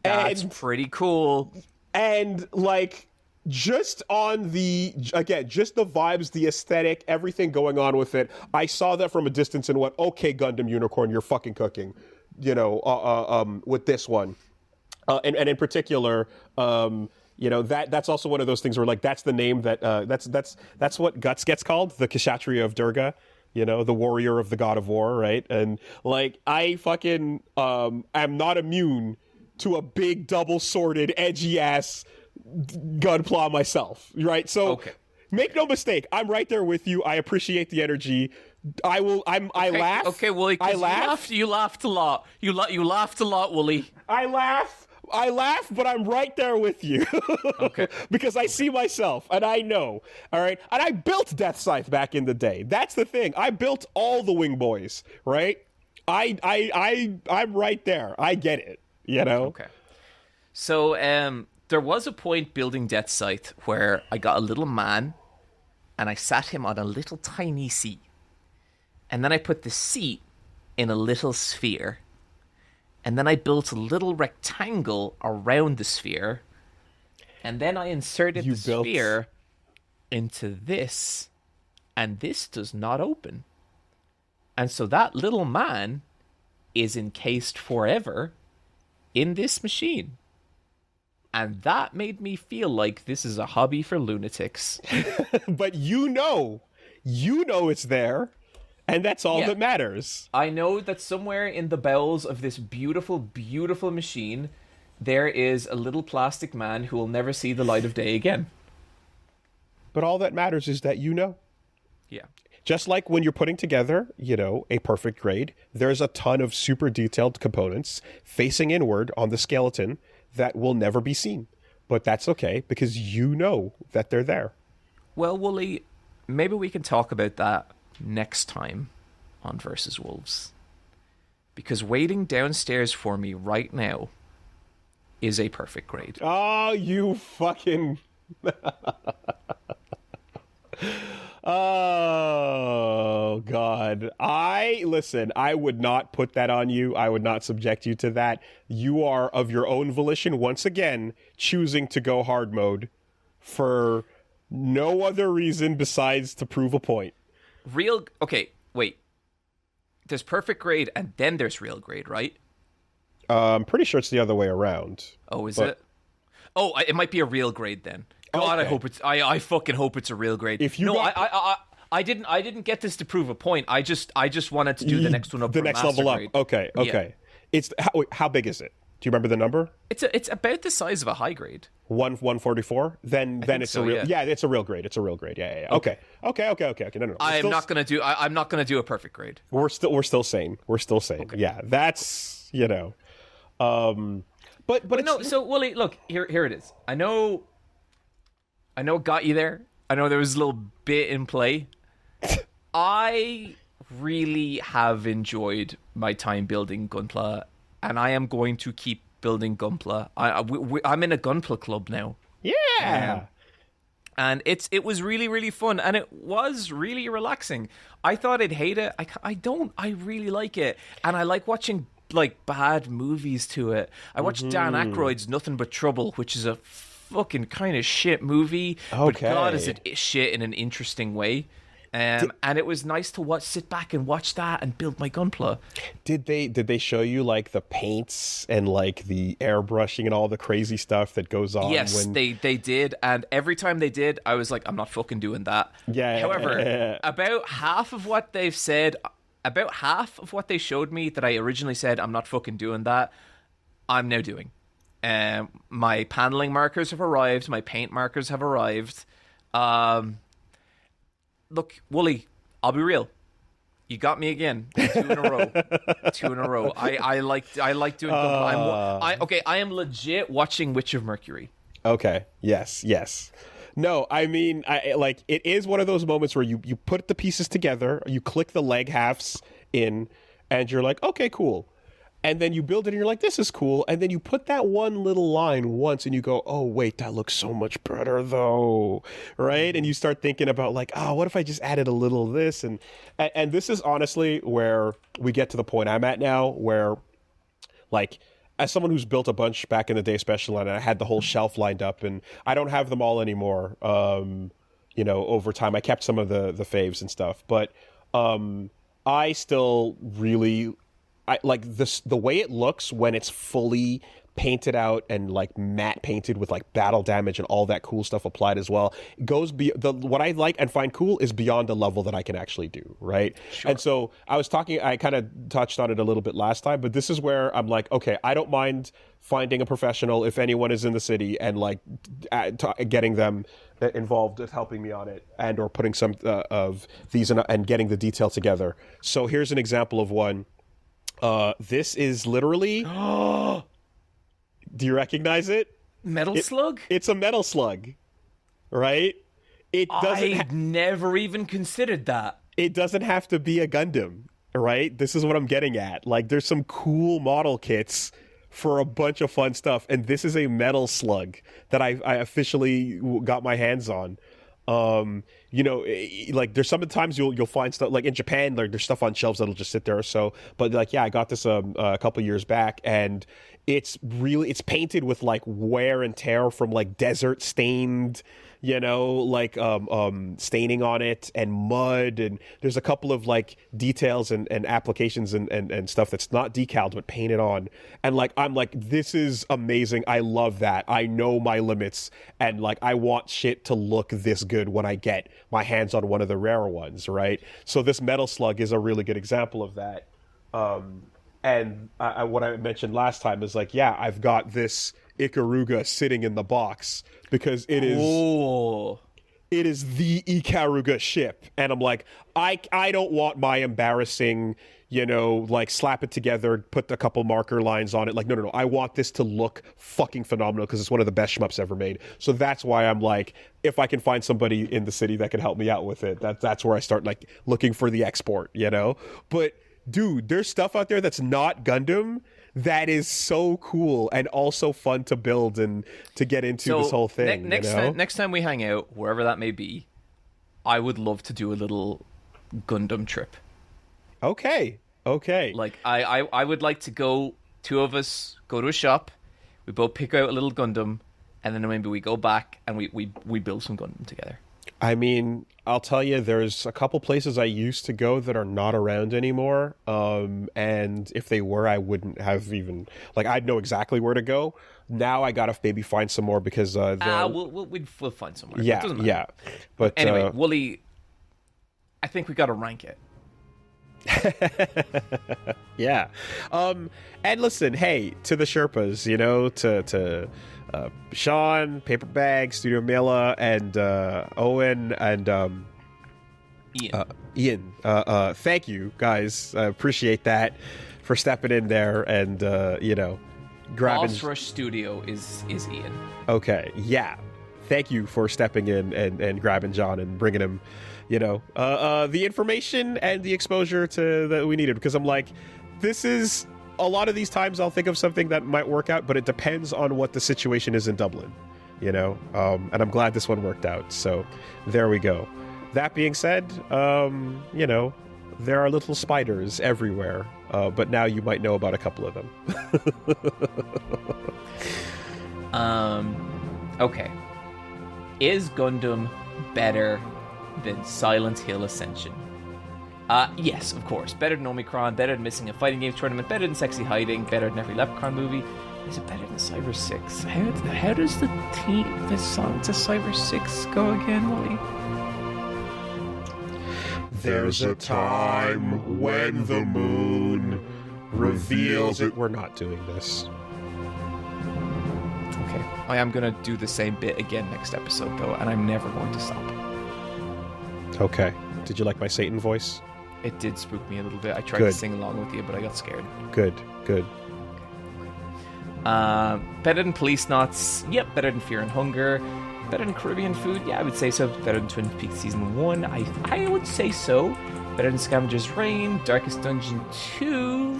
S1: That's pretty cool.
S2: And like just on the just the vibes, the aesthetic, everything going on with it. I saw that from a distance and went, "Okay, Gundam Unicorn, you're fucking cooking." You know, with this one, and in particular, you know, that's also one of those things where like that's the name that that's what Guts gets called, the Kshatriya of Durga. You know, the warrior of the god of war, right? And like I fucking am not immune to a big double-sworded, edgy-ass Gunpla myself, right? So make no mistake, I'm right there with you. I appreciate the energy. I laugh.
S1: Okay, Woolie,
S2: I laugh.
S1: You laughed a lot. You laughed a lot, Woolie.
S2: I laugh, but I'm right there with you.
S1: Okay.
S2: Because I see myself, and I know, all right? And I built Death Scythe back in the day. That's the thing. I built all the Wing Boys, right? I'm right there. I get it, you know?
S1: Okay. So, there was a point building Death Scythe where I got a little man, and I sat him on a little tiny seat. And then I put the seat in a little sphere. And then I built a little rectangle around the sphere. And then I inserted the sphere into this. And this does not open. And so that little man is encased forever in this machine. And that made me feel like this is a hobby for lunatics.
S2: But you know it's there. And that's all that matters.
S1: I know that somewhere in the bowels of this beautiful, beautiful machine, there is a little plastic man who will never see the light of day again.
S2: But all that matters is that you know.
S1: Yeah.
S2: Just like when you're putting together, you know, a perfect grade, there's a ton of super detailed components facing inward on the skeleton that will never be seen. But that's okay, because you know that they're there.
S1: Well, Woolie, maybe we can talk about that next time on Versus Wolves. Because waiting downstairs for me right now is a perfect grade.
S2: Oh, you fucking... Oh, God. Listen, I would not put that on you. I would not subject you to that. You are, of your own volition, once again, choosing to go hard mode for no other reason besides to prove a point.
S1: Okay, wait. There's perfect grade and then there's real grade, right?
S2: I'm pretty sure it's the other way around.
S1: Oh, is it? Oh, it might be a real grade then. God,
S2: okay.
S1: I hope it's. I fucking hope it's a real grade.
S2: If you
S1: I didn't get this to prove a point. I just wanted to do the next one up.
S2: The next level up.
S1: Grade.
S2: Okay.
S1: Yeah.
S2: It's how big is it? Do you remember the number?
S1: It's about the size of a high grade.
S2: 144. Then it's
S1: so,
S2: a real.
S1: yeah.
S2: It's a real grade. It's a real grade. Yeah. Okay. No.
S1: I'm not gonna do a perfect grade.
S2: We're still sane. Okay. Yeah. That's But
S1: no. So Woolie, look here it is. I know it got you there. I know there was a little bit in play. I really have enjoyed my time building Gunpla, and I am going to keep building Gunpla. I'm in a Gunpla club now.
S2: Yeah.
S1: And it was really, really fun, and it was really relaxing. I thought I'd hate it. I don't. I really like it, and I like watching like bad movies to it. I watched Dan Aykroyd's Nothing But Trouble, which is a fucking kind of shit movie. But God, is it shit in an interesting way. And it was nice to sit back and watch that and build my Gunpla.
S2: Did they show you like the paints and like the airbrushing and all the crazy stuff that goes on?
S1: Yes, they did, and every time they did, I was like, I'm not fucking doing that.
S2: Yeah.
S1: However, about half of what they showed me that I originally said I'm not fucking doing that, I'm now doing. My paneling markers have arrived. My paint markers have arrived. Look, Woolie, I'll be real. You got me again. 2 in a row. 2 in a row. I like doing. I am legit watching Witch of Mercury.
S2: Okay. Yes. No, I mean, it is one of those moments where you put the pieces together, you click the leg halves in, and you're like, okay, cool. And then you build it and you're like, this is cool. And then you put that one little line once and you go, oh, wait, that looks so much better though. Right? And you start thinking about like, oh, what if I just added a little of this? And this is honestly where we get to the point I'm at now, where like, as someone who's built a bunch back in the day, especially, and I had the whole shelf lined up, and I don't have them all anymore. Over time, I kept some of the faves and stuff, but I still really... I like this, the way it looks when it's fully painted out and like matte painted with like battle damage and all that cool stuff applied as well. It goes what I like and find cool is beyond the level that I can actually do, right? Sure. And so I kind of touched on it a little bit last time, but this is where I'm like, okay, I don't mind finding a professional if anyone is in the city and like getting them involved with helping me on it and or putting some of these and getting the detail together. So here's an example of one. This is literally... Do you recognize it?
S1: Metal Slug?
S2: It's a Metal Slug, right?
S1: I'd never even considered that.
S2: It doesn't have to be a Gundam, right? This is what I'm getting at. Like, there's some cool model kits for a bunch of fun stuff, and this is a Metal Slug that I officially got my hands on. Like there's sometimes you'll find stuff like in Japan, like there's stuff on shelves that'll just sit there or so. But like, yeah, I got this a couple years back, and it's painted with like wear and tear from like desert stained, staining on it and mud, and there's a couple of like details and applications and stuff that's not decaled but painted on, and like I'm like, this is amazing. I love that. I know my limits, and like I want shit to look this good when I get my hands on one of the rarer ones, right? So this Metal Slug is a really good example of that. And what I mentioned last time is like, yeah, I've got this Ikaruga sitting in the box because it is the Ikaruga ship, and I'm like, I don't want my embarrassing, like slap it together, put a couple marker lines on it. Like, no, I want this to look fucking phenomenal because it's one of the best shmups ever made. So that's why I'm like, if I can find somebody in the city that can help me out with it, that's where I start like looking for the export, But dude, there's stuff out there that's not Gundam that is so cool and also fun to build and to get into this whole thing.
S1: Next time we hang out, wherever that may be, I would love to do a little Gundam trip.
S2: Okay.
S1: Like I would like to go. 2 of us go to a shop. We both pick out a little Gundam, and then maybe we go back and we build some Gundam together.
S2: I mean, I'll tell you, there's a couple places I used to go that are not around anymore. And if they were, I wouldn't have even... Like, I'd know exactly where to go. Now I gotta maybe find some more because...
S1: we'll find somewhere.
S2: Yeah. But
S1: anyway, Woolie, I think we gotta rank it.
S2: Yeah. And listen, hey, to the Sherpas, to Sean, Paperbag, Studio Mela, and Owen, and Ian. Thank you, guys. I appreciate that for stepping in there and, grabbing...
S1: Boss Rush Studio is Ian.
S2: Okay, yeah. Thank you for stepping in and grabbing John and bringing him, the information and the exposure that we needed. Because I'm like, this is... A lot of these times I'll think of something that might work out, but it depends on what the situation is in Dublin, and I'm glad this one worked out. So there we go. That being said, there are little spiders everywhere, but now you might know about a couple of them.
S1: Okay. Is Gundam better than Silent Hill Ascension? Yes, of course. Better than Omicron, better than Missing a Fighting Games Tournament, better than Sexy Hiding, better than every Leprechaun movie. Is it better than Cyber 6? How does the song to Cyber 6 go again, Woolie?
S2: There's a time when the moon reveals it. We're not doing this.
S1: Okay. I am going to do the same bit again next episode, though, and I'm never going to stop.
S2: Okay. Did you like my Satan voice?
S1: It did spook me a little bit. I tried to sing along with you, but I got scared.
S2: Good.
S1: Better than Police Knots? Yep. Better than Fear and Hunger? Better than Caribbean Food? Yeah, I would say so. Better than Twin Peaks Season 1? I would say so. Better than Scavenger's Reign? Darkest Dungeon 2?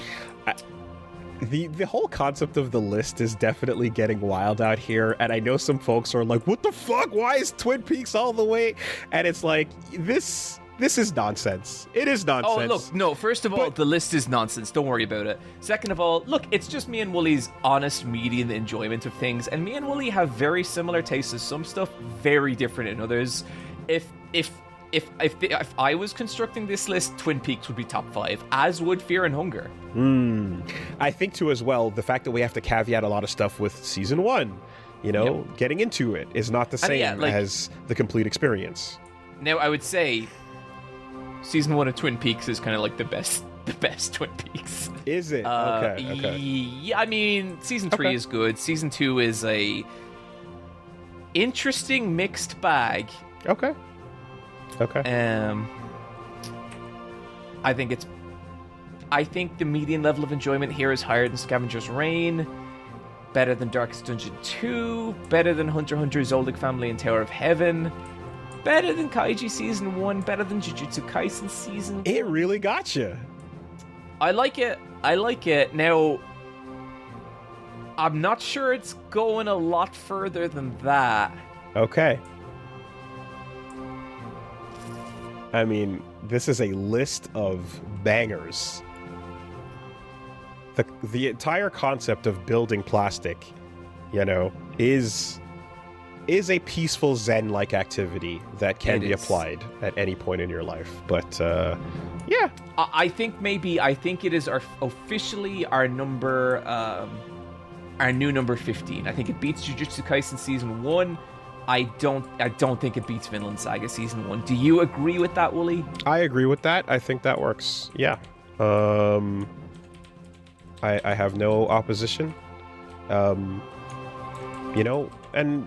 S2: The whole concept of the list is definitely getting wild out here, and I know some folks are like, what the fuck? Why is Twin Peaks all the way? And it's like, this is nonsense. It is nonsense.
S1: Oh, look, no, first of all, the list is nonsense. Don't worry about it. Second of all, look, it's just me and Woolie's honest median enjoyment of things, and me and Woolie have very similar tastes of some stuff, very different in others. If I was constructing this list, Twin Peaks would be top 5, as would Fear and Hunger.
S2: I think, too, as well, the fact that we have to caveat a lot of stuff with Season 1, getting into it is not the same as the complete experience. Now,
S1: I would say Season 1 of Twin Peaks is kind of like the best Twin Peaks.
S2: Is it? Okay.
S1: Yeah, I mean, Season 3 is good. Season 2 is a interesting mixed bag.
S2: Okay.
S1: I think the median level of enjoyment here is higher than Scavenger's Reign, better than Darkest Dungeon 2, better than Hunter x Hunter Zoldyck Family and Tower of Heaven, better than Kaiji Season 1, better than Jujutsu Kaisen Season 1.
S2: It really got you.
S1: I like it. Now, I'm not sure it's going a lot further than that.
S2: Okay. I mean, this is a list of bangers. The entire concept of building plastic, is a peaceful Zen-like activity that can be applied at any point in your life. But, yeah.
S1: I think it is officially our number, our new number 15. I think it beats Jujutsu Kaisen Season 1. I don't think it beats Vinland Saga Season 1. Do you agree with that, Woolie?
S2: I agree with that. I think that works. Yeah. I have no opposition. And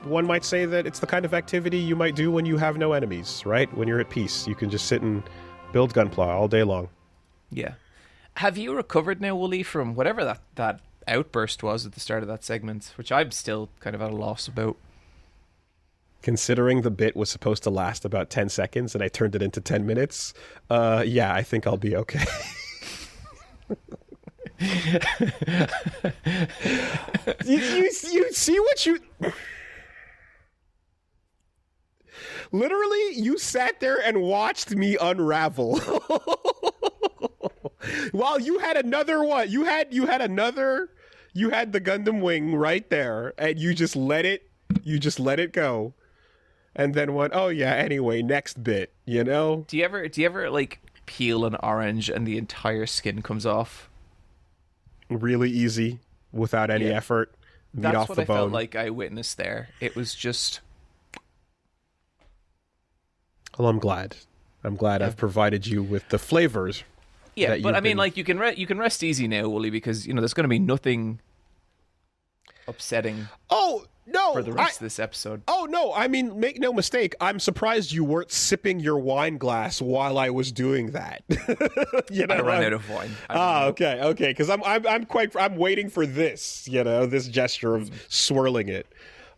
S2: one might say that it's the kind of activity you might do when you have no enemies, right? When you're at peace. You can just sit and build Gunpla all day long.
S1: Yeah. Have you recovered now, Woolie, from whatever that outburst was at the start of that segment, which I'm still kind of at a loss about?
S2: Considering the bit was supposed to last about 10 seconds and I turned it into 10 minutes, yeah, I think I'll be okay. you see what you... Literally, you sat there and watched me unravel. While you had another one. You had the Gundam wing right there, and you just let it go. And then went, oh yeah, anyway, next bit, Do
S1: you ever like peel an orange and the entire skin comes off?
S2: Really easy, without any effort. Meat off the bone. That's what I felt
S1: like I witnessed there. It was just...
S2: Well, I'm glad. I've provided you with the flavors.
S1: Yeah, but I mean, like, you can rest easy now, Woolie, because, there's going to be nothing upsetting.
S2: Oh, no,
S1: for the rest of this episode.
S2: Oh, no, I mean, make no mistake. I'm surprised you weren't sipping your wine glass while I was doing that.
S1: I ran out of wine.
S2: Okay, because I'm waiting for this, this gesture of swirling it.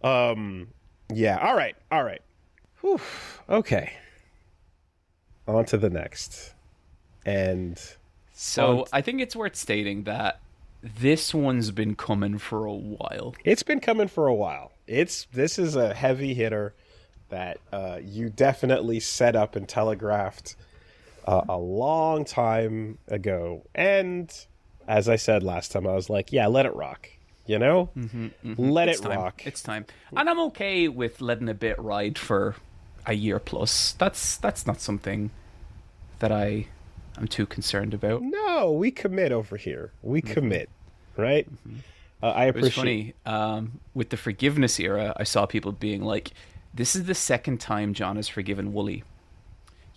S2: Yeah, all right. Whew, okay. On to the next. And
S1: so I think it's worth stating that this one's been coming for a while.
S2: It's been coming for a while. This is a heavy hitter that you definitely set up and telegraphed a long time ago. And as I said last time, I was like, yeah, let it rock. You know? Let it rock.
S1: It's time. And I'm okay with letting a bit ride for a year plus. That's not something that I'm too concerned about.
S2: No, we commit over here. We commit, right? I appreciate.
S1: It was funny. With the forgiveness era, I saw people being like, "This is the second time John has forgiven Woolie."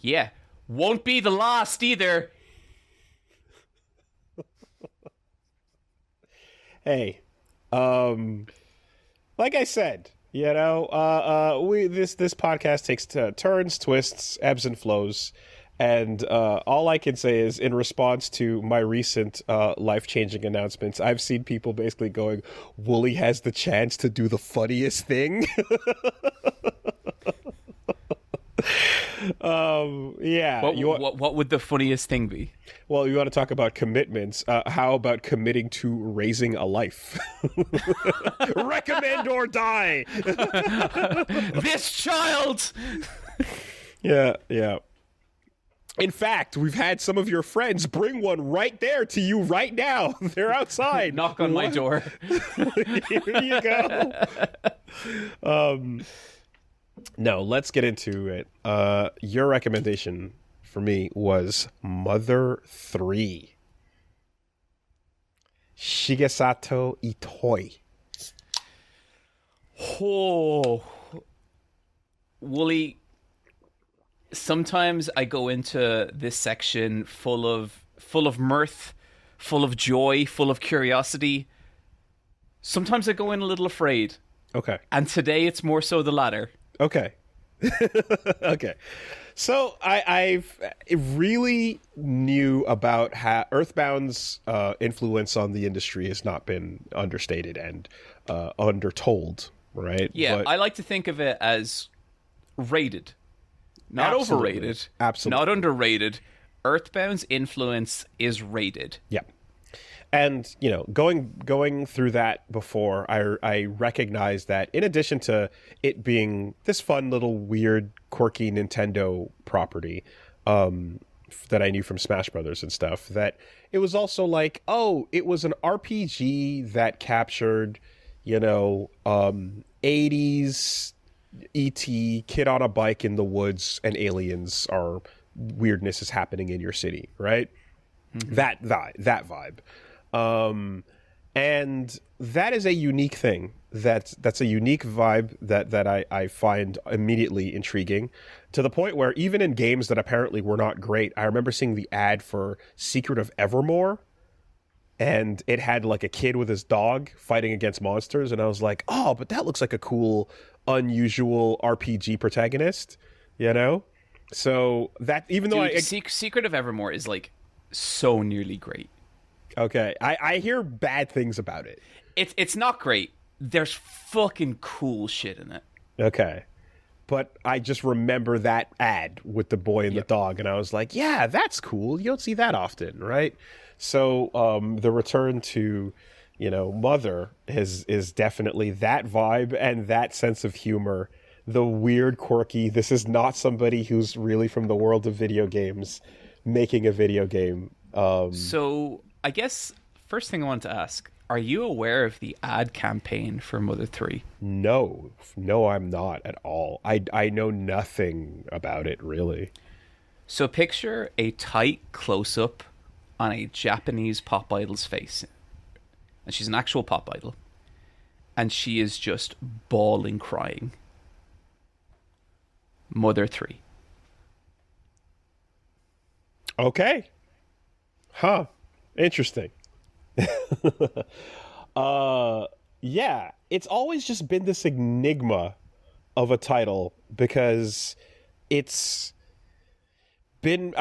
S1: Yeah, won't be the last either.
S2: Hey, like I said, you know, this podcast takes turns, twists, ebbs and flows. And all I can say is, in response to my recent life-changing announcements, I've seen people basically going, Woolie has the chance to do the funniest thing. Yeah.
S1: What would the funniest thing be?
S2: Well, you want to talk about commitments. How about committing to raising a life? Recommend or die.
S1: This child!
S2: Yeah. In fact, we've had some of your friends bring one right there to you right now. They're outside.
S1: Knock on my door.
S2: Here you go. No, let's get into it. Your recommendation for me was Mother 3. Shigesato Itoi.
S1: Oh, Woolie. Sometimes I go into this section full of mirth, full of joy, full of curiosity. Sometimes I go in a little afraid.
S2: Okay.
S1: And today it's more so the latter.
S2: Okay. Okay. So I've really knew about how Earthbound's influence on the industry has not been understated and undertold, right?
S1: Yeah, I like to think of it as rated. Not overrated.
S2: Absolutely.
S1: Not underrated. Earthbound's influence is rated.
S2: Yeah. And, you know, going through that before, I recognize that in addition to it being this fun little weird, quirky Nintendo property that I knew from Smash Brothers and stuff, that it was also like, oh, it was an RPG that captured, you know, 80s E.T., kid on a bike in the woods, and aliens are weirdness is happening in your city, right? Mm-hmm. That vibe. And that is a unique thing. That's a unique vibe that I find immediately intriguing, to the point where even in games that apparently were not great, I remember seeing the ad for Secret of Evermore, and it had like a kid with his dog fighting against monsters, and I was like, oh, but that looks like a cool, unusual RPG protagonist, you know? So that, even though
S1: Secret of Evermore is like so nearly great.
S2: Okay, I hear bad things about it.
S1: It's not great. There's fucking cool shit in it.
S2: Okay. But I just remember that ad with the boy and the dog, and I was like, yeah, that's cool. You don't see that often, right? So the return to, you know, Mother is definitely that vibe and that sense of humor. The weird, quirky, this is not somebody who's really from the world of video games making a video game.
S1: So I guess first thing I wanted to ask, are you aware of the ad campaign for Mother 3?
S2: No, I'm not at all. I know nothing about it, really.
S1: So picture a tight close-up on a Japanese pop idol's face. And she's an actual pop idol. And she is just bawling, crying. Mother 3.
S2: Okay. Huh. Interesting. Yeah, it's always just been this enigma of a title, because it's been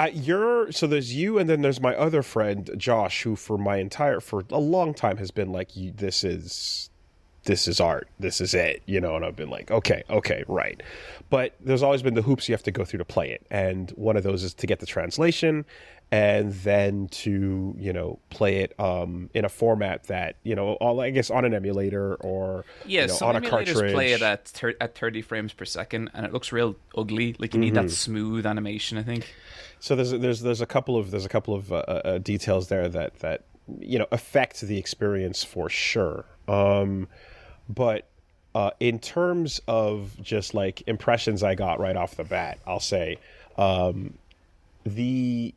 S2: so there's you, and then there's my other friend Josh, who for a long time has been like, this is this is art, this is it, you know, and I've been like, okay, right. But there's always been the hoops you have to go through to play it. And one of those is to get the translation and then to, you know, play it in a format that, you know, I guess on an emulator or
S1: some
S2: on a
S1: emulators
S2: cartridge.
S1: Play it at 30 frames per second, and it looks real ugly. Like you need that smooth animation, I think. So
S2: there's a couple of details there that you know affect the experience for sure. But in terms of just like impressions I got right off the bat, I'll say the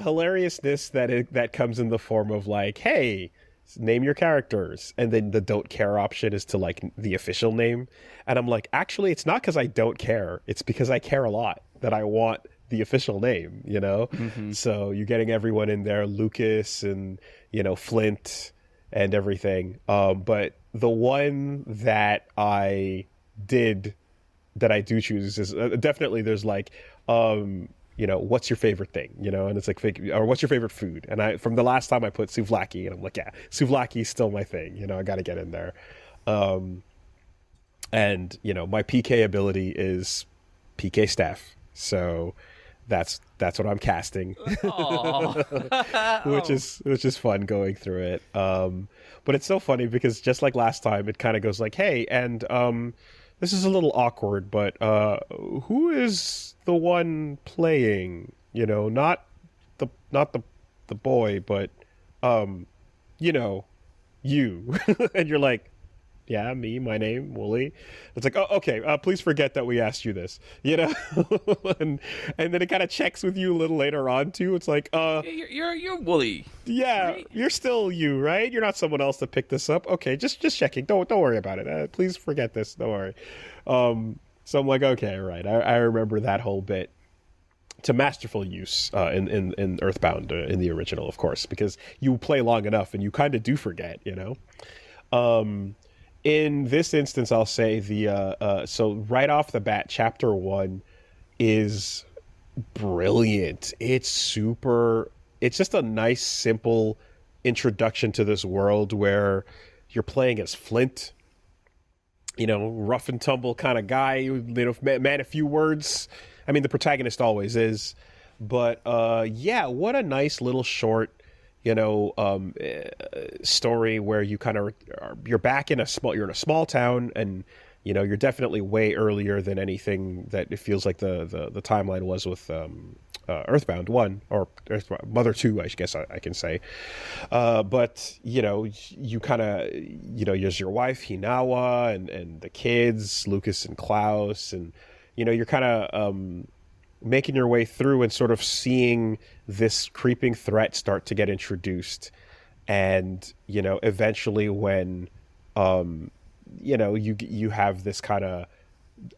S2: hilariousness that comes in the form of like, hey, name your characters, and then the don't care option is to like the official name, and I'm like, actually it's not because I don't care, it's because I care a lot that I want the official name, you know. So you're getting everyone in there, Lucas and, you know, Flint and everything, but the one that I do choose is definitely there's like you know, what's your favorite thing, you know, and it's like, or what's your favorite food? And from the last time I put souvlaki, and I'm like, yeah, souvlaki is still my thing, you know, I got to get in there. And, you know, my PK ability is PK Steph. So that's what I'm casting, which is fun going through it. But it's so funny because just like last time, it kind of goes like, hey, and this is a little awkward, but who is the one playing? You know, not the boy, but you know, you. And you're like, yeah, me, my name, Woolie. It's like, oh, okay, please forget that we asked you this, you know? and then it kind of checks with you a little later on, too. It's like,
S1: you're Woolie.
S2: Yeah,
S1: right?
S2: You're still you, right? You're not someone else to pick this up. Okay, just checking. Don't worry about it. Please forget this. Don't worry. So I'm like, okay, right. I remember that whole bit to masterful use in Earthbound, in the original, of course, because you play long enough and you kind of do forget, you know? In this instance, I'll say so right off the bat, chapter 1 is brilliant. It's just a nice, simple introduction to this world where you're playing as Flint, you know, rough and tumble kind of guy, you know, man of few words. I mean, the protagonist always is, but yeah, what a nice little short, you know, story where you kind of you're in a small town, and you know you're definitely way earlier than anything that it feels like the timeline was with Earthbound 1 or Mother 2, I guess I can say. But you know, you kind of, you know, there's your wife Hinawa and the kids Lucas and Klaus, and you know you're kind of making your way through and sort of seeing this creeping threat start to get introduced. And, you know, eventually when, you know, you have this kind of,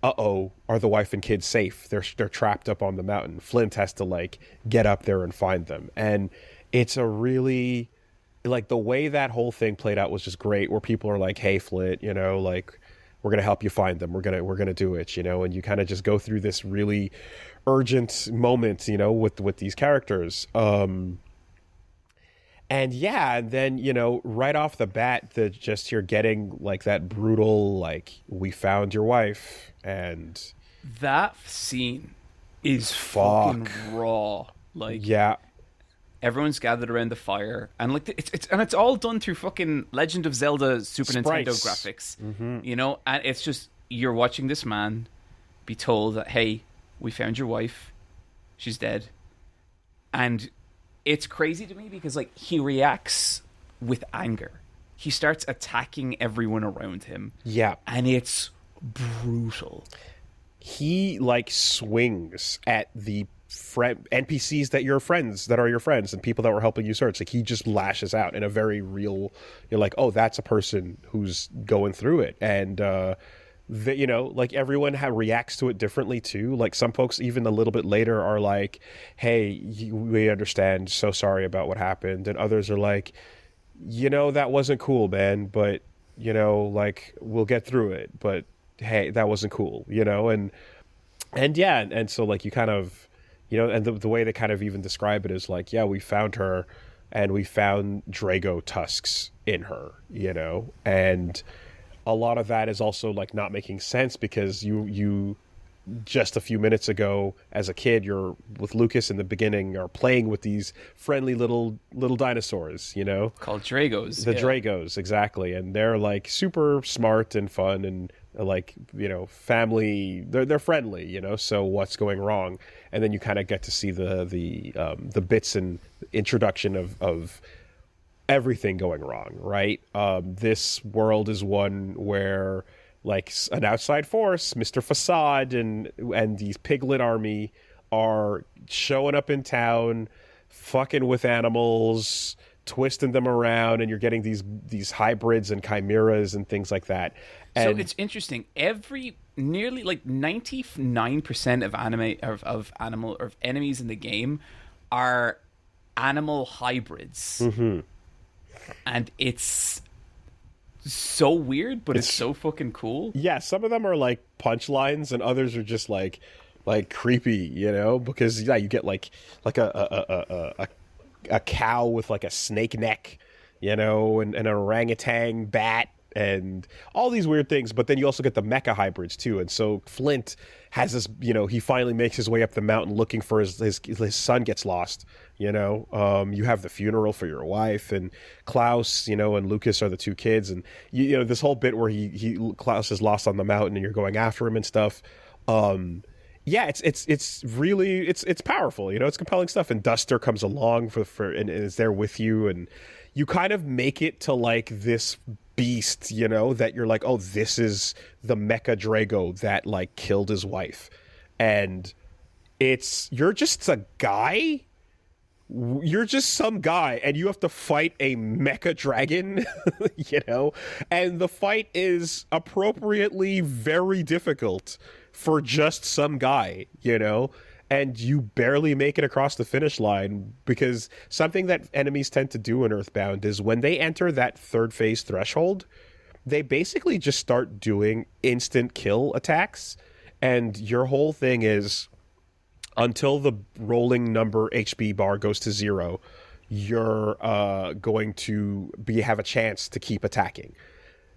S2: are the wife and kids safe? They're trapped up on the mountain. Flint has to like get up there and find them. And it's a really, like, the way that whole thing played out was just great, where people are like, hey, Flint, you know, like, we're going to help you find them. We're going to do it, you know, and you kind of just go through this really urgent moment, you know, with these characters. And yeah, and then, you know, right off the bat, you're getting like that brutal, like, we found your wife, and
S1: that scene is fucking raw. Like,
S2: yeah.
S1: Everyone's gathered around the fire, and like it's all done through fucking Legend of Zelda Super Nintendo graphics, you know. And it's just, you're watching this man be told that, hey, we found your wife, she's dead, and it's crazy to me because like he reacts with anger. He starts attacking everyone around him.
S2: Yeah,
S1: and it's brutal.
S2: He like swings at the NPCs that are your friends and people that were helping you search. Like, he just lashes out in a very real, you're like, oh, that's a person who's going through it. And you know, like, everyone reacts to it differently too. Like, some folks even a little bit later are like, hey, we understand, so sorry about what happened. And others are like, you know, that wasn't cool, man, but you know, like, we'll get through it, but hey, that wasn't cool, you know. And yeah, and so like you kind of, you know, and the way they kind of even describe it is like, yeah, we found her, and we found Drago tusks in her, you know, and a lot of that is also like not making sense because you just a few minutes ago as a kid, you're with Lucas in the beginning, are playing with these friendly little dinosaurs, you know,
S1: called Dragos.
S2: Dragos, exactly, and they're like super smart and fun and like, you know, family. They're friendly, you know. So what's going wrong? And then you kind of get to see the bits and introduction of everything going wrong, right? This world is one where like an outside force, Mr. Facade and these piglet army are showing up in town, fucking with animals, twisting them around, and you're getting these hybrids and chimeras and things like that. And
S1: so it's interesting. Nearly like 99% of enemies in the game are animal hybrids.
S2: Mm-hmm.
S1: And it's so weird, but it's so fucking cool.
S2: Yeah, some of them are like punchlines, and others are just like creepy, you know, because you get like a cow with like a snake neck, you know, and an orangutan bat and all these weird things. But then you also get the mecha hybrids too. And so Flint has this, you know, he finally makes his way up the mountain looking for his son gets lost, you know. You have the funeral for your wife, and Klaus, you know, and Lucas are the two kids, and you know this whole bit where Klaus is lost on the mountain and you're going after him and stuff. Yeah, it's really it's powerful, you know, it's compelling stuff. And Duster comes along for and is there with you, and you kind of make it to like this beast, you know, that you're like, oh, this is the Mecha Drago that like killed his wife, and you're just a guy. You're just some guy, and you have to fight a mecha dragon, you know, and the fight is appropriately very difficult for just some guy, you know, and you barely make it across the finish line, because something that enemies tend to do in Earthbound is when they enter that third phase threshold, they basically just start doing instant kill attacks, and your whole thing is, until the rolling number HP bar goes to 0, you're going to have a chance to keep attacking.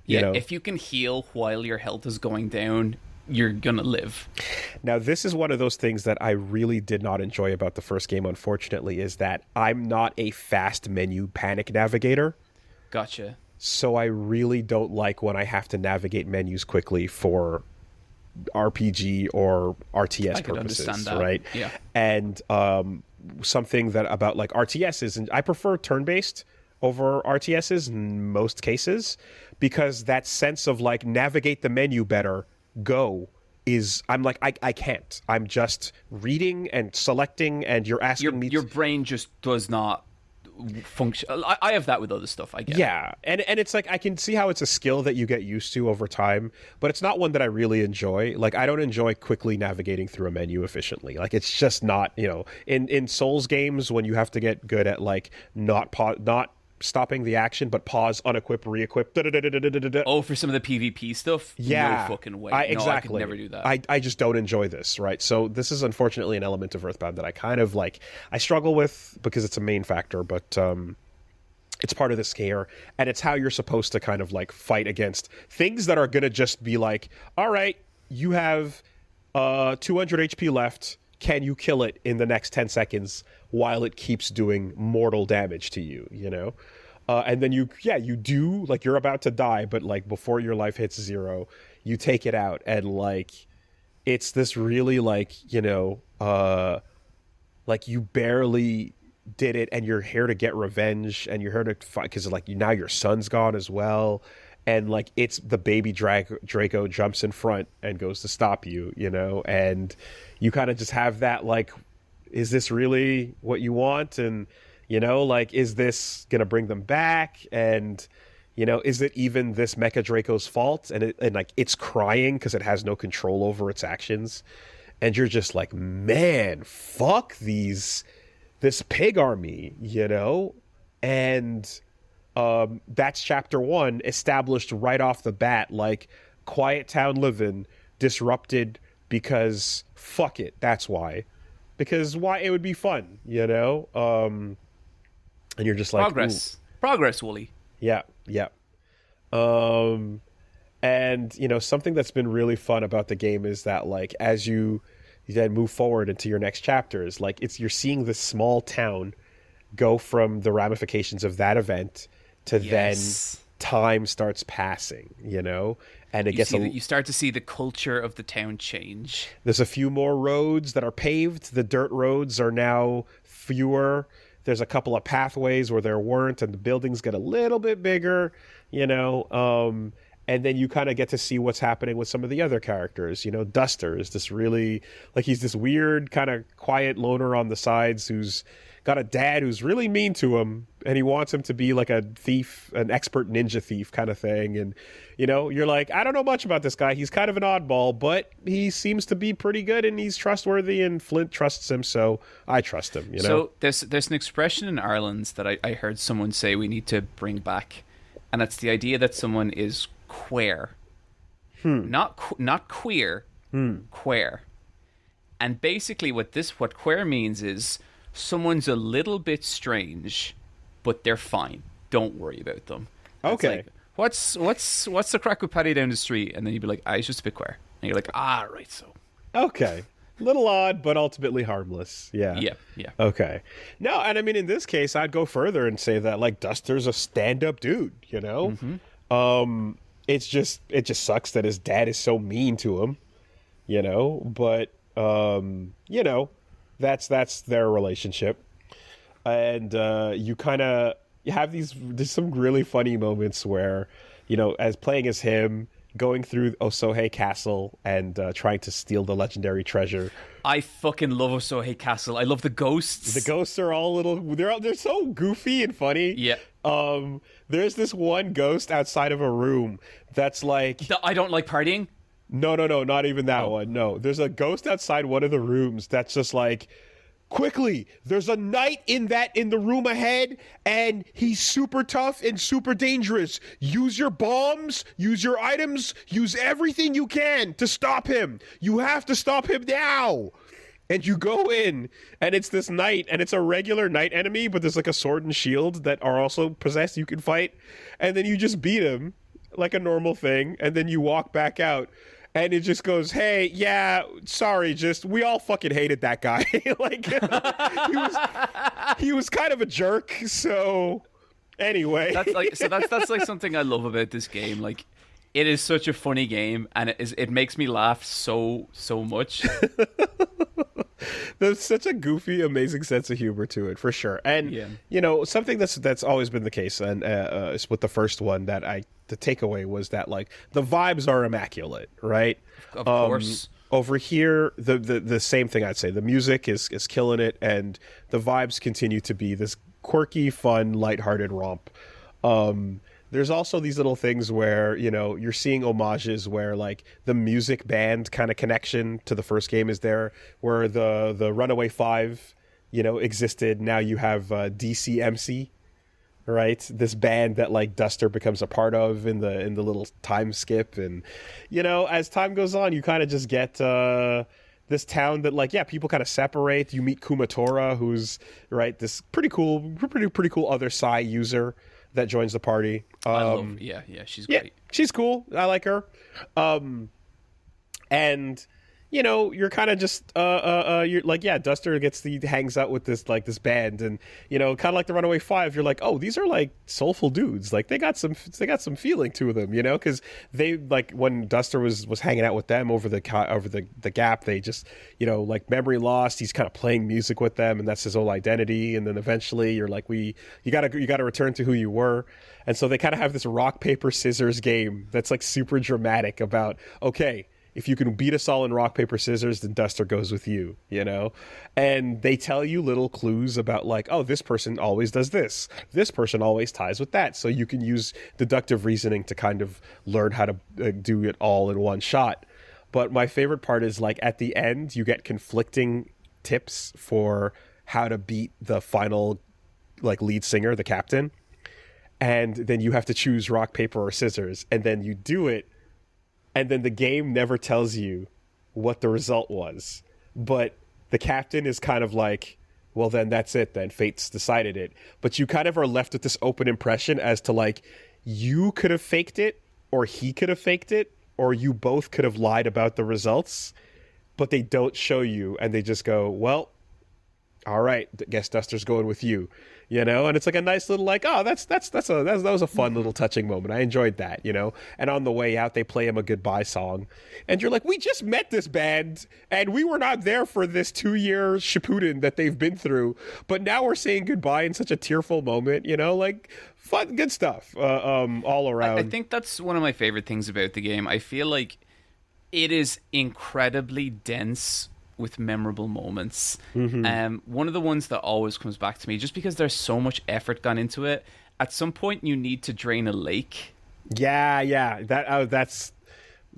S2: You know?
S1: If you can heal while your health is going down, you're gonna live.
S2: Now, this is one of those things that I really did not enjoy about the first game, unfortunately, is that I'm not a fast menu panic navigator.
S1: Gotcha.
S2: So I really don't like when I have to navigate menus quickly for RPG or RTS purposes, right?
S1: Yeah.
S2: And something that about like RTSs, and I prefer turn-based over RTSs in most cases, because that sense of like navigate the menu better, I'm like, I can't. I'm just reading and selecting, and you're asking me.
S1: Your brain just does not function. I have that with other stuff, I guess.
S2: Yeah, and it's like I can see how it's a skill that you get used to over time, but it's not one that I really enjoy. Like, I don't enjoy quickly navigating through a menu efficiently. Like, it's just not, you know, in Souls games, when you have to get good at like not stopping the action, but pause, unequip, re-equip.
S1: Oh, for some of the PvP stuff?
S2: Yeah.
S1: No fucking way.
S2: Exactly.
S1: I could never do that.
S2: I just don't enjoy this, right? So this is unfortunately an element of Earthbound that I kind of like, I struggle with because it's a main factor, but it's part of the scare, and it's how you're supposed to kind of like fight against things that are going to just be like, all right, you have 200 HP left. Can you kill it in the next 10 seconds while it keeps doing mortal damage to you, you know? And then you do, like, you're about to die, but like before your life hits 0, you take it out, and like it's this really like, you know, like you barely did it, and you're here to get revenge, and you're here to fight because like now your son's gone as well, and like it's the baby Draco jumps in front and goes to stop you, you know, and you kind of just have that like, is this really what you want? And you know, like, is this gonna bring them back? And you know, is it even this Mecha Draco's fault? And like it's crying because it has no control over its actions, and you're just like, man, fuck this pig army, you know? And that's chapter 1, established right off the bat, like quiet town living, disrupted because fuck it, that's why. Because why? It would be fun, you know? and you're just like,
S1: progress, Woolie.
S2: Yeah. And something that's been really fun about the game is that like as you then move forward into your next chapters, like you're seeing this small town go from the ramifications of that event to then time starts passing, and you
S1: start to see the culture of the town change.
S2: There's a few more roads that are paved. The dirt roads are now fewer. There's a couple of pathways where there weren't, and the buildings get a little bit bigger, and then you kind of get to see what's happening with some of the other characters. Duster is this really, like, he's this weird kind of quiet loner on the sides who's got a dad who's really mean to him, and he wants him to be like a thief, an expert ninja thief kind of thing. And, you're like, I don't know much about this guy. He's kind of an oddball, but he seems to be pretty good and he's trustworthy, and Flint trusts him, so I trust him,
S1: So there's an expression in Ireland that I heard someone say we need to bring back, and it's the idea that someone is queer. Not queer, queer. And basically what queer means is someone's a little bit strange, but they're fine. Don't worry about them.
S2: Okay.
S1: Like, what's the crack with Paddy down the street? And then you'd be like, he's just a bit queer. And you're like, right, so.
S2: Okay. Little odd, but ultimately harmless. Yeah.
S1: Yeah.
S2: Okay. No, and I mean, in this case, I'd go further and say that, like, Duster's a stand-up dude, Mm-hmm. It just sucks that his dad is so mean to him, but, that's their relationship. And you have there's some really funny moments where, as playing as him, going through Osohe Castle and trying to steal the legendary treasure.
S1: I fucking love Osohe Castle. I love the ghosts.
S2: The ghosts are all they're so goofy and funny.
S1: Yeah.
S2: There's this one ghost outside of a room that's like,
S1: I don't like partying.
S2: No, not even that one. No, there's a ghost outside one of the rooms that's just like, quickly, there's a knight in the room ahead, and he's super tough and super dangerous. Use your bombs, use your items, use everything you can to stop him. You have to stop him now. And you go in, and it's this knight, and it's a regular knight enemy, but there's like a sword and shield that are also possessed you can fight. And then you just beat him like a normal thing, and then you walk back out. And it just goes, hey, yeah, sorry, we all fucking hated that guy. Like, he was kind of a jerk. So, anyway,
S1: that's like something I love about this game. Like, it is such a funny game, and it makes me laugh so much.
S2: There's such a goofy, amazing sense of humor to it, for sure. And something that's always been the case, and is with the first one that the takeaway was that, like, the vibes are immaculate, right?
S1: Of course.
S2: Over here, the same thing I'd say. The music is killing it, and the vibes continue to be this quirky, fun, lighthearted romp. There's also these little things where, you're seeing homages where, like, the music band kind of connection to the first game is there, where the Runaway Five, existed. Now you have DCMC, right? This band that, like, Duster becomes a part of in the little time skip. And, as time goes on, you kind of just get this town that, like, people kind of separate. You meet Kumatora, who's, right, this pretty cool other Psy user that joins the party.
S1: She's great.
S2: Yeah, she's cool. I like her. And you're kind of just you're like, Duster hangs out with this band, and kind of like the Runaway Five. You're like, oh, these are like soulful dudes. Like, they got some feeling to them, because they, like, when Duster was hanging out with them over the gap, they just like memory lost. He's kind of playing music with them, and that's his whole identity. And then eventually you're like, you gotta return to who you were. And so they kind of have this rock paper scissors game that's like super dramatic about, okay, if you can beat us all in rock, paper, scissors, then Duster goes with you, And they tell you little clues about, like, oh, this person always does this. This person always ties with that. So you can use deductive reasoning to kind of learn how to do it all in one shot. But my favorite part is, like, at the end, you get conflicting tips for how to beat the final, like, lead singer, the captain. And then you have to choose rock, paper, or scissors. And then you do it. And then the game never tells you what the result was. But the captain is kind of like well, then that's it. Then fate's decided it. But you kind of are left with this open impression as to like, you could have faked it, or he could have faked it, or you both could have lied about the results, but they don't show you, and they just go, well, all right, guess Duster's going with you, you know? And it's like a nice little like, oh, that was a fun little touching moment. I enjoyed that, you know? And on the way out, they play him a goodbye song. And you're like, we just met this band, and we were not there for this 2-year Shippuden that they've been through, but now we're saying goodbye in such a tearful moment, you know? Like, fun, good stuff all around.
S1: I think that's one of my favorite things about the game. I feel like it is incredibly dense with memorable moments. One of the ones that always comes back to me, just because there's so much effort gone into it, at some point you need to drain a lake.
S2: Yeah. That's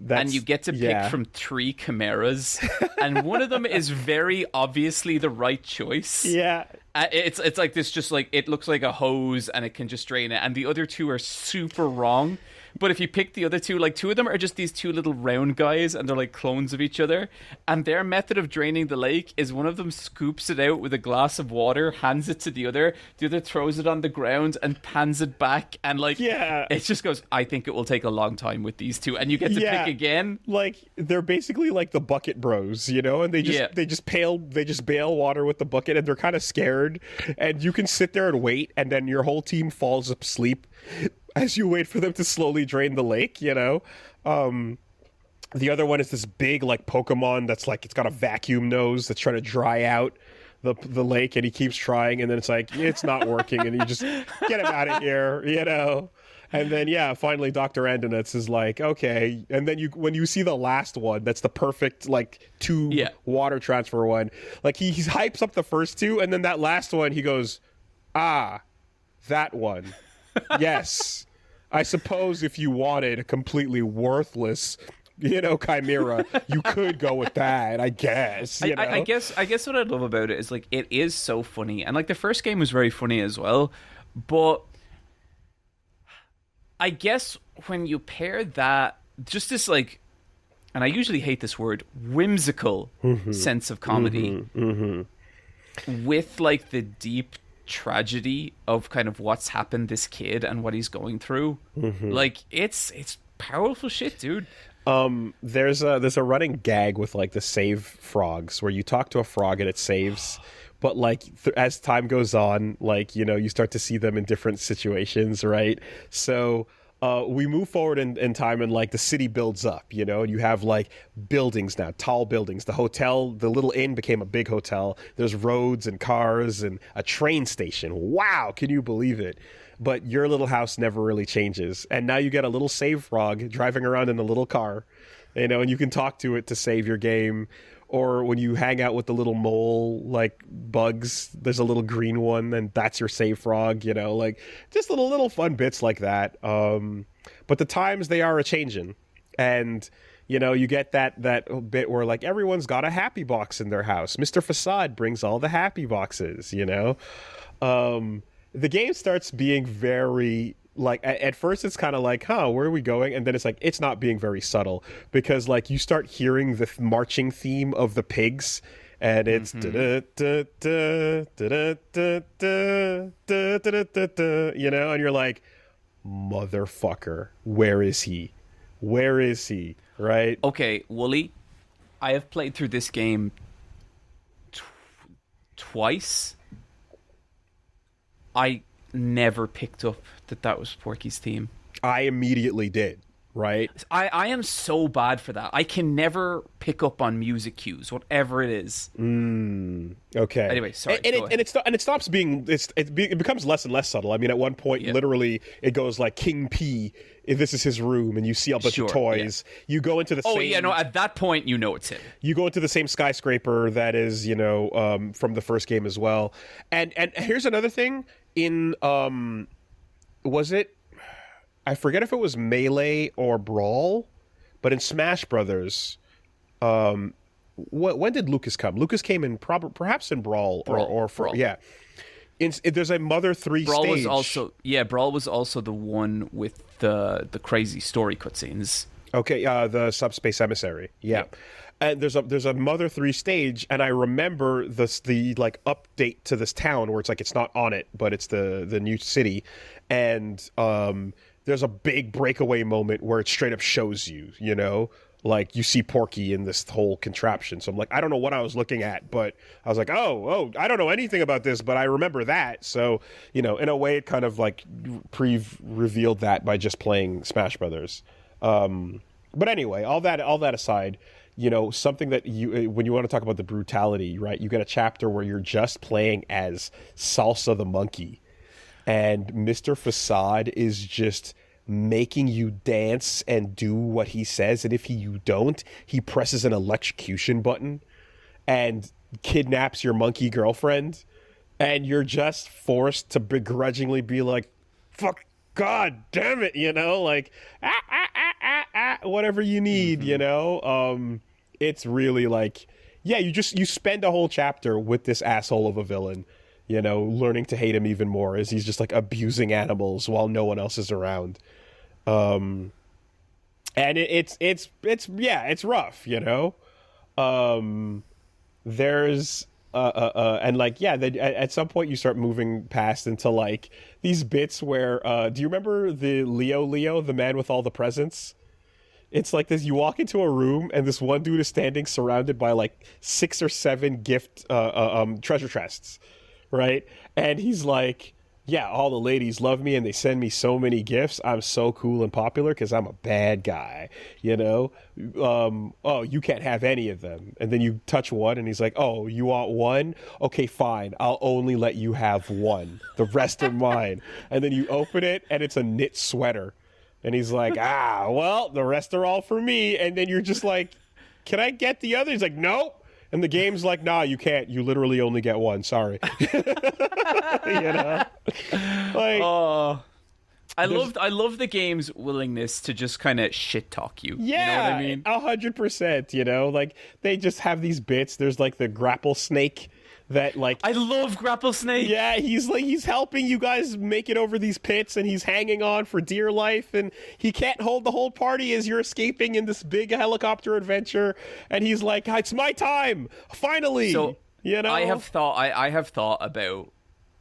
S1: and you get to pick from 3 chimeras, and one of them is very obviously the right choice.
S2: Yeah.
S1: It's like this, just like, it looks like a hose and it can just drain it, and the other 2 are super wrong. But if you pick the other 2, like 2 of them are just these 2 little round guys, and they're like clones of each other. And their method of draining the lake is one of them scoops it out with a glass of water, hands it to the other throws it on the ground and pans it back. And like, it just goes, I think it will take a long time with these 2. And you get to pick again.
S2: Like, they're basically like the bucket bros, you know? And they just bail water with the bucket, and they're kind of scared. And you can sit there and wait, and then your whole team falls asleep as you wait for them to slowly drain the lake, you know? The other one is this big, like, Pokemon that's like, it's got a vacuum nose that's trying to dry out the lake, and he keeps trying, and then it's like, it's not working, and you just get him out of here, you know? And then, finally Dr. Andonitz is like, okay. And then when you see the last one, that's the perfect, like, 2 water transfer one. Like, he hypes up the first 2, and then that last one, he goes, that one. Yes. I suppose if you wanted a completely worthless, you know, chimera, you could go with that, I guess. You know?
S1: I guess what I love about it is, like, it is so funny. And, like, the first game was very funny as well. But I guess when you pair that, just this, like, and I usually hate this word, whimsical sense of comedy with, like, the deep tragedy of kind of what's happened this kid and what he's going through, like, it's powerful shit, dude.
S2: There's a running gag with, like, the save frogs, where you talk to a frog and it saves, but like as time goes on, like, you know, you start to see them in different situations, right? So we move forward in time, and like the city builds up, you know, and you have like buildings now, tall buildings. The hotel, the little inn became a big hotel. There's roads and cars and a train station. Wow, can you believe it? But your little house never really changes. And now you get a little save frog driving around in a little car, you know, and you can talk to it to save your game. Or when you hang out with the little mole, like, bugs, there's a little green one, and that's your save frog, you know, like, just little fun bits like that. But the times, they are a-changing. And, you know, you get that bit where, like, everyone's got a happy box in their house. Mr. Facade brings all the happy boxes, you know? The game starts being very... like, at first it's kind of like, where are we going? And then it's like, it's not being very subtle, because like you start hearing the marching theme of the pigs, and it's you know, and you're like, motherfucker, where is he, right?
S1: Okay, Woolie, I have played through this game twice. I never picked up that was Porky's theme.
S2: I immediately did, right?
S1: I am so bad for that. I can never pick up on music cues, whatever it is.
S2: Okay.
S1: Anyway, sorry.
S2: And it stops being. It becomes less and less subtle. I mean, at one point, literally, it goes like King P. This is his room, and you see a bunch of toys. Yeah. You go into the same.
S1: Oh yeah, no. At that point, you know it's him.
S2: You go into the same skyscraper that is, you know, from the first game as well. And here's another thing. In was it? I forget if it was Melee or Brawl, but in Smash Brothers, when did Lucas come? Lucas came in perhaps in Brawl. Brawl. Yeah. There's a Mother 3
S1: Brawl
S2: stage.
S1: Brawl was also the one with the crazy story cutscenes.
S2: Okay, the Subspace Emissary. Yeah. And there's a Mother 3 stage, and I remember the like update to this town where it's like it's not on it, but it's the new city, and there's a big breakaway moment where it straight up shows you, you know, like you see Porky in this whole contraption. So I'm like, I don't know what I was looking at, but I was like, oh, I don't know anything about this, but I remember that. So, you know, in a way, it kind of like revealed that by just playing Smash Brothers. But anyway, all that aside, you know, something that when you want to talk about the brutality, right? You get a chapter where you're just playing as Salsa the monkey, and Mr. Facade is just making you dance and do what he says, and if you don't, he presses an electrocution button and kidnaps your monkey girlfriend, and you're just forced to begrudgingly be like, fuck, god damn it, you know, like whatever you need, you know. It's really like, yeah, you spend a whole chapter with this asshole of a villain, you know, learning to hate him even more as he's just like abusing animals while no one else is around. And it's rough, you know. There's and like, yeah, at some point you start moving past into like these bits where do you remember the Leo, the man with all the presents? It's like this, you walk into a room and this one dude is standing surrounded by like 6 or 7 gift treasure chests, right? And he's like, yeah, all the ladies love me and they send me so many gifts. I'm so cool and popular because I'm a bad guy, you know? Oh, you can't have any of them. And then you touch one and he's like, oh, you want one? Okay, fine. I'll only let you have one. The rest are mine. And then you open it and it's a knit sweater. And he's like, well, the rest are all for me. And then you're just like, can I get the other? He's like, nope. And the game's like, nah, you can't. You literally only get one. Sorry. You know? Like,
S1: I love the game's willingness to just kind of shit talk you.
S2: Yeah,
S1: you know what I mean?
S2: 100%, you know? Like, they just have these bits. There's like the grapple snake that like,
S1: I love Grapple Snake.
S2: yeah, he's helping you guys make it over these pits, and he's hanging on for dear life, and he can't hold the whole party as you're escaping in this big helicopter adventure, and he's like, it's my time finally.
S1: So
S2: you know,
S1: I have thought about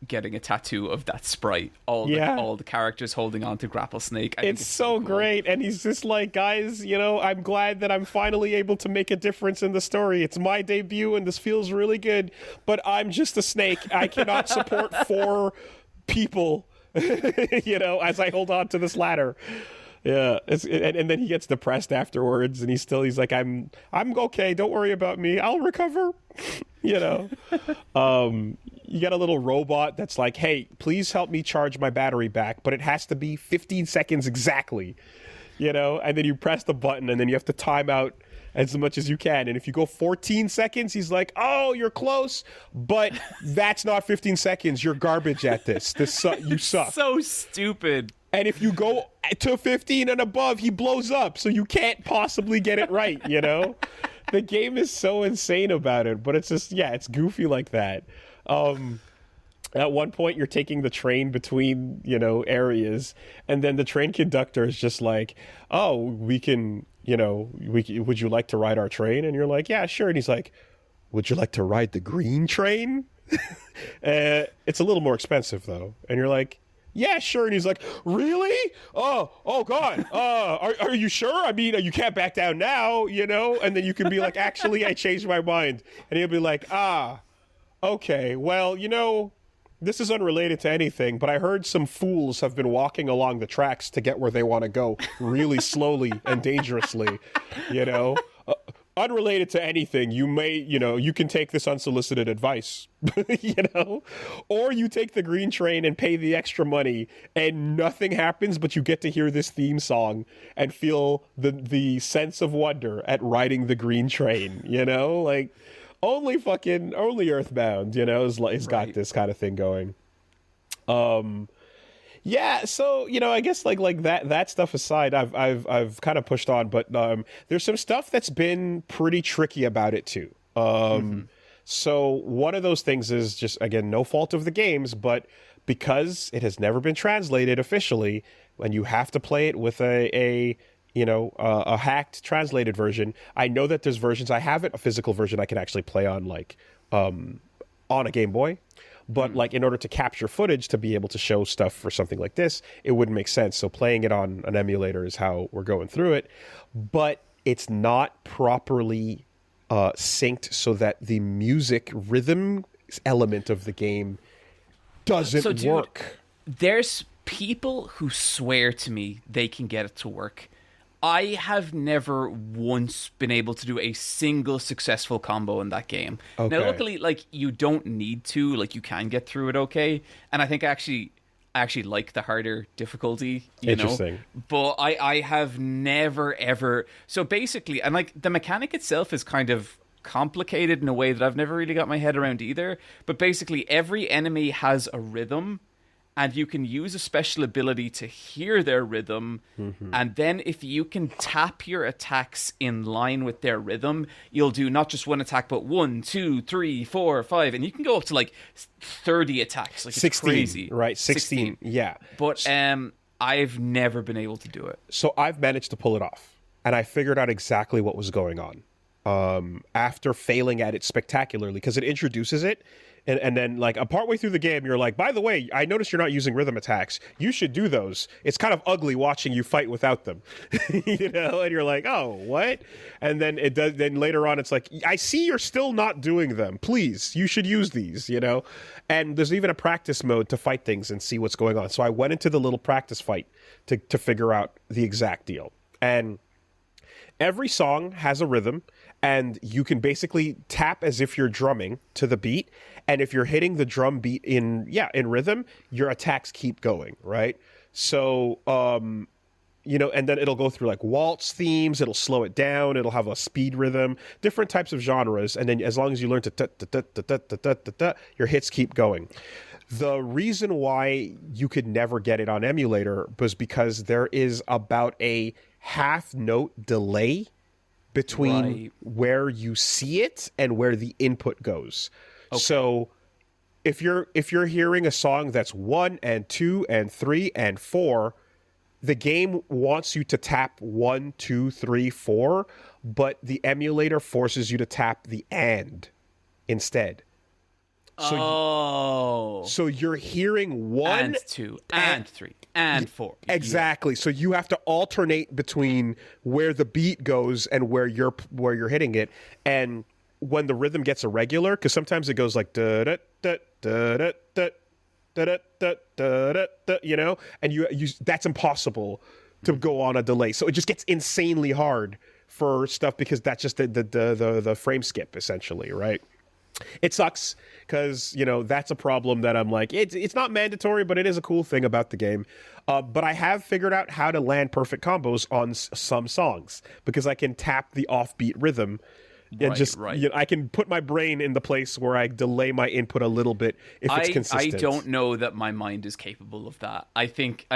S1: getting a tattoo of that sprite, all the characters holding on to Grapple Snake.
S2: It's so cool. Great, and he's just like, guys, you know, I'm glad that I'm finally able to make a difference in the story. It's my debut and this feels really good, but I'm just a snake. I cannot support 4 people, you know, as I hold on to this ladder. Yeah, and then he gets depressed afterwards, and he's like, I'm okay, don't worry about me, I'll recover. You know, you got a little robot that's like, hey, please help me charge my battery back, but it has to be 15 seconds exactly, you know, and then you press the button and then you have to time out as much as you can. And if you go 14 seconds, he's like, oh, you're close, but that's not 15 seconds. You're garbage at this. You suck.
S1: So stupid.
S2: And if you go to 15 and above, he blows up. So you can't possibly get it right, you know? The game is so insane about it, but it's just, yeah, it's goofy like that. At one point, you're taking the train between, you know, areas, and then the train conductor is just like, oh, we can, you know, would you like to ride our train? And you're like, yeah, sure. And he's like, would you like to ride the green train? It's a little more expensive, though. And you're like, yeah, sure. And he's like, really? Oh God. Are you sure? I mean, you can't back down now, you know? And then you can be like, actually, I changed my mind. And he'll be like, okay, well, you know, this is unrelated to anything, but I heard some fools have been walking along the tracks to get where they want to go really slowly and dangerously, you know? Unrelated to anything, you can take this unsolicited advice, you know? Or you take the green train and pay the extra money and nothing happens, but you get to hear this theme song and feel the sense of wonder at riding the green train, you know? Like, only Earthbound, you know, is got this kind of thing going. Yeah, so, you know, I guess like that stuff aside, I've kind of pushed on, but there's some stuff that's been pretty tricky about it too. So one of those things is just, again, no fault of the games, but because it has never been translated officially, and you have to play it with a a hacked translated version. I know that there's versions. I have a physical version I can actually play on like on a Game Boy. But like in order to capture footage to be able to show stuff for something like this, it wouldn't make sense. So playing it on an emulator is how we're going through it. But it's not properly synced so that the music rhythm element of the game doesn't work.
S1: There's people who swear to me they can get it to work. I have never once been able to do a single successful combo in that game. Okay. Now, luckily, like, you don't need to. Like, you can get through it okay. And I think I actually like the harder difficulty, you know? But I have never, ever... So basically, and, like, the mechanic itself is kind of complicated in a way that I've never really got my head around either. But basically, every enemy has a rhythm, and you can use a special ability to hear their rhythm. And then if you can tap your attacks in line with their rhythm, you'll do not just one attack, but 1, 2, 3, 4, 5. And you can go up to like 30 attacks. Like,
S2: 16,
S1: it's crazy.
S2: Right, 16, yeah.
S1: But I've never been able to do it.
S2: So I've managed to pull it off. And I figured out exactly what was going on. After failing at it spectacularly, because it introduces it. And then, like, a partway through the game, you're like, by the way, I noticed you're not using rhythm attacks. You should do those. It's kind of ugly watching you fight without them. And you're like, oh, what? And then it does. Then later on, it's like, I see you're still not doing them. Please, you should use these, And there's even a practice mode to fight things and see what's going on. So I went into the little practice fight to figure out the exact deal. And every song has a rhythm, and you can basically tap as if you're drumming to the beat. And if you're hitting the drum beat in rhythm, your attacks keep going, right? So, and then it'll go through like waltz themes, it'll slow it down, it'll have a speed rhythm, different types of genres. And then as long as you learn to your hits keep going. The reason why you could never get it on emulator was because there is about a half note delay between where you see it and where the input goes. Okay. So if you're hearing a song that's 1 and 2 and 3 and 4, the game wants you to tap 1, 2, 3, 4, but the emulator forces you to tap the and instead. So you're hearing 1
S1: and 2 and 3 and 4.
S2: Exactly. So you have to alternate between where the beat goes and where you're hitting it. And when the rhythm gets irregular, because sometimes it goes like da da da da da da da da da da, and you that's impossible to go on a delay. So it just gets insanely hard for stuff because that's just the frame skip essentially, right? It sucks because, that's a problem that I'm like, it's not mandatory, but it is a cool thing about the game. But I have figured out how to land perfect combos on some songs because I can tap the offbeat rhythm and I can put my brain in the place where I delay my input a little bit if it's consistent.
S1: I don't know that my mind is capable of that. I think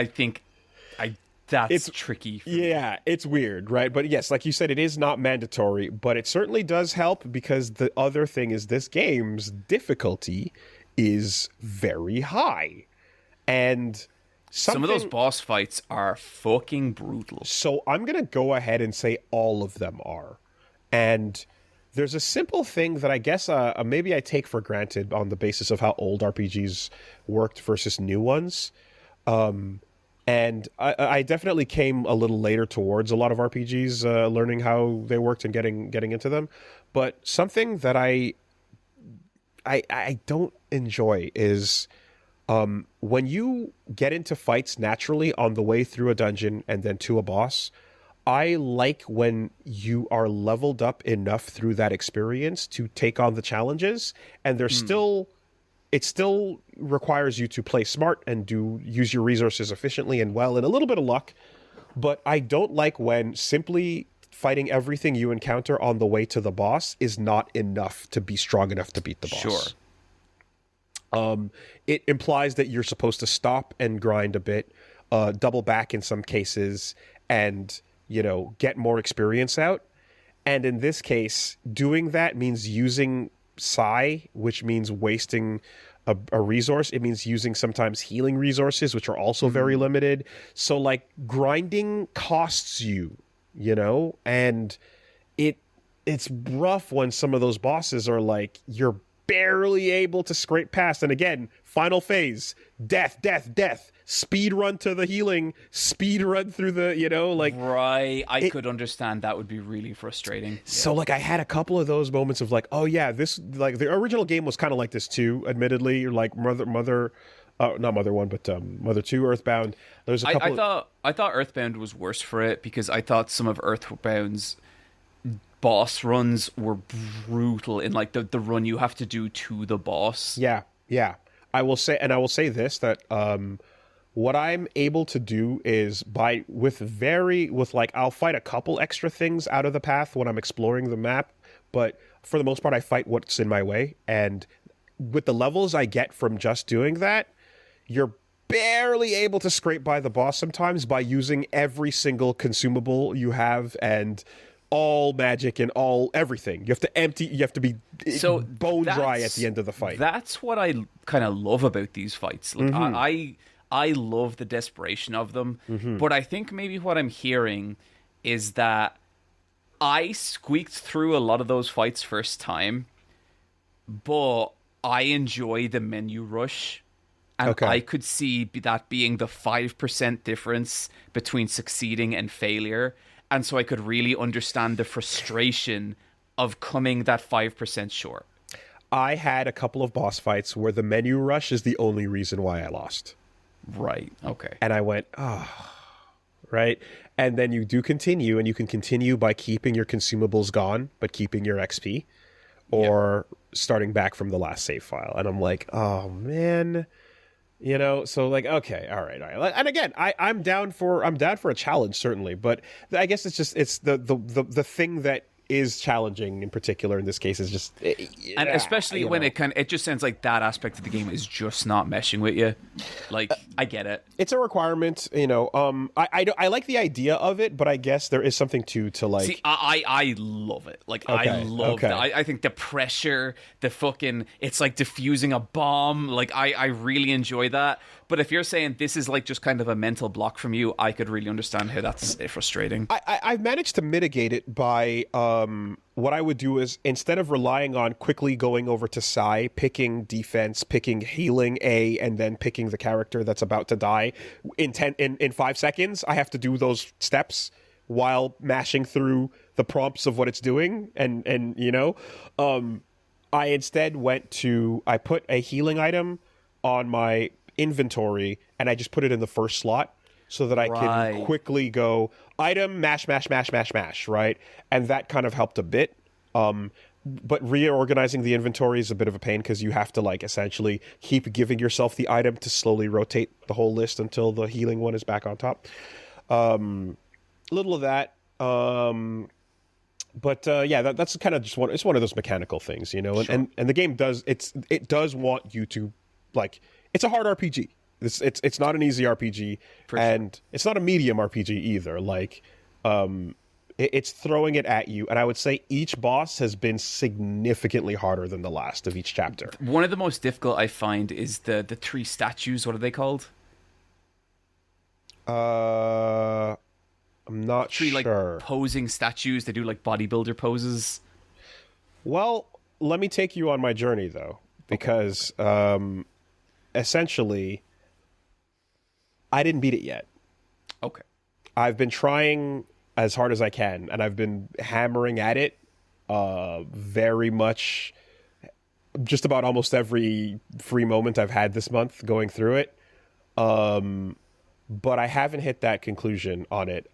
S1: that's tricky.
S2: Yeah, it's weird, right? But yes, like you said, it is not mandatory, but it certainly does help because the other thing is this game's difficulty is very high. And
S1: some of those boss fights are fucking brutal.
S2: So I'm going to go ahead and say all of them are. And there's a simple thing that I guess maybe I take for granted on the basis of how old RPGs worked versus new ones. And I definitely came a little later towards a lot of RPGs, learning how they worked and getting into them. But something that I don't enjoy is when you get into fights naturally on the way through a dungeon and then to a boss. I like when you are leveled up enough through that experience to take on the challenges, and there's it still requires you to play smart and use your resources efficiently and well, and a little bit of luck. But I don't like when simply fighting everything you encounter on the way to the boss is not enough to be strong enough to beat the boss. Sure. It implies that you're supposed to stop and grind a bit, double back in some cases, and get more experience out. And in this case, doing that means using Psi, which means wasting a resource. It means using sometimes healing resources, which are also very limited. So like grinding costs you you know? And it's rough when some of those bosses are like, you're barely able to scrape past. And again, final phase, death, speed run to the healing, speed run through the, you know, like...
S1: Right, I could understand that would be really frustrating.
S2: So, like, I had a couple of those moments of like, oh yeah, this, like, the original game was kind of like this too, admittedly, like not Mother 2, Earthbound. There's a couple...
S1: I thought Earthbound was worse for it, because I thought some of Earthbound's boss runs were brutal in like the run you have to do to the boss.
S2: Yeah. I will say this, that what I'm able to do is I'll fight a couple extra things out of the path when I'm exploring the map, but for the most part I fight what's in my way, and with the levels I get from just doing that, you're barely able to scrape by the boss sometimes by using every single consumable you have and all magic and everything. You have to be bone dry at the end of the fight.
S1: That's what I kind of love about these fights. Like, I love the desperation of them, but I think maybe what I'm hearing is that I squeaked through a lot of those fights first time, but I enjoy the menu rush. And I could see that being the 5% difference between succeeding and failure. And so I could really understand the frustration of coming that 5% short.
S2: I had a couple of boss fights where the menu rush is the only reason why I lost.
S1: Right. Okay.
S2: And I went, right. And then you do continue, and you can continue by keeping your consumables gone, but keeping your XP, or starting back from the last save file. And I'm like, oh man. You know, so like, okay, all right. And again, I'm down for a challenge, certainly, but I guess it's the thing that is challenging in particular in this case is just,
S1: and especially when it just sounds like that aspect of the game is just not meshing with you. Like, I get it.
S2: It's a requirement, you know. I like the idea of it, but I guess there is something to like.
S1: See, I love it. Like, I love that. I think the pressure, the fucking, it's like diffusing a bomb. Like, I really enjoy that. But if you're saying this is like just kind of a mental block from you, I could really understand how that's frustrating.
S2: I've managed to mitigate it by what I would do is, instead of relying on quickly going over to Psy, picking defense, picking healing A, and then picking the character that's about to die in 5 seconds, I have to do those steps while mashing through the prompts of what it's doing, and you know, I instead I put a healing item on my inventory, and I just put it in the first slot so that I can quickly go item, mash, right? And that kind of helped a bit. But reorganizing the inventory is a bit of a pain, because you have to like essentially keep giving yourself the item to slowly rotate the whole list until the healing one is back on top. Little of that. But that's kind of just it's one of those mechanical things, you know, and the game does want you to, like, it's a hard RPG. It's not an easy RPG, and it's not a medium RPG either. Like, it's throwing it at you, and I would say each boss has been significantly harder than the last of each chapter.
S1: One of the most difficult I find is the 3 statues. What are they called?
S2: I'm not
S1: sure. 3 like posing statues. They do like bodybuilder poses.
S2: Well, let me take you on my journey though, because essentially, I didn't beat it yet.
S1: Okay.
S2: I've been trying as hard as I can, and I've been hammering at it very much, just about almost every free moment I've had this month going through it. But I haven't hit that conclusion on it.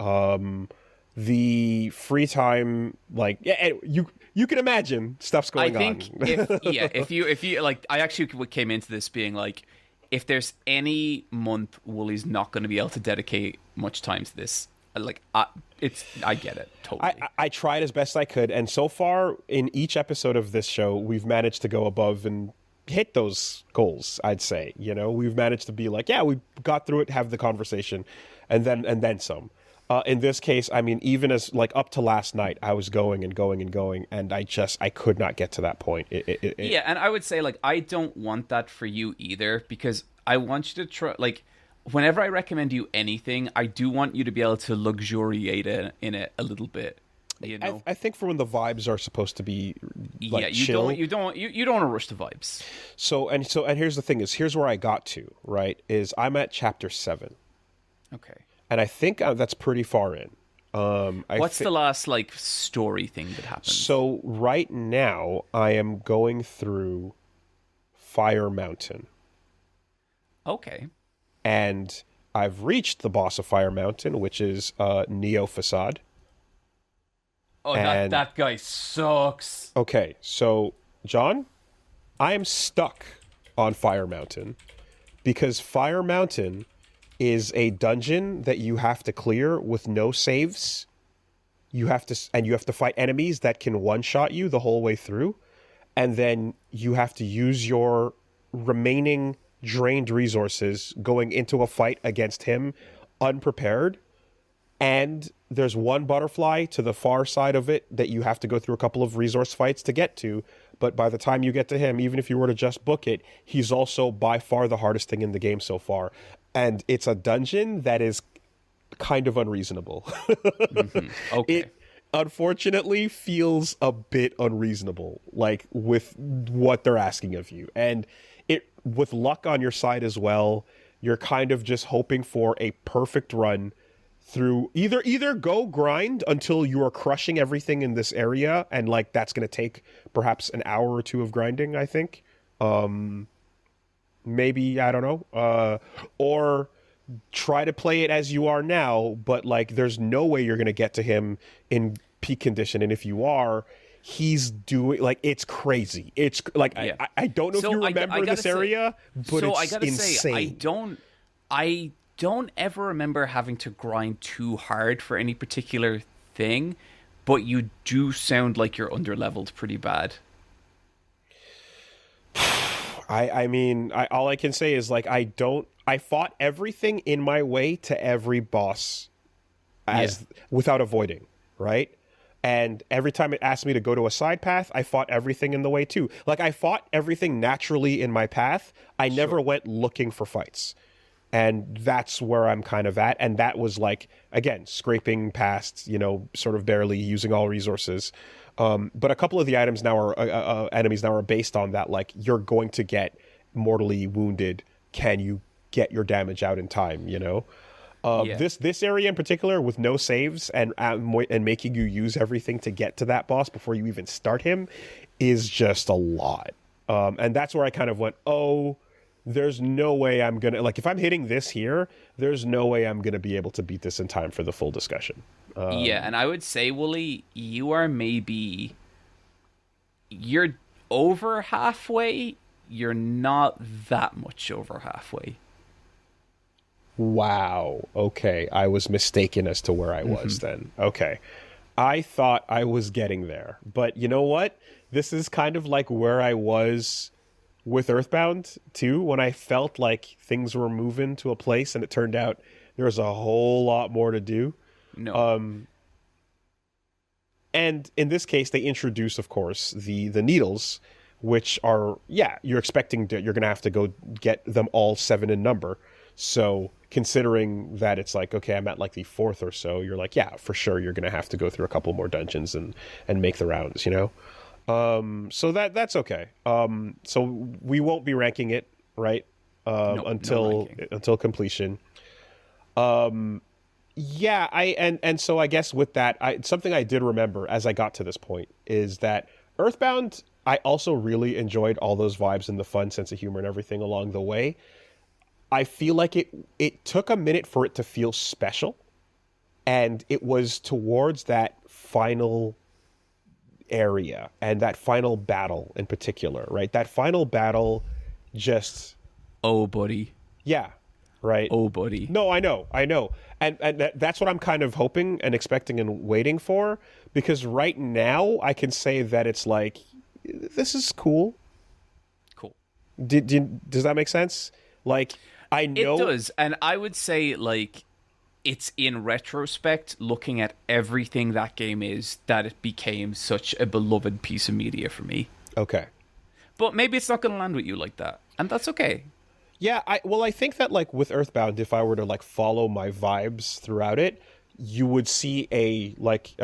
S2: The free time, like, you can imagine stuff's going on.
S1: I think if you like, I actually came into this being like, if there's any month Woolie's not going to be able to dedicate much time to this, like, I get it totally.
S2: I tried as best I could, and so far in each episode of this show, we've managed to go above and hit those goals. I'd say, you know, we've managed to be like, yeah, we got through it, have the conversation, and then some. In this case, I mean, even as like up to last night, I was going, and I could not get to that point. Yeah,
S1: and I would say, like, I don't want that for you either, because I want you to try. Like, whenever I recommend you anything, I do want you to be able to luxuriate in it a little bit. You know,
S2: I think for when the vibes are supposed to be like
S1: you
S2: chill.
S1: don't want to rush the vibes.
S2: So here's the thing: here's where I got to. Right, is I'm at chapter 7.
S1: Okay.
S2: And I think that's pretty far in.
S1: What's the last like story thing that happened?
S2: So right now I am going through Fire Mountain.
S1: Okay.
S2: And I've reached the boss of Fire Mountain, which is Neo Facade.
S1: Oh, that guy sucks.
S2: Okay, so John, I am stuck on Fire Mountain because Fire Mountain is a dungeon that you have to clear with no saves. You have to fight enemies that can one-shot you the whole way through, and then you have to use your remaining drained resources going into a fight against him unprepared. And there's one butterfly to the far side of it that you have to go through a couple of resource fights to get to. But by the time you get to him, even if you were to just book it, he's also by far the hardest thing in the game so far. And it's a dungeon that is kind of unreasonable.
S1: Mm-hmm. Okay.
S2: It unfortunately feels a bit unreasonable, like with what they're asking of you. And it, with luck on your side as well, you're kind of just hoping for a perfect run through either go grind until you are crushing everything in this area, and like that's going to take perhaps an hour or two of grinding, I think. Maybe, I don't know. Or try to play it as you are now, but like there's no way you're going to get to him in peak condition, and if you are, he's doing like it's crazy. It's like I don't know if you remember this area, but it's insane.
S1: I don't ever remember having to grind too hard for any particular thing, but you do sound like you're underleveled pretty bad.
S2: I mean, all I can say is like I fought everything in my way to every boss without avoiding, right? And every time it asked me to go to a side path, I fought everything in the way too. Like I fought everything naturally in my path. I never went looking for fights. And that's where I'm kind of at. And that was like, again, scraping past, sort of barely using all resources. But a couple of the items now are enemies now are based on that. Like you're going to get mortally wounded. Can you get your damage out in time? This area in particular with no saves and making you use everything to get to that boss before you even start him is just a lot. And that's where I kind of went, there's no way I'm going to, like, if I'm hitting this here, there's no way I'm going to be able to beat this in time for the full discussion.
S1: And I would say, Woolie, you're over halfway. You're not that much over halfway.
S2: Wow. Okay. I was mistaken as to where I was then. Okay. I thought I was getting there. But you know what? This is kind of like where I was with Earthbound too, when I felt like things were moving to a place and it turned out there was a whole lot more to do.
S1: No.
S2: And in this case, they introduce, of course, the needles, which are, you're expecting you're going to have to go get them all 7 in number. So considering that it's like, okay, I'm at like the 4th or so, you're like, yeah, for sure, you're going to have to go through a couple more dungeons and make the rounds, So that's okay. So we won't be ranking it, right? Until completion. So I guess with that, something I did remember as I got to this point is that Earthbound, I also really enjoyed all those vibes and the fun sense of humor and everything along the way. I feel like it took a minute for it to feel special, and it was towards that final area and that final battle in particular, right? That final battle just...
S1: Oh, buddy.
S2: Yeah, right.
S1: Oh, buddy.
S2: No, I know. And that's what I'm kind of hoping and expecting and waiting for, because right now I can say that it's like, this is cool.
S1: Cool.
S2: Does that make sense? Like, I know... It
S1: does, and I would say, like, it's in retrospect, looking at everything that game is, that it became such a beloved piece of media for me.
S2: Okay.
S1: But maybe it's not going to land with you like that, and that's okay.
S2: Yeah, I think that like with Earthbound, if I were to like follow my vibes throughout it, you would see a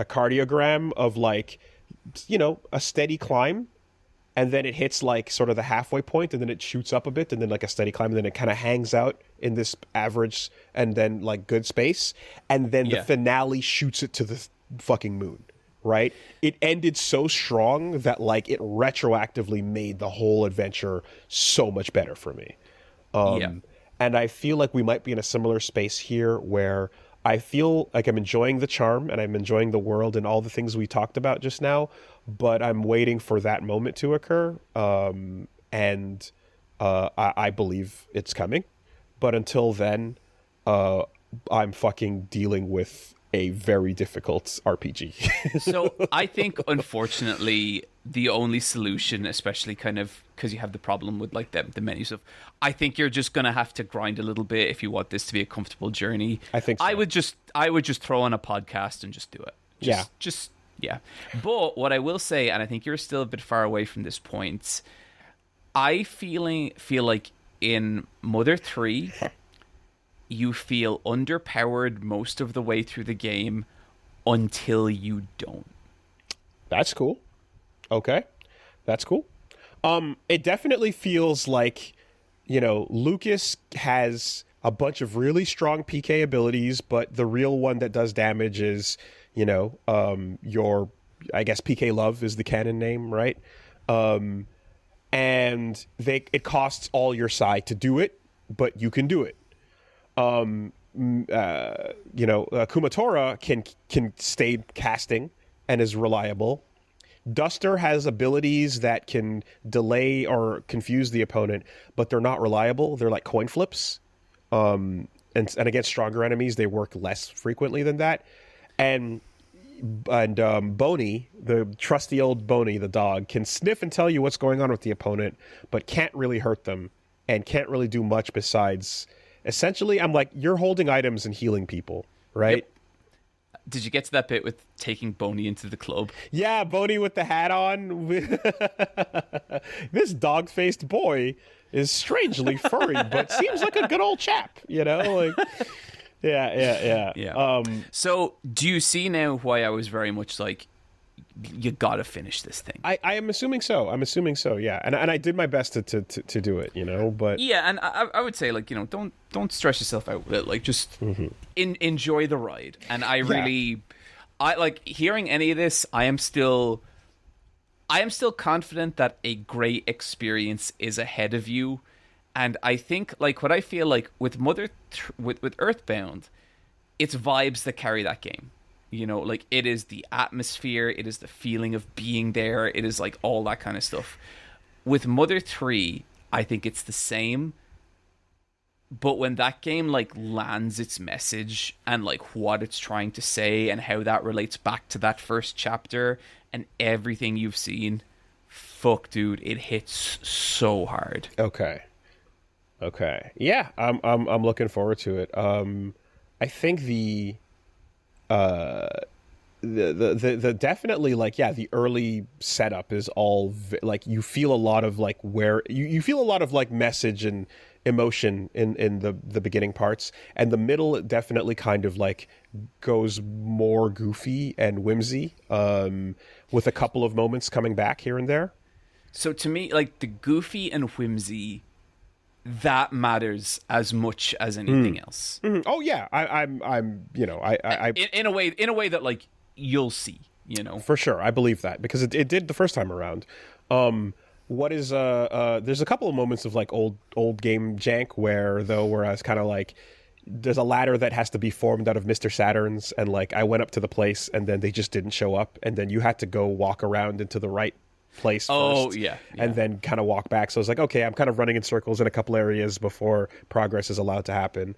S2: cardiogram of like, a steady climb, and then it hits like sort of the halfway point, and then it shoots up a bit, and then like a steady climb, and then it kind of hangs out in this average and then like good space, and then the finale shoots it to the fucking moon. Right? It ended so strong that like it retroactively made the whole adventure so much better for me. And I feel like we might be in a similar space here where I feel like I'm enjoying the charm and I'm enjoying the world and all the things we talked about just now, but I'm waiting for that moment to occur. I believe it's coming. But until then, I'm fucking dealing with a very difficult RPG.
S1: So I think, unfortunately, the only solution, especially kind of because you have the problem with like the menu stuff, I think you're just gonna have to grind a little bit if you want this to be a comfortable journey.
S2: I think so.
S1: I would just throw on a podcast and just do it. Yeah. But what I will say, and I think you're still a bit far away from this point, I feel like in Mother 3, you feel underpowered most of the way through the game until you don't.
S2: That's cool. Okay. That's cool. It definitely feels like, Lucas has a bunch of really strong PK abilities, but the real one that does damage is, your, I guess PK Love is the canon name, right? And it costs all your psi to do it, but you can do it. Kumatora can stay casting and is reliable. Duster has abilities that can delay or confuse the opponent, but they're not reliable. They're like coin flips. And against stronger enemies, they work less frequently than that. And Boney, the trusty old Boney, the dog, can sniff and tell you what's going on with the opponent, but can't really hurt them and can't really do much besides... Essentially, I'm like, you're holding items and healing people, right?
S1: Yep. Did you get to that bit with taking Boney into the club?
S2: Yeah, Boney with the hat on. This dog-faced boy is strangely furry, but seems like a good old chap, Like, yeah.
S1: So, do you see now why I was very much like, you gotta finish this thing?
S2: I am assuming so. Yeah, and I did my best to do it, but
S1: yeah, and I would say like don't stress yourself out with it. Like just enjoy the ride. And I like hearing any of this. I am still confident that a great experience is ahead of you. And I think like what I feel like with with Earthbound, it's vibes that carry that game. Like it is the atmosphere, it is the feeling of being there, it is like all that kind of stuff. With Mother 3, I think it's the same. But when that game like lands its message and like what it's trying to say and how that relates back to that first chapter and everything you've seen, fuck dude, it hits so hard.
S2: Okay. Yeah, I'm looking forward to it. I think the definitely like the early setup is all like you feel a lot of like where you feel a lot of like message and emotion in the beginning parts, and the middle it definitely kind of like goes more goofy and whimsy, with a couple of moments coming back here and there.
S1: So to me, like the goofy and whimsy, that matters as much as anything else.
S2: Mm-hmm. Oh yeah, I'm I
S1: in a way that like you'll see,
S2: for sure. I believe that because it did the first time around. What is there's a couple of moments of like old game jank where I was kind of like, there's a ladder that has to be formed out of Mr. Saturns, and like I went up to the place and then they just didn't show up, and then you had to go walk around into the right place first, and then kind of walk back. So I was like, okay, I'm kind of running in circles in a couple areas before progress is allowed to happen.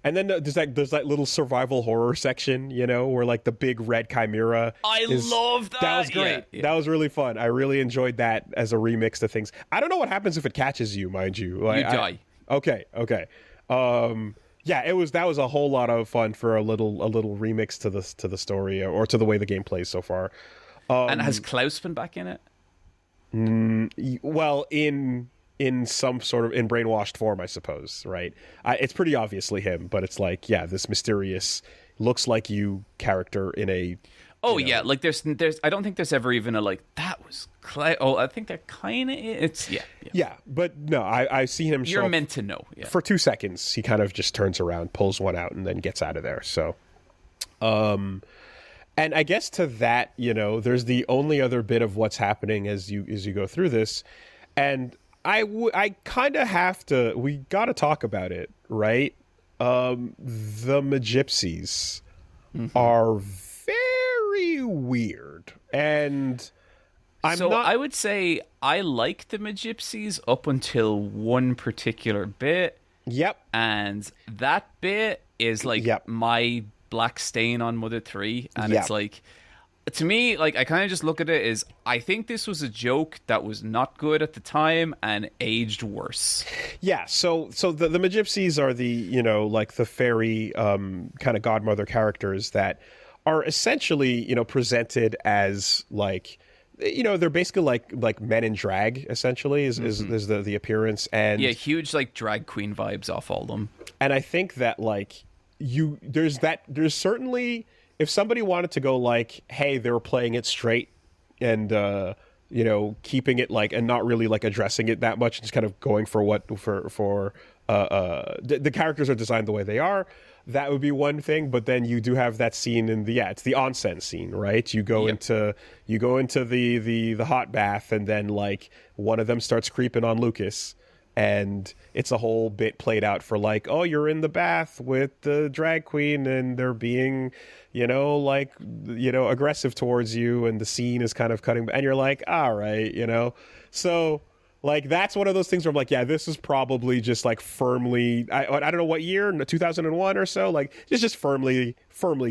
S2: And then there's that little survival horror section, where like the big red chimera.
S1: I love that.
S2: That was great. Yeah. That was really fun. I really enjoyed that as a remix to things. I don't know what happens if it catches you, mind you. Like,
S1: you die.
S2: Okay. Yeah, that was a whole lot of fun for a little remix to the story or to the way the game plays so far. And
S1: has Klaus been back in it?
S2: Well, in in some sort of in brainwashed form, I suppose, right? It's pretty obviously him, but it's like, yeah, this mysterious, looks like you character in a...
S1: Oh, yeah, like there's I don't think there's ever even a, like, that was CLAIR. Oh, I think that kind of, it's, yeah.
S2: Yeah, but no, I see him show
S1: You're
S2: up
S1: meant to know, yeah.
S2: for 2 seconds. He kind of just turns around, pulls one out, and then gets out of there, so... And I guess to that, there's the only other bit of what's happening as you go through this, and I kind of have to. We got to talk about it, right? The Magypsies are very weird, and
S1: I would say I like the Magypsies up until one particular bit.
S2: Yep,
S1: and that bit is like my black stain on Mother 3, and it's like, to me, like, I kind of just look at it as, I think this was a joke that was not good at the time and aged worse.
S2: Yeah, so the Magypsies are the, like the fairy kind of godmother characters that are essentially, presented as like, they're basically like men in drag, essentially, is the appearance. And
S1: yeah, huge like drag queen vibes off all of them. And
S2: I think that like there's certainly, if somebody wanted to go like, hey, they were playing it straight and keeping it like, and not really like addressing it that much, just kind of going for the characters are designed the way they are, that would be one thing. But then you do have that scene in it's the onsen scene, right? You go into the hot bath, and then like one of them starts creeping on Lucas. And it's a whole bit played out for like, oh, you're in the bath with the drag queen and they're being, aggressive towards you, and the scene is kind of cutting, and you're like, all right, So like, that's one of those things where I'm like, yeah, this is probably just like firmly, I don't know what year, 2001 or so, like it's just firmly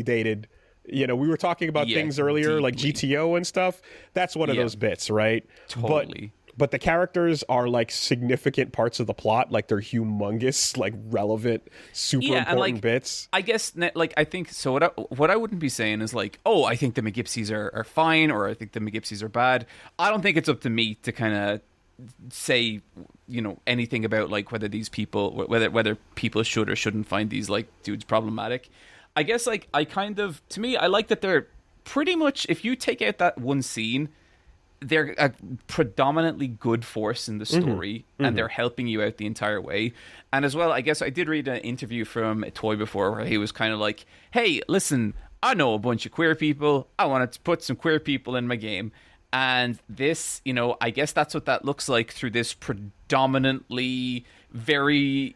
S2: dated. We were talking about things earlier, like GTO and stuff. That's one of those bits, right?
S1: Totally.
S2: But the characters are like significant parts of the plot, like they're humongous, like relevant, super important bits.
S1: I guess, like, I think so. What I wouldn't be saying is like, oh, I think the Magypsies are fine, or I think the Magypsies are bad. I don't think it's up to me to kind of say, anything about like whether these people, whether people should or shouldn't find these like dudes problematic. I guess like to me, I like that they're pretty much, if you take out that one scene, they're a predominantly good force in the story, and they're helping you out the entire way. And as well, I guess I did read an interview from Toy before where he was kind of like, hey, listen, I know a bunch of queer people. I wanted to put some queer people in my game. And this, I guess that's what that looks like through this predominantly very,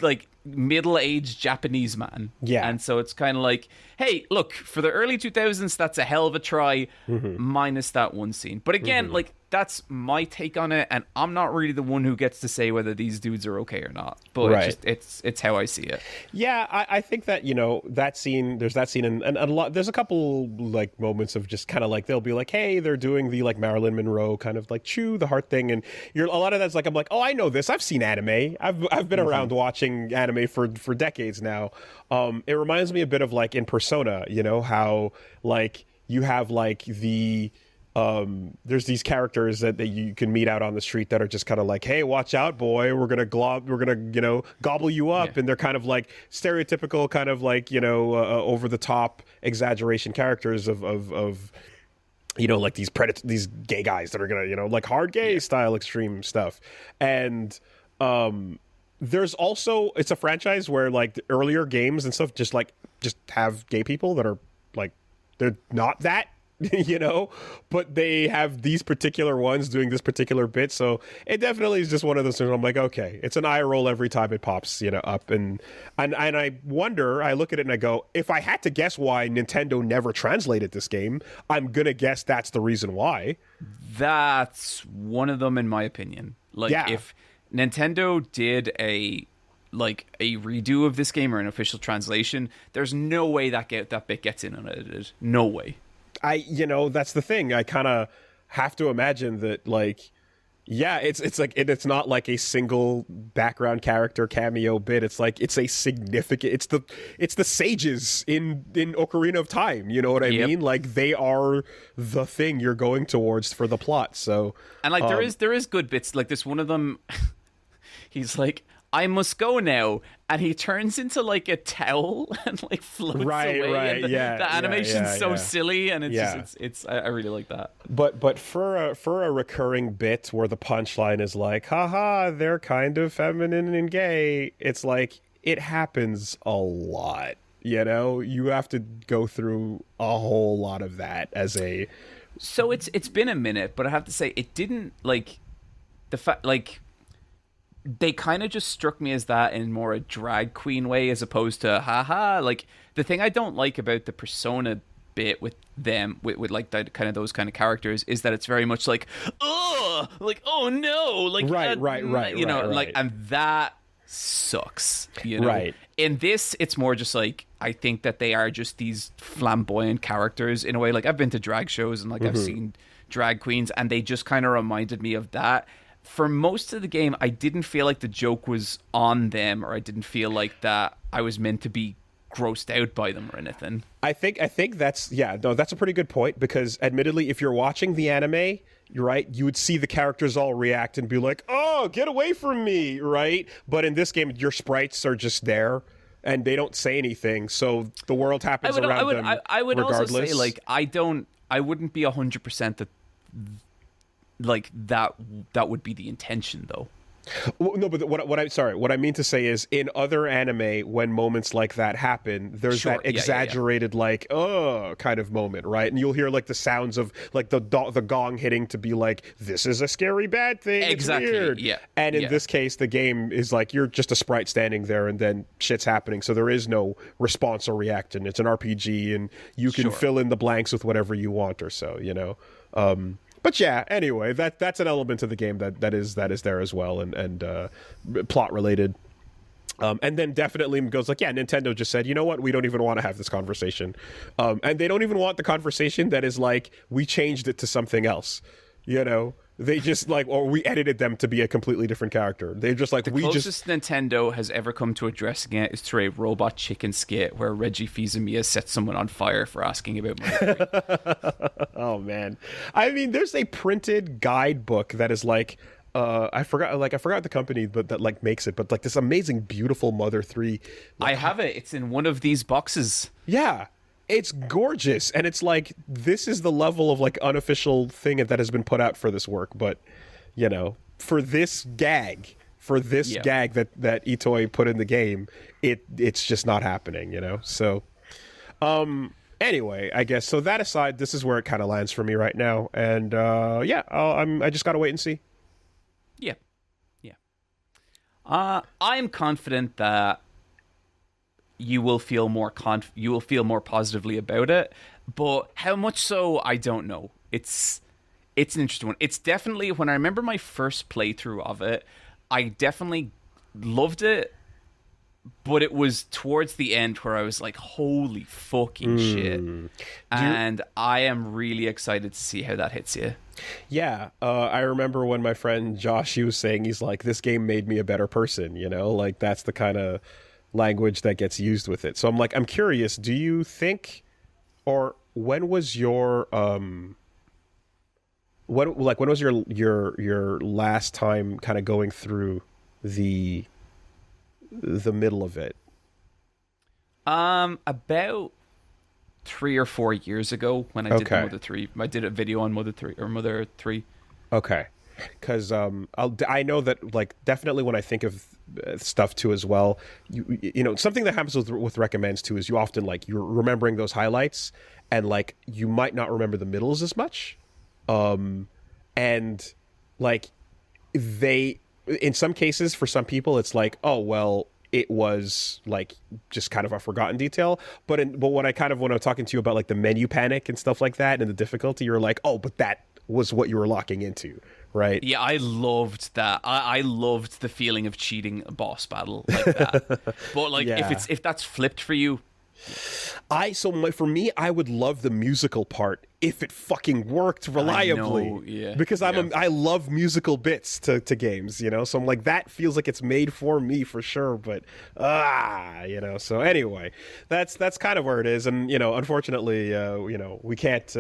S1: like middle-aged Japanese man.
S2: Yeah.
S1: And so it's kind of like, hey, look, for the early 2000s, that's a hell of a try, minus that one scene. But again, like, that's my take on it, and I'm not really the one who gets to say whether these dudes are okay or not. But it's how I see it.
S2: Yeah, I think that, that scene, there's that scene, and a lot, there's a couple, like, moments of just kind of, like, they'll be like, hey, they're doing the, like, Marilyn Monroe kind of, like, chew the heart thing, and a lot of that's, like, I'm like, oh, I know this. I've seen anime. I've been around watching anime for decades now. It reminds me a bit of, like, in Persona, how, like, you have, like, there's these characters that you can meet out on the street that are just kind of like, hey, watch out, boy, we're gonna gobble you up. And they're kind of like stereotypical kind of like over the top exaggeration characters of like these gay guys that are gonna like hard gay style extreme stuff. And there's also, it's a franchise where like the earlier games and stuff just have gay people that are like, they're not that, but they have these particular ones doing this particular bit. So it definitely is just one of those things where I'm like, okay, it's an eye roll every time it pops, up. And I wonder, I look at it and I go, if I had to guess why Nintendo never translated this game, I'm going to guess that's the reason why.
S1: That's one of them, in my opinion. Like, if Nintendo did a redo of this game or an official translation, there's no way that bit gets in unedited. No way.
S2: That's the thing. I kind of have to imagine that, like, Yeah, it's like it's not like a single background character cameo bit. It's like it's a significant. It's the sages in Ocarina of Time. You know what I mean? Like they are the thing you're going towards for the plot. So
S1: and like there is good bits. Like this one of them. He's like, I must go now, and he turns into like a towel and like floats away.
S2: Right,
S1: and the animation's so silly, and it's I really like that.
S2: But for a recurring bit where the punchline is like, haha, they're kind of feminine and gay, it's like it happens a lot. You know, you have to go through a whole lot of that as a.
S1: So it's been a minute, but I have to say it didn't like the fact like. They kind of just struck me as that in more a drag queen way as opposed to haha. Like the thing I don't like about the Persona bit with them with like that kind of those kind of characters is that it's very much like oh no, like
S2: right,
S1: you know,
S2: right.
S1: like, and that sucks, you know.
S2: Right.
S1: In this, it's more just like I think that they are just these flamboyant characters in a way. Like I've been to drag shows and like I've seen drag queens, and they just kind of reminded me of that. For most of the game, I didn't feel like the joke was on them, or I didn't feel like that I was meant to be grossed out by them or anything.
S2: I think that's that's a pretty good point, because admittedly, if you're watching the anime, you're right, you would see the characters all react and be like, "Oh, get away from me!" Right? But in this game, your sprites are just there and they don't say anything, so the world happens around them.
S1: I would
S2: regardless.
S1: also say like I wouldn't be 100% that. Like that would be the intention, though.
S2: Well, no, but what I mean to say is, in other anime, when moments like that happen, there's that exaggerated like kind of moment, right? And you'll hear like the sounds of like the gong hitting to be like, this is a scary bad thing.
S1: Exactly.
S2: It's weird.
S1: Yeah.
S2: And in this case, the game is like you're just a sprite standing there, and then shit's happening. So there is no response or reaction. It's an RPG, and you can fill in the blanks with whatever you want or so. You know. But yeah, anyway, that's an element of the game that is there as well, and plot related. And then definitely goes like, yeah, Nintendo just said, you know what, we don't even want to have this conversation, and they don't even want the conversation that is like, we changed it to something else, you know. They just like, or we edited them to be a completely different character. They're just like,
S1: the closest Nintendo has ever come to addressing it is through a Robot Chicken skit where Reggie Fils-Aimé sets someone on fire for asking about money.
S2: Oh man, I mean, there's a printed guidebook that is like, I forgot the company, but that like makes it, but like this amazing, beautiful Mother 3. Like,
S1: I have it. It's in one of these boxes.
S2: Yeah. It's gorgeous, and it's like, this is the level of like unofficial thing that has been put out for this work, but you know, for this gag that Itoi put in the game, it's just not happening, you know. So anyway, I guess, so that aside, this is where it kind of lands for me right now, and I just gotta wait and see.
S1: Yeah I'm confident that you will feel more positively about it, but how much so, I don't know. It's an interesting one. It's definitely, when I remember my first playthrough of it, I definitely loved it, but it was towards the end where I was like, holy fucking shit. And I am really excited to see how that hits you.
S2: Yeah, I remember when my friend Josh, he was saying, he's like, this game made me a better person, you know, like that's the kind of language that gets used with it. So I'm curious, do you think, or when was your when was your last time kind of going through the middle of it?
S1: About 3 or 4 years ago, when I did the Mother 3. I did a video on Mother 3. Okay.
S2: Because I know that, like, definitely when I think of stuff too as well, you know, something that happens with recommends too is you often, like, you're remembering those highlights, and like you might not remember the middles as much, and like they, in some cases, for some people, it's like, oh well, it was like just kind of a forgotten detail. But when I when I was talking to you about like the menu panic and stuff like that and the difficulty, you're like, oh, but that was what you were locking into, right?
S1: Yeah, I loved that. I loved the feeling of cheating a boss battle like that. But like, if that's flipped for you,
S2: For me, I would love the musical part if it fucking worked reliably.
S1: I know, yeah.
S2: Because I love musical bits to games, you know. So I'm like, that feels like it's made for me for sure. But you know. So anyway, that's kind of where it is, and you know, unfortunately, you know, we can't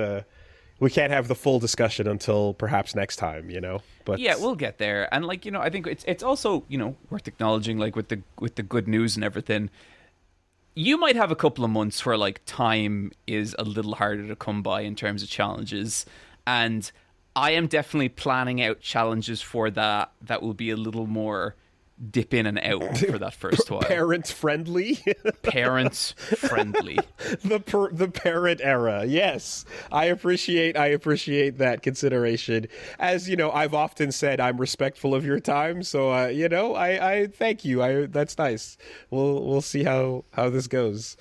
S2: have the full discussion until perhaps next time, you know. But
S1: yeah, we'll get there. And like, you know, I think it's also, you know, worth acknowledging, like with the good news and everything. You might have a couple of months where like time is a little harder to come by in terms of challenges, and I am definitely planning out challenges for that will be a little more dip in and out for that first while.
S2: Parents friendly.
S1: Parents friendly.
S2: The parent era. Yes, I appreciate that consideration. As you know, I've often said I'm respectful of your time, so you know, I thank you. That's nice. We'll see how this goes.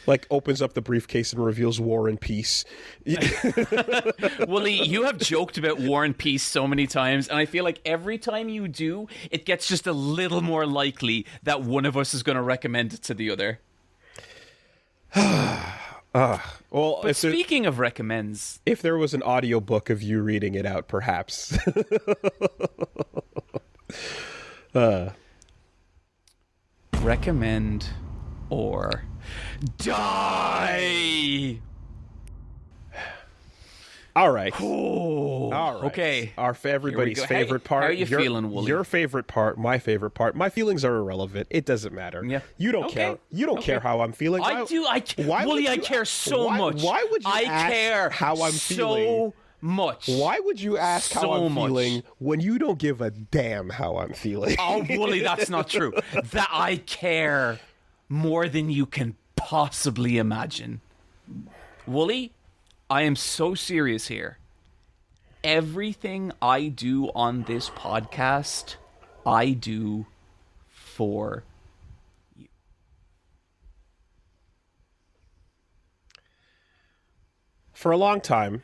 S2: Like opens up the briefcase and reveals War and Peace.
S1: Woolie, you have joked about War and Peace so many times, and I feel like every time you do, it gets just a little more likely that one of us is going to recommend it to the other.
S2: Well,
S1: but speaking of recommends,
S2: if there was an audiobook of you reading it out, perhaps.
S1: Recommend or die.
S2: All right.
S1: Oh,
S2: all right.
S1: Okay.
S2: Everybody's favorite part.
S1: How are you feeling, Woolie?
S2: Your favorite part, my favorite part. My feelings are irrelevant. It doesn't matter.
S1: Yeah.
S2: You don't care. You don't care how I'm feeling.
S1: I do. Woolie, I care so much.
S2: Why would you
S1: care
S2: how I'm feeling?
S1: So much.
S2: Why would you ask how I'm feeling when you don't give a damn how I'm feeling?
S1: Oh, Woolie, that's not true. That I care more than you can possibly imagine. Woolie, I am so serious here. Everything I do on this podcast, I do for you.
S2: For a long time,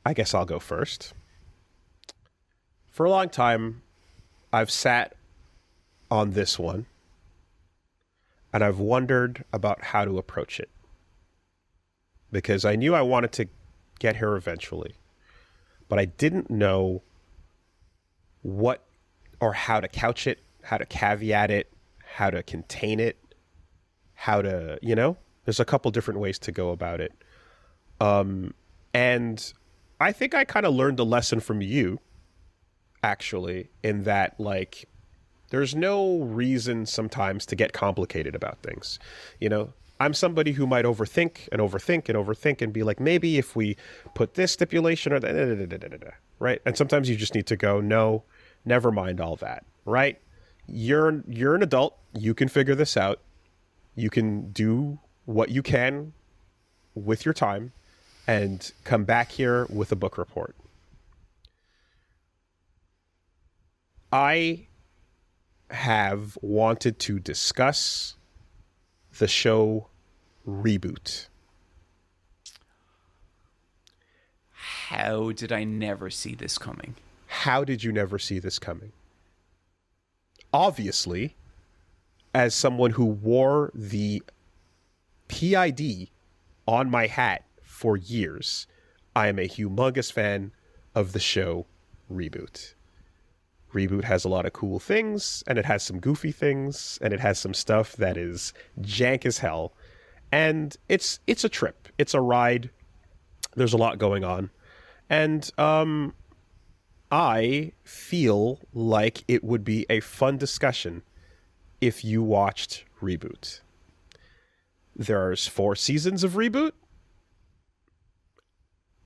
S2: I guess I'll go first. For a long time, I've sat on this one, and I've wondered about how to approach it. Because I knew I wanted to get here eventually, but I didn't know what or how to couch it, how to caveat it, how to contain it, how to, you know, there's a couple different ways to go about it. And I think I kind of learned a lesson from you, actually, in that, like, there's no reason sometimes to get complicated about things, you know? I'm somebody who might overthink and be like, maybe if we put this stipulation or that, right? And sometimes you just need to go, no, never mind all that, right? You're an adult. You can figure this out. You can do what you can with your time and come back here with a book report. I have wanted to discuss the show Reboot.
S1: How did I never see this coming?
S2: How did you never see this coming? Obviously, as someone who wore the PID on my hat for years, I am a humongous fan of the show Reboot. Reboot has a lot of cool things, and it has some goofy things, and it has some stuff that is jank as hell. And it's a trip. It's a ride. There's a lot going on. And I feel like it would be a fun discussion if you watched Reboot. There's 4 seasons of Reboot.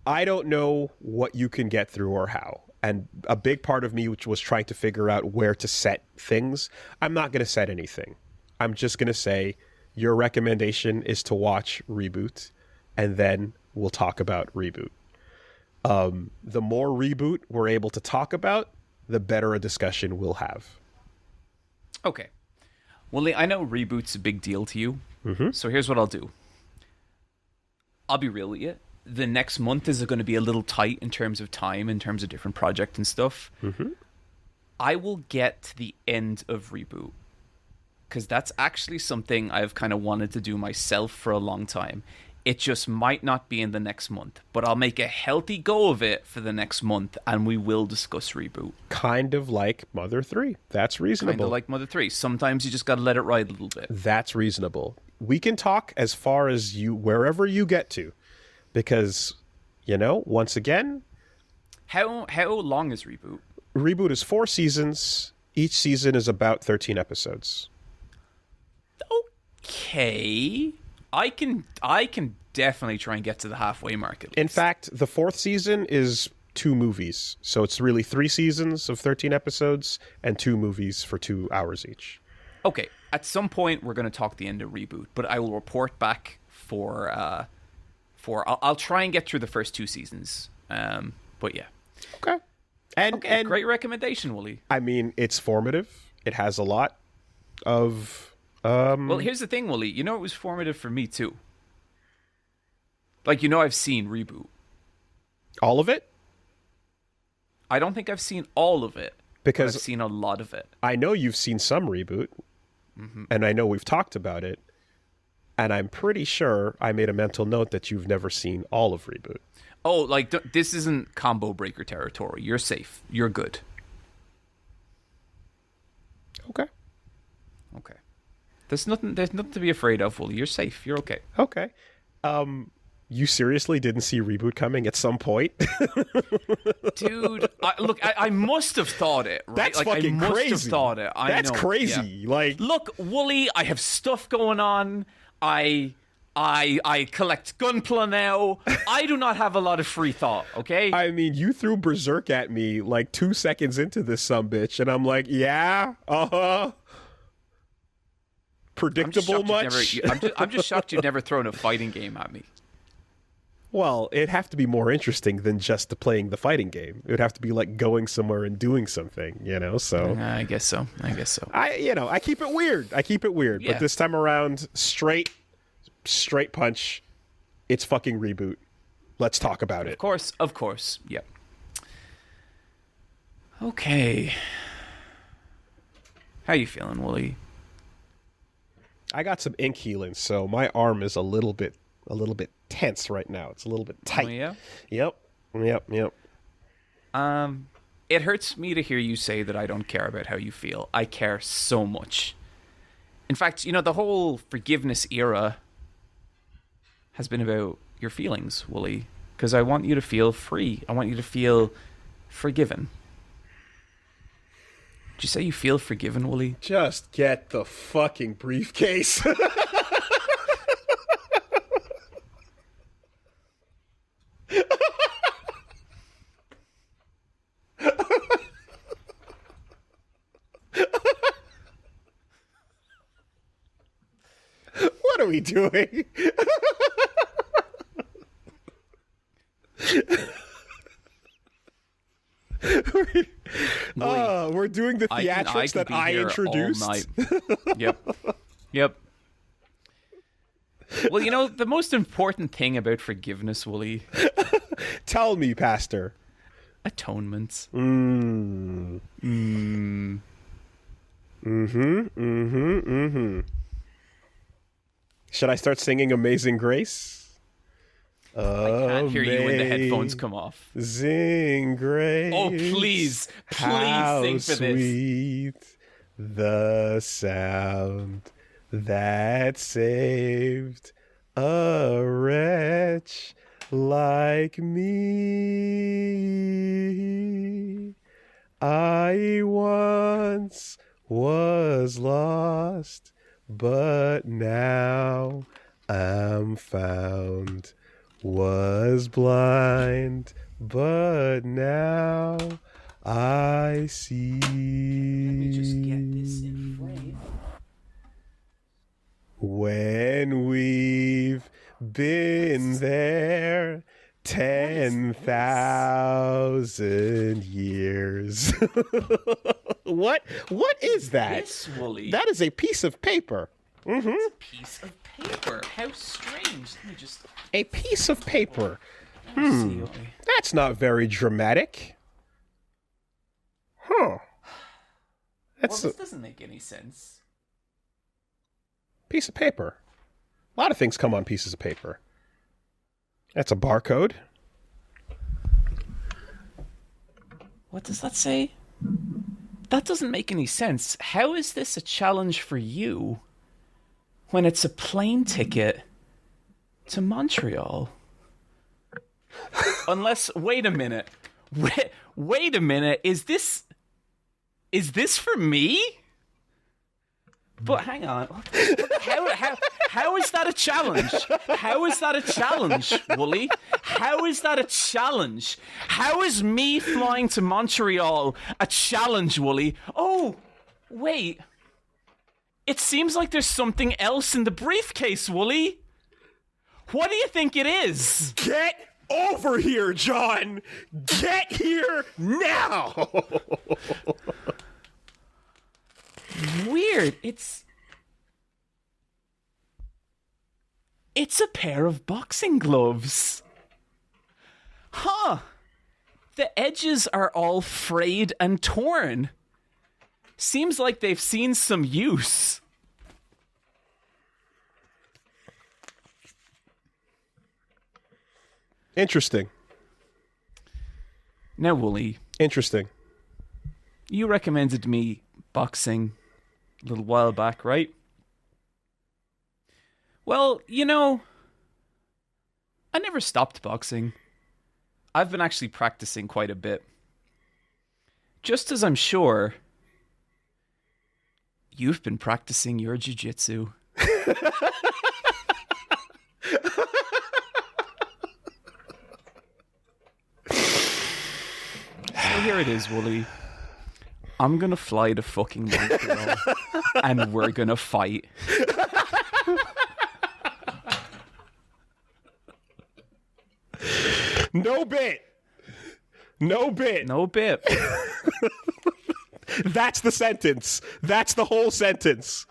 S2: I don't know what you can get through or how. And a big part of me, which was trying to figure out where to set things, I'm not going to set anything. I'm just going to say, your recommendation is to watch Reboot, and then we'll talk about Reboot. The more Reboot we're able to talk about, the better a discussion we'll have.
S1: Okay. Well, I know Reboot's a big deal to you, so here's what I'll do. I'll be real with you. The next month is going to be a little tight in terms of time, in terms of different projects and stuff. I will get to the end of Reboot. because that's actually something I've kind of wanted to do myself for a long time. It just might not be in the next month, but I'll make a healthy go of it for the next month, and we will discuss Reboot.
S2: Kind of like Mother 3. That's reasonable.
S1: Kind of like Mother 3. Sometimes you just got to let it ride a little bit.
S2: That's reasonable. We can talk as far as wherever you get to, because, once again...
S1: How long is Reboot?
S2: Reboot is 4 seasons. Each season is about 13 episodes.
S1: Okay... I can definitely try and get to the halfway mark at least.
S2: In fact, the 4th season is 2 movies. So it's really 3 seasons of 13 episodes and 2 movies for 2 hours each.
S1: Okay, at some point we're going to talk the end of Reboot, but I will report back for I'll try and get through the first 2 seasons. But yeah.
S2: Okay. And
S1: great recommendation, Woolie.
S2: I mean, it's formative. It has a lot of
S1: well, here's the thing, Woolie. It was formative for me, too. Like, I've seen Reboot.
S2: All of it?
S1: I don't think I've seen all of it,
S2: because
S1: but I've seen a lot of it.
S2: I know you've seen some Reboot, and I know we've talked about it, and I'm pretty sure I made a mental note that you've never seen all of Reboot.
S1: Oh, like, this isn't combo breaker territory. You're safe. You're good.
S2: Okay.
S1: There's nothing to be afraid of, Woolie. You're safe. You're okay.
S2: Okay. You seriously didn't see Reboot coming at some point?
S1: Dude, I must have thought it, right?
S2: That's fucking
S1: I must
S2: crazy.
S1: have thought it.
S2: That's
S1: know.
S2: crazy.
S1: Yeah.
S2: Like,
S1: look, Woolie, I have stuff going on. I collect Gunpla now. I do not have a lot of free thought, okay?
S2: I mean, you threw Berserk at me like 2 seconds into this sumbitch, and I'm like, yeah, predictable much?
S1: I'm just shocked you've never thrown a fighting game at me.
S2: Well, it'd have to be more interesting than just playing the fighting game. It would have to be like going somewhere and doing something, so...
S1: I guess so.
S2: I keep it weird.
S1: Yeah.
S2: But this time around, straight punch, it's fucking Reboot. Let's talk about it.
S1: Of course. Yep. Okay. How you feeling, Woolie?
S2: I got some ink healing, so my arm is a little bit tense right now. It's a little bit tight.
S1: Oh,
S2: yeah? Yep.
S1: It hurts me to hear you say that I don't care about how you feel. I care so much. In fact, the whole forgiveness era has been about your feelings, Woolie. Because I want you to feel free. I want you to feel forgiven. Did you say you feel forgiven, Woolie?
S2: Just get the fucking briefcase. What are we doing? We're doing the theatrics that I introduced.
S1: Yep. Well, the most important thing about forgiveness, Woolie.
S2: Tell me, Pastor.
S1: Atonement.
S2: Should I start singing Amazing Grace?
S1: I can't hear you when the headphones come off.
S2: Amazing Grace.
S1: Oh, please sing for
S2: sweet
S1: this.
S2: The sound that saved a wretch like me. I once was lost, but now am found. Was blind, but now I see. Let
S1: me just get this in frame.
S2: When we've been there 10,000 years. What is that?
S1: Yes, Woolie.
S2: That is a piece of paper.
S1: It's a piece of paper. How strange. Let me just...
S2: A piece of paper.
S1: See,
S2: That's not very dramatic. Huh.
S1: This doesn't make any sense.
S2: Piece of paper. A lot of things come on pieces of paper. That's a barcode.
S1: What does that say? That doesn't make any sense. How is this a challenge for you when it's a plane ticket to Montreal? Unless, wait a minute. Wait a minute. Is this for me? But hang on. How is that a challenge? How is that a challenge, Woolie? How is that a challenge? How is me flying to Montreal a challenge, Woolie? Oh, wait. It seems like there's something else in the briefcase, Woolie. What do you think it is?
S2: Get over here, John! Get here now!
S1: Weird. It's a pair of boxing gloves. Huh. The edges are all frayed and torn. Seems like they've seen some use.
S2: Interesting.
S1: Now, Woolie.
S2: Interesting.
S1: You recommended me boxing a little while back, right? Well, you know, I never stopped boxing. I've been actually practicing quite a bit. Just as I'm sure you've been practicing your jiu-jitsu. So here it is, Woolie. I'm gonna fly to fucking Montreal and we're gonna fight.
S2: No bit. No bit.
S1: No bit.
S2: That's the sentence. That's the whole sentence.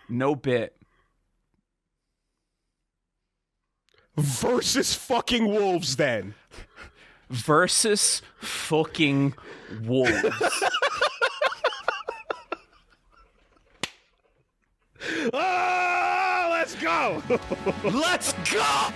S1: No bit.
S2: Versus fucking wolves, then.
S1: Versus fucking wolves.
S2: Oh, let's go.
S1: Let's go!